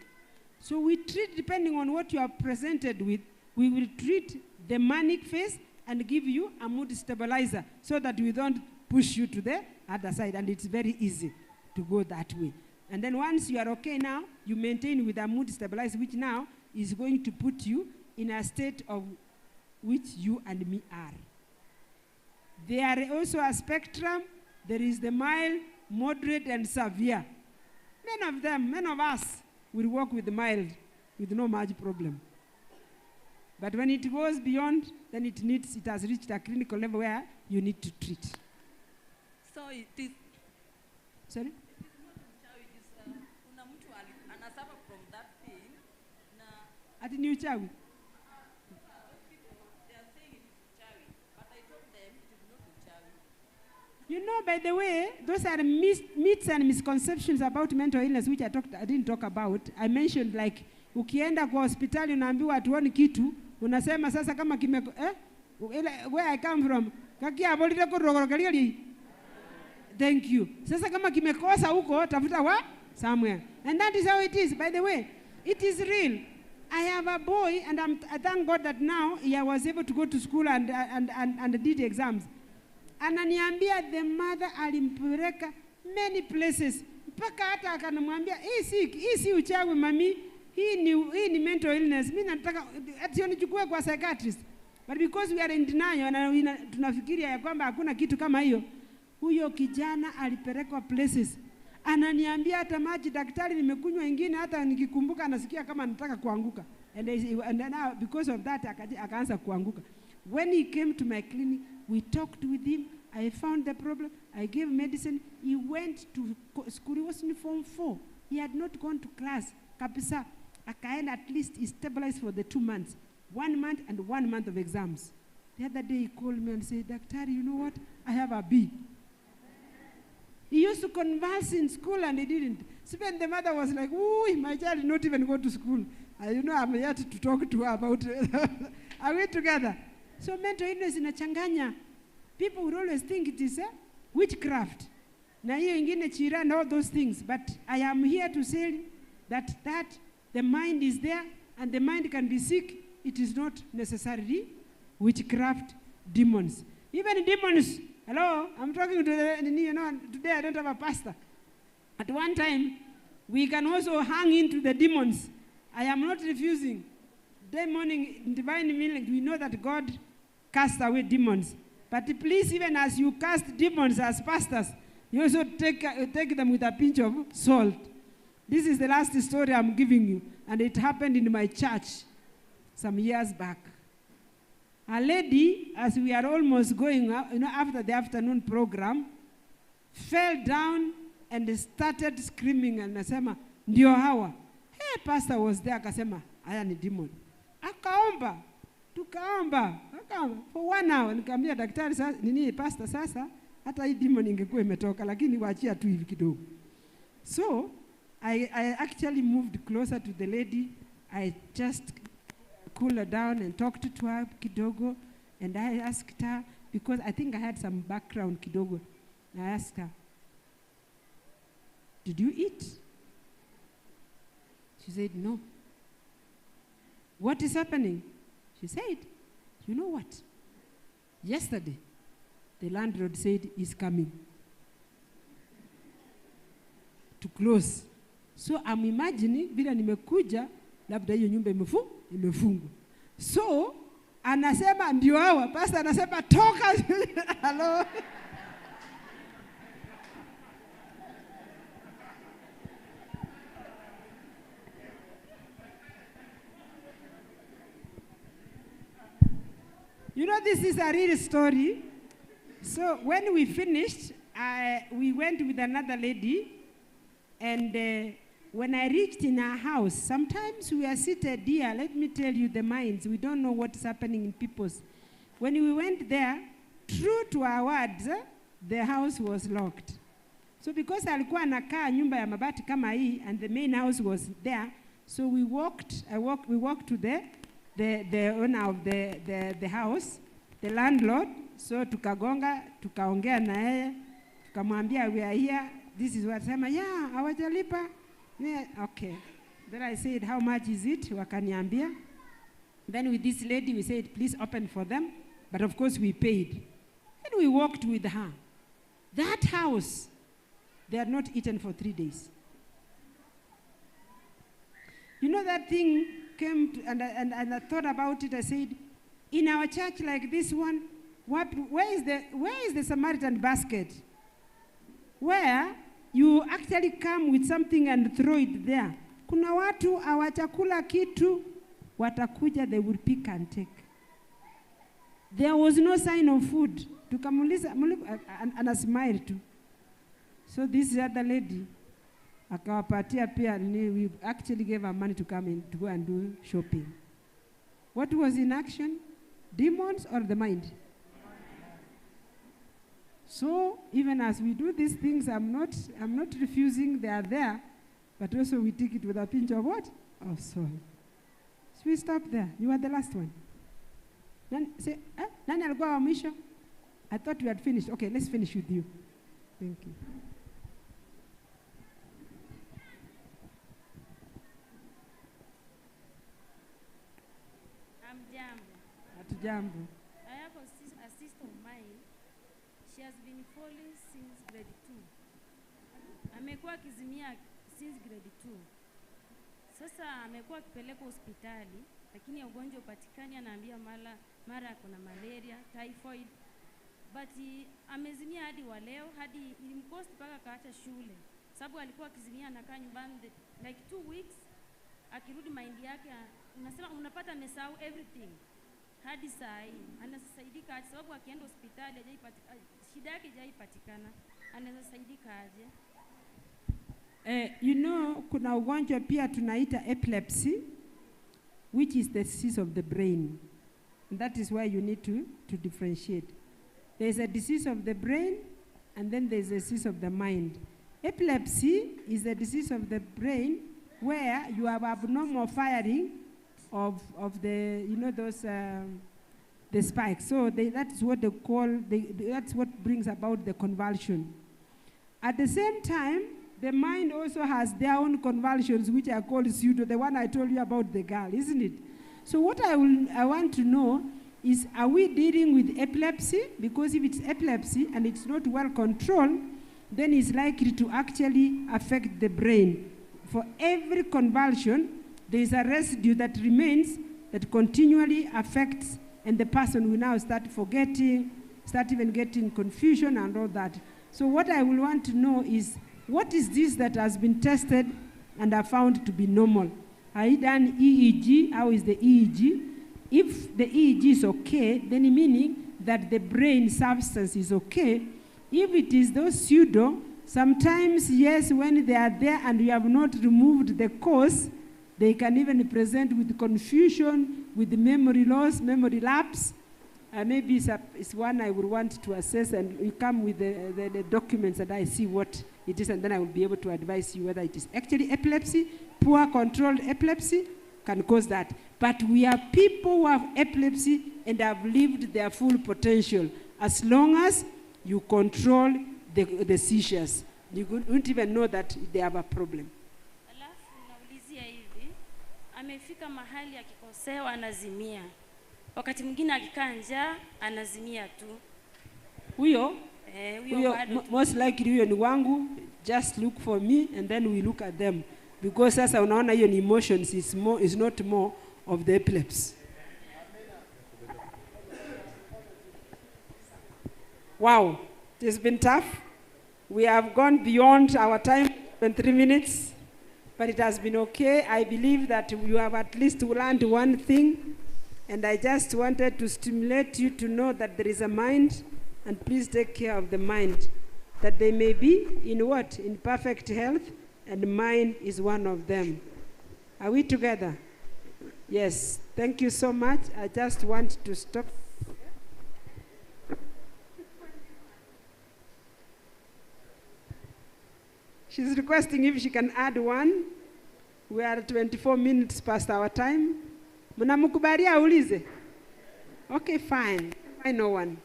So we treat, depending on what you are presented with, we will treat the manic phase and give you a mood stabilizer so that we don't push you to the other side, and it's very easy to go that way. And then once you are okay now, you maintain with a mood stabilizer, which now is going to put you in a state of which you and me are. There are also a spectrum. There is the mild, moderate, and severe. Many of us will work with the mild with no much problem. But when it goes beyond, then it has reached a clinical level where you need to treat. So it is. Sorry? Kuna mtu anasuffer from that thing. Ati ni uchawi? You know, by the way, those are myths and misconceptions about mental illness, which I didn't talk about. I mentioned, like, ukienda kwa hospitali unaambiwa hatuoni kitu, unasema sasa kama where I come from, kakia abolite kurogorogali. Thank you. Sasa kama kimekosa huko, tafuta somewhere. And that is how it is. By the way, it is real. I have a boy, and I thank God that now he was able to go to school and did exams. Ananiambia the mother alimpeleka many places. Mpaka hata akanamwambia, hii si uchawi mami, hii ni mental illness. Mimi nataka ati nichukue kwa psychiatrist. But because we are in denial na tunafikiria ya kwamba hakuna kitu kama hiyo, huyo kijana alipelekwa places. Ananiambia hata maji daktari nimekunywa ingine, hata nikikumbuka nasikia kama nataka kuanguka. And now because of that akaanza kuanguka. When he came to my clinic, we talked with him. I found the problem. I gave medicine. He went to school. He was in Form 4. He had not gone to class. Kapisa. Akaenda at least he stabilized for the 2 months. 1 month and 1 month of exams. The other day he called me and said, Doctor, you know what? I have a B. He used to converse in school and he didn't. So when the mother was like, ooh, my child did not even go to school. You know, I'm yet to talk to her about it. Are we together? So mental illness inachanganya. People would always think it is witchcraft. Na hiyo ingine chira and all those things. But I am here to say that the mind is there and the mind can be sick. It is not necessarily witchcraft, demons. Even demons, hello, I'm talking to today I don't have a pastor. At one time, we can also hang into the demons. I am not refusing. Demonic, divine meaning, we know that God casts away demons. But please, even as you cast demons as pastors, you also take them with a pinch of salt. This is the last story I'm giving you, and it happened in my church some years back. A lady, as we are almost going out, after the afternoon program, fell down and started screaming and nasema, ndio hawa. Hey, pastor was there, akasema, haya ni demon. Akaomba, tukaomba, for 1 hour. Nikamwambia daktari, pastor, sasa hata hii demon ingekuwa imetoka, lakini waachia tu hivi kidogo. So I actually moved closer to the lady. I just cooled her down and talked to her kidogo, and I asked her, because I think I had some background kidogo. I asked her, did you eat? She said, no. What is happening? She said, you know what? Yesterday, the landlord said he's coming to close. So I'm imagining, bila nimekuja, labda hiyo nyumba imefungwa. So, anasema ndio hawa. Pastor anasema toka. Hello. You know, this is a real story. So when we finished, we went with another lady, and when I reached in her house, sometimes we are seated here. Let me tell you the minds. We don't know what's happening in people's. When we went there, true to our words, the house was locked. So because alikuwa anakaa nyumba ya mabati kama hii, and the main house was there, So we walked to the owner of the house, the landlord. So tukagonga, tukaongea na yeye, tukamwambia we are here, this is what sema, yeah, hawajalipa. Yeah, okay. Then I said, how much is it? Wakaniambia. Then with this lady, we said, please open for them. But of course, we paid. Then we walked with her. That house, they had not eaten for 3 days. You know, that thing came to, and I thought about it. I said, in our church like this one, where is the Samaritan basket? Where you actually come with something and throw it there. Kuna watu hawachakula kitu, watakuja, they will pick and take. There was no sign of food. Tukamuliza, and I smiled too. So this other lady, akawapatia pia, we actually gave her money to come in, to go and do shopping. What was in action? Demons or the mind? So even as we do these things, I'm not refusing they are there, but also we take it with a pinch of what? Of salt. So we stop there. You are the last one. Say, nani alikuwa wa mwisho? I thought we had finished. Okay, let's finish with you. Thank you. Hatujambo. I have a sister of mine. She has been falling since grade 2. Amekuwa akizimia since grade 2. Sasa amekuwa akipelekwa hospitali, lakini ugonjwa upatikani, anaambia mara kuna malaria, typhoid. But amezimia hadi wa leo, hadi ilimcost mpaka akaacha shule. Sababu alikuwa akizimia anakaa nyumbani like 2 weeks, akirudi mind yake unasema unapata amesahau everything. Hadi saa hii anasaidika, sababu akienda hospitali shida yake haipatikana, anasaidika aje? You know, kuna ugonjwa pia tunaita epilepsy, which is the disease of the brain. And that is why you need to differentiate. There's a disease of the brain, and then there's a disease of the mind. Epilepsy is a disease of the brain where you have abnormal firing of the, you know, those, the spikes. So that's what they call, that's what brings about the convulsion. At the same time, the mind also has their own convulsions, which are called pseudo, the one I told you about the girl, isn't it? So what I want to know is, are we dealing with epilepsy? Because if it's epilepsy and it's not well controlled, then it's likely to actually affect the brain. For every convulsion, there is a residue that remains that continually affects, and the person will now start forgetting, start even getting confusion and all that. So what I will want to know is, what is this that has been tested and are found to be normal? Are you done EEG? How is the EEG? If the EEG is okay, then meaning that the brain substance is okay. If it is those pseudo, sometimes, yes, when they are there and you have not removed the cause, they can even present with confusion, with memory loss, memory lapse. Maybe it's one I would want to assess, and you come with the documents and I see what it is, and then I will be able to advise you whether it is actually epilepsy. Poor controlled epilepsy can cause that. But we are people who have epilepsy and have lived their full potential. As long as you control the seizures, you wouldn't even know that they have a problem. Alafu naulizia hivi, amefika mahali akikosewa anazimia. Wakati mwingine akikaa njaa anazimia tu. Huyo bado. Most likely huyo ni wangu. Just look for me and then we look at them. Because sasa unaona hiyo ni emotions, is not more of the epilepsy. Wow, it has been tough. We have gone beyond our time in 3 minutes, but it has been okay. I believe that you have at least learned one thing, and I just wanted to stimulate you to know that there is a mind, and please take care of the mind, that they may be in what? In perfect health, and mind is one of them. Are we together? Yes, thank you so much. I just want to stop. She's requesting if she can add one. We are 24 minutes past our time. Mnamkubalia aulize? Okay, fine. I know one.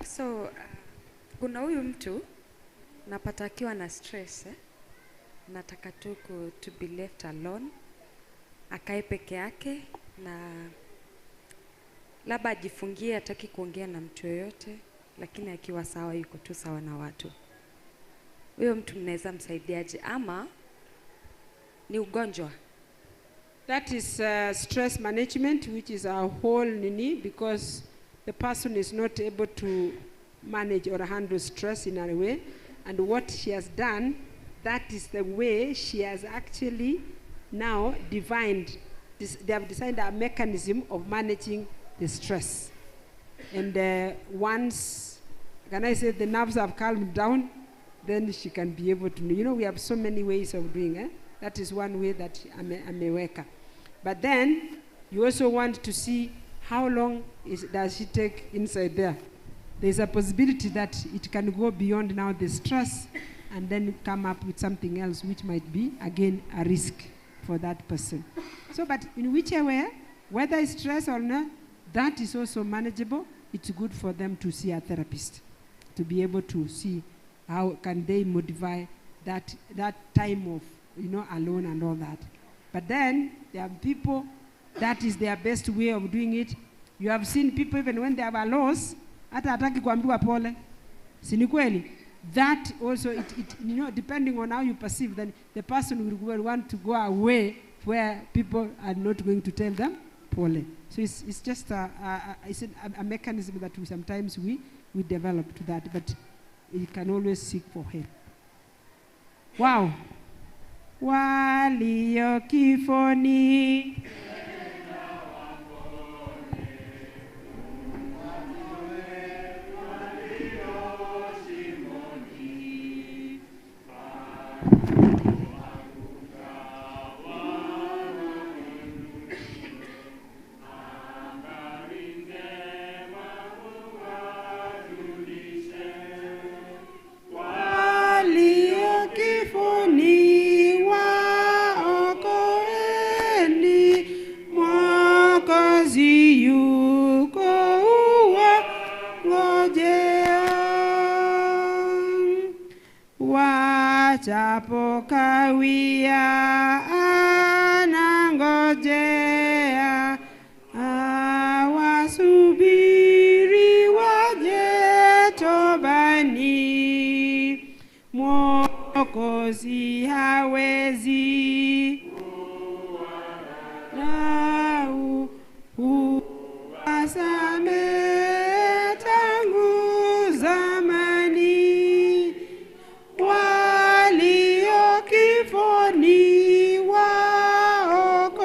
So, kuna huyu mtu napata akiwa na stress nataka tu to be left alone, akae peke yake na labda ajifungie, hataki kuongea na mtu yoyote, lakini akiwa sawa yuko tu sawa na watu. Huyo mtu mnaweza msaidiaje, ama ni ugonjwa? That is stress management, which is a whole nini, because the person is not able to manage or handle stress in a way, and what she has done, that is the way she has actually now divined this, they have designed a mechanism of managing the stress. And once, can I say, the nerves have calmed down, then she can be able to, you know, we have so many ways of doing it. That is one way that ameweka. But then you also want to see how long does she take inside there. There's a possibility that it can go beyond now the stress and then come up with something else which might be, again, a risk for that person. So, but in whichever way, whether it's stress or not, that is also manageable. It's good for them to see a therapist, to be able to see how can they modify that time of, you know, alone and all that. But then there are people, that is their best way of doing it. You have seen people even when they have a loss, hata hataki kuambiwa pole. Si ni kweli? That also, you know, depending on how you perceive, then the person will want to go away where people are not going to tell them pole. So it's just a mechanism that we sometimes we develop to that, but you can always seek for help. Wow. Walio kifoni. Chapo kawia anangojea, awasubiri waje tobani, Mwokozi hawezi lau huwasamehe tangu zamani. Walio kifoni waokoeni,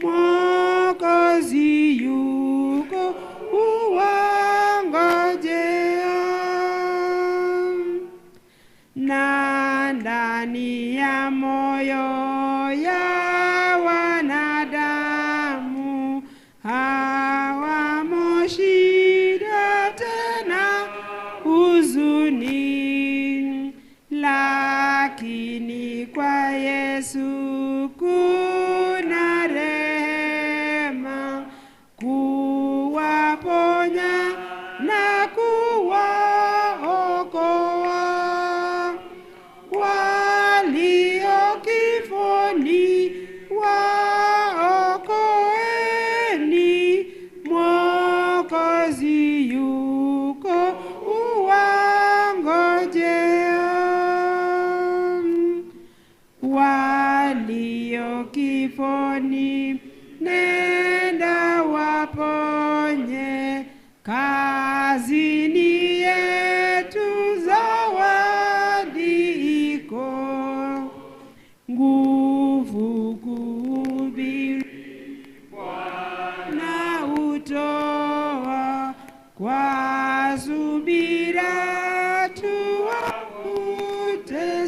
Mwokozi yuko huwangojea. Na ndani ya moyo ya wanadamu hawamo shida tena huzuni, lakini kwa Yesu kuna rehema, kuwaponya na kuwaokoa. Walio kifoni waokoeni, Mwokozi yuko huwangojea. Walio kifoni nenda waponye, kazini yetu zawadi iko, nguvu kuhubiri Bwana utoa, kwa subira tuwavute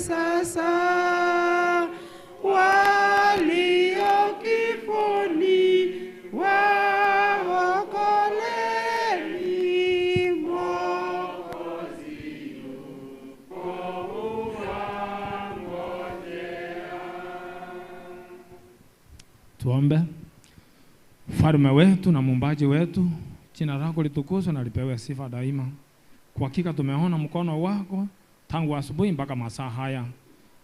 sasa. Walio kifoni waokolewe, Tuombe. Mfalme wetu na muumbaji wetu, jina lako litukuzwe na lipewe sifa daima. Kwa hakika tumeona mkono wako tangu asubuhi mpaka masaa haya.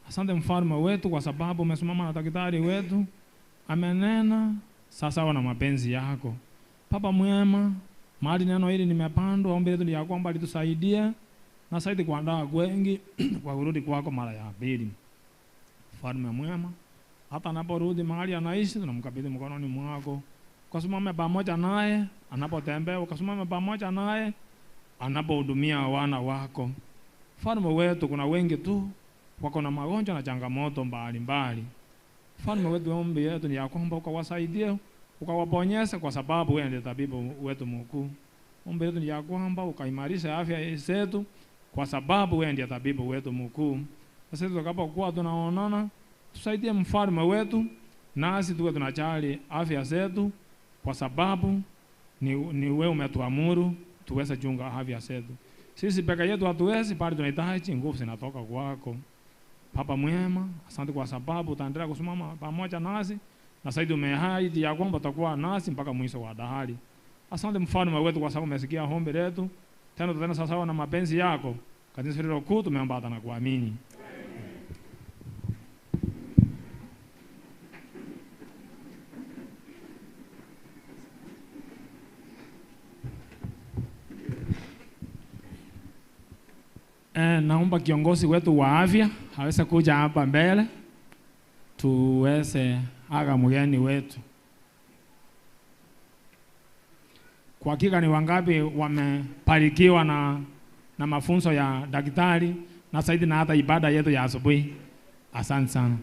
Asante mfalme wetu kwa sababu umesimama na daktari wetu. Amenena sasa na mapenzi yako. Baba mwema, mahali neno hili nimepandwa, ombi letu ni ya kwamba litusaidie na saidi kuandaa wengi kwa kurudi kwako mara ya pili. Mfalme mwema, hata anaporudi mahali anaishi tunamkabidhi mkononi mwako. Ukasimame pamoja naye anapotembea, ukasimame pamoja naye anapohudumia wana wako. Mfalme wetu, kuna wengi tu wako na magonjwa na changamoto mbalimbali. Mfalme wetu, ombi yetu ni ya kwamba ukawasaidie, ukawaponyeshe kwa sababu wewe ndiye tabibu wetu mkuu. Ombi yetu ni ya kwamba ukaimarisha afya zetu kwa sababu wewe ndiye tabibu wetu mkuu. Sasa tutakapokuwa tunaonana, tusaidie mfalme wetu, nasi tuwe tunajali afya zetu kwa sababu ni wewe umetuamuru tuweze chunga afya zetu. Sisi peke yetu hatuwezi, bali tunahitaji nguvu zinatoka kwako. Baba mwema, asante kwa sababu utaendelea kusimama pamoja nasi na zaidi umeahidi ya kwamba utakuwa nasi mpaka mwisho wa dahari. Asante mfalme wetu kwa sababu umesikia ombi letu. Tena tutenda sawa na mapenzi yako. Katika jina lako tumeomba na kuamini. Naomba kiongozi wetu wa afya aweze kuja hapa mbele tuweze aga mgeni wetu. Kwa hakika ni wangapi wamebarikiwa na mafunzo ya daktari na zaidi na hata ibada yetu ya asubuhi. Asante sana.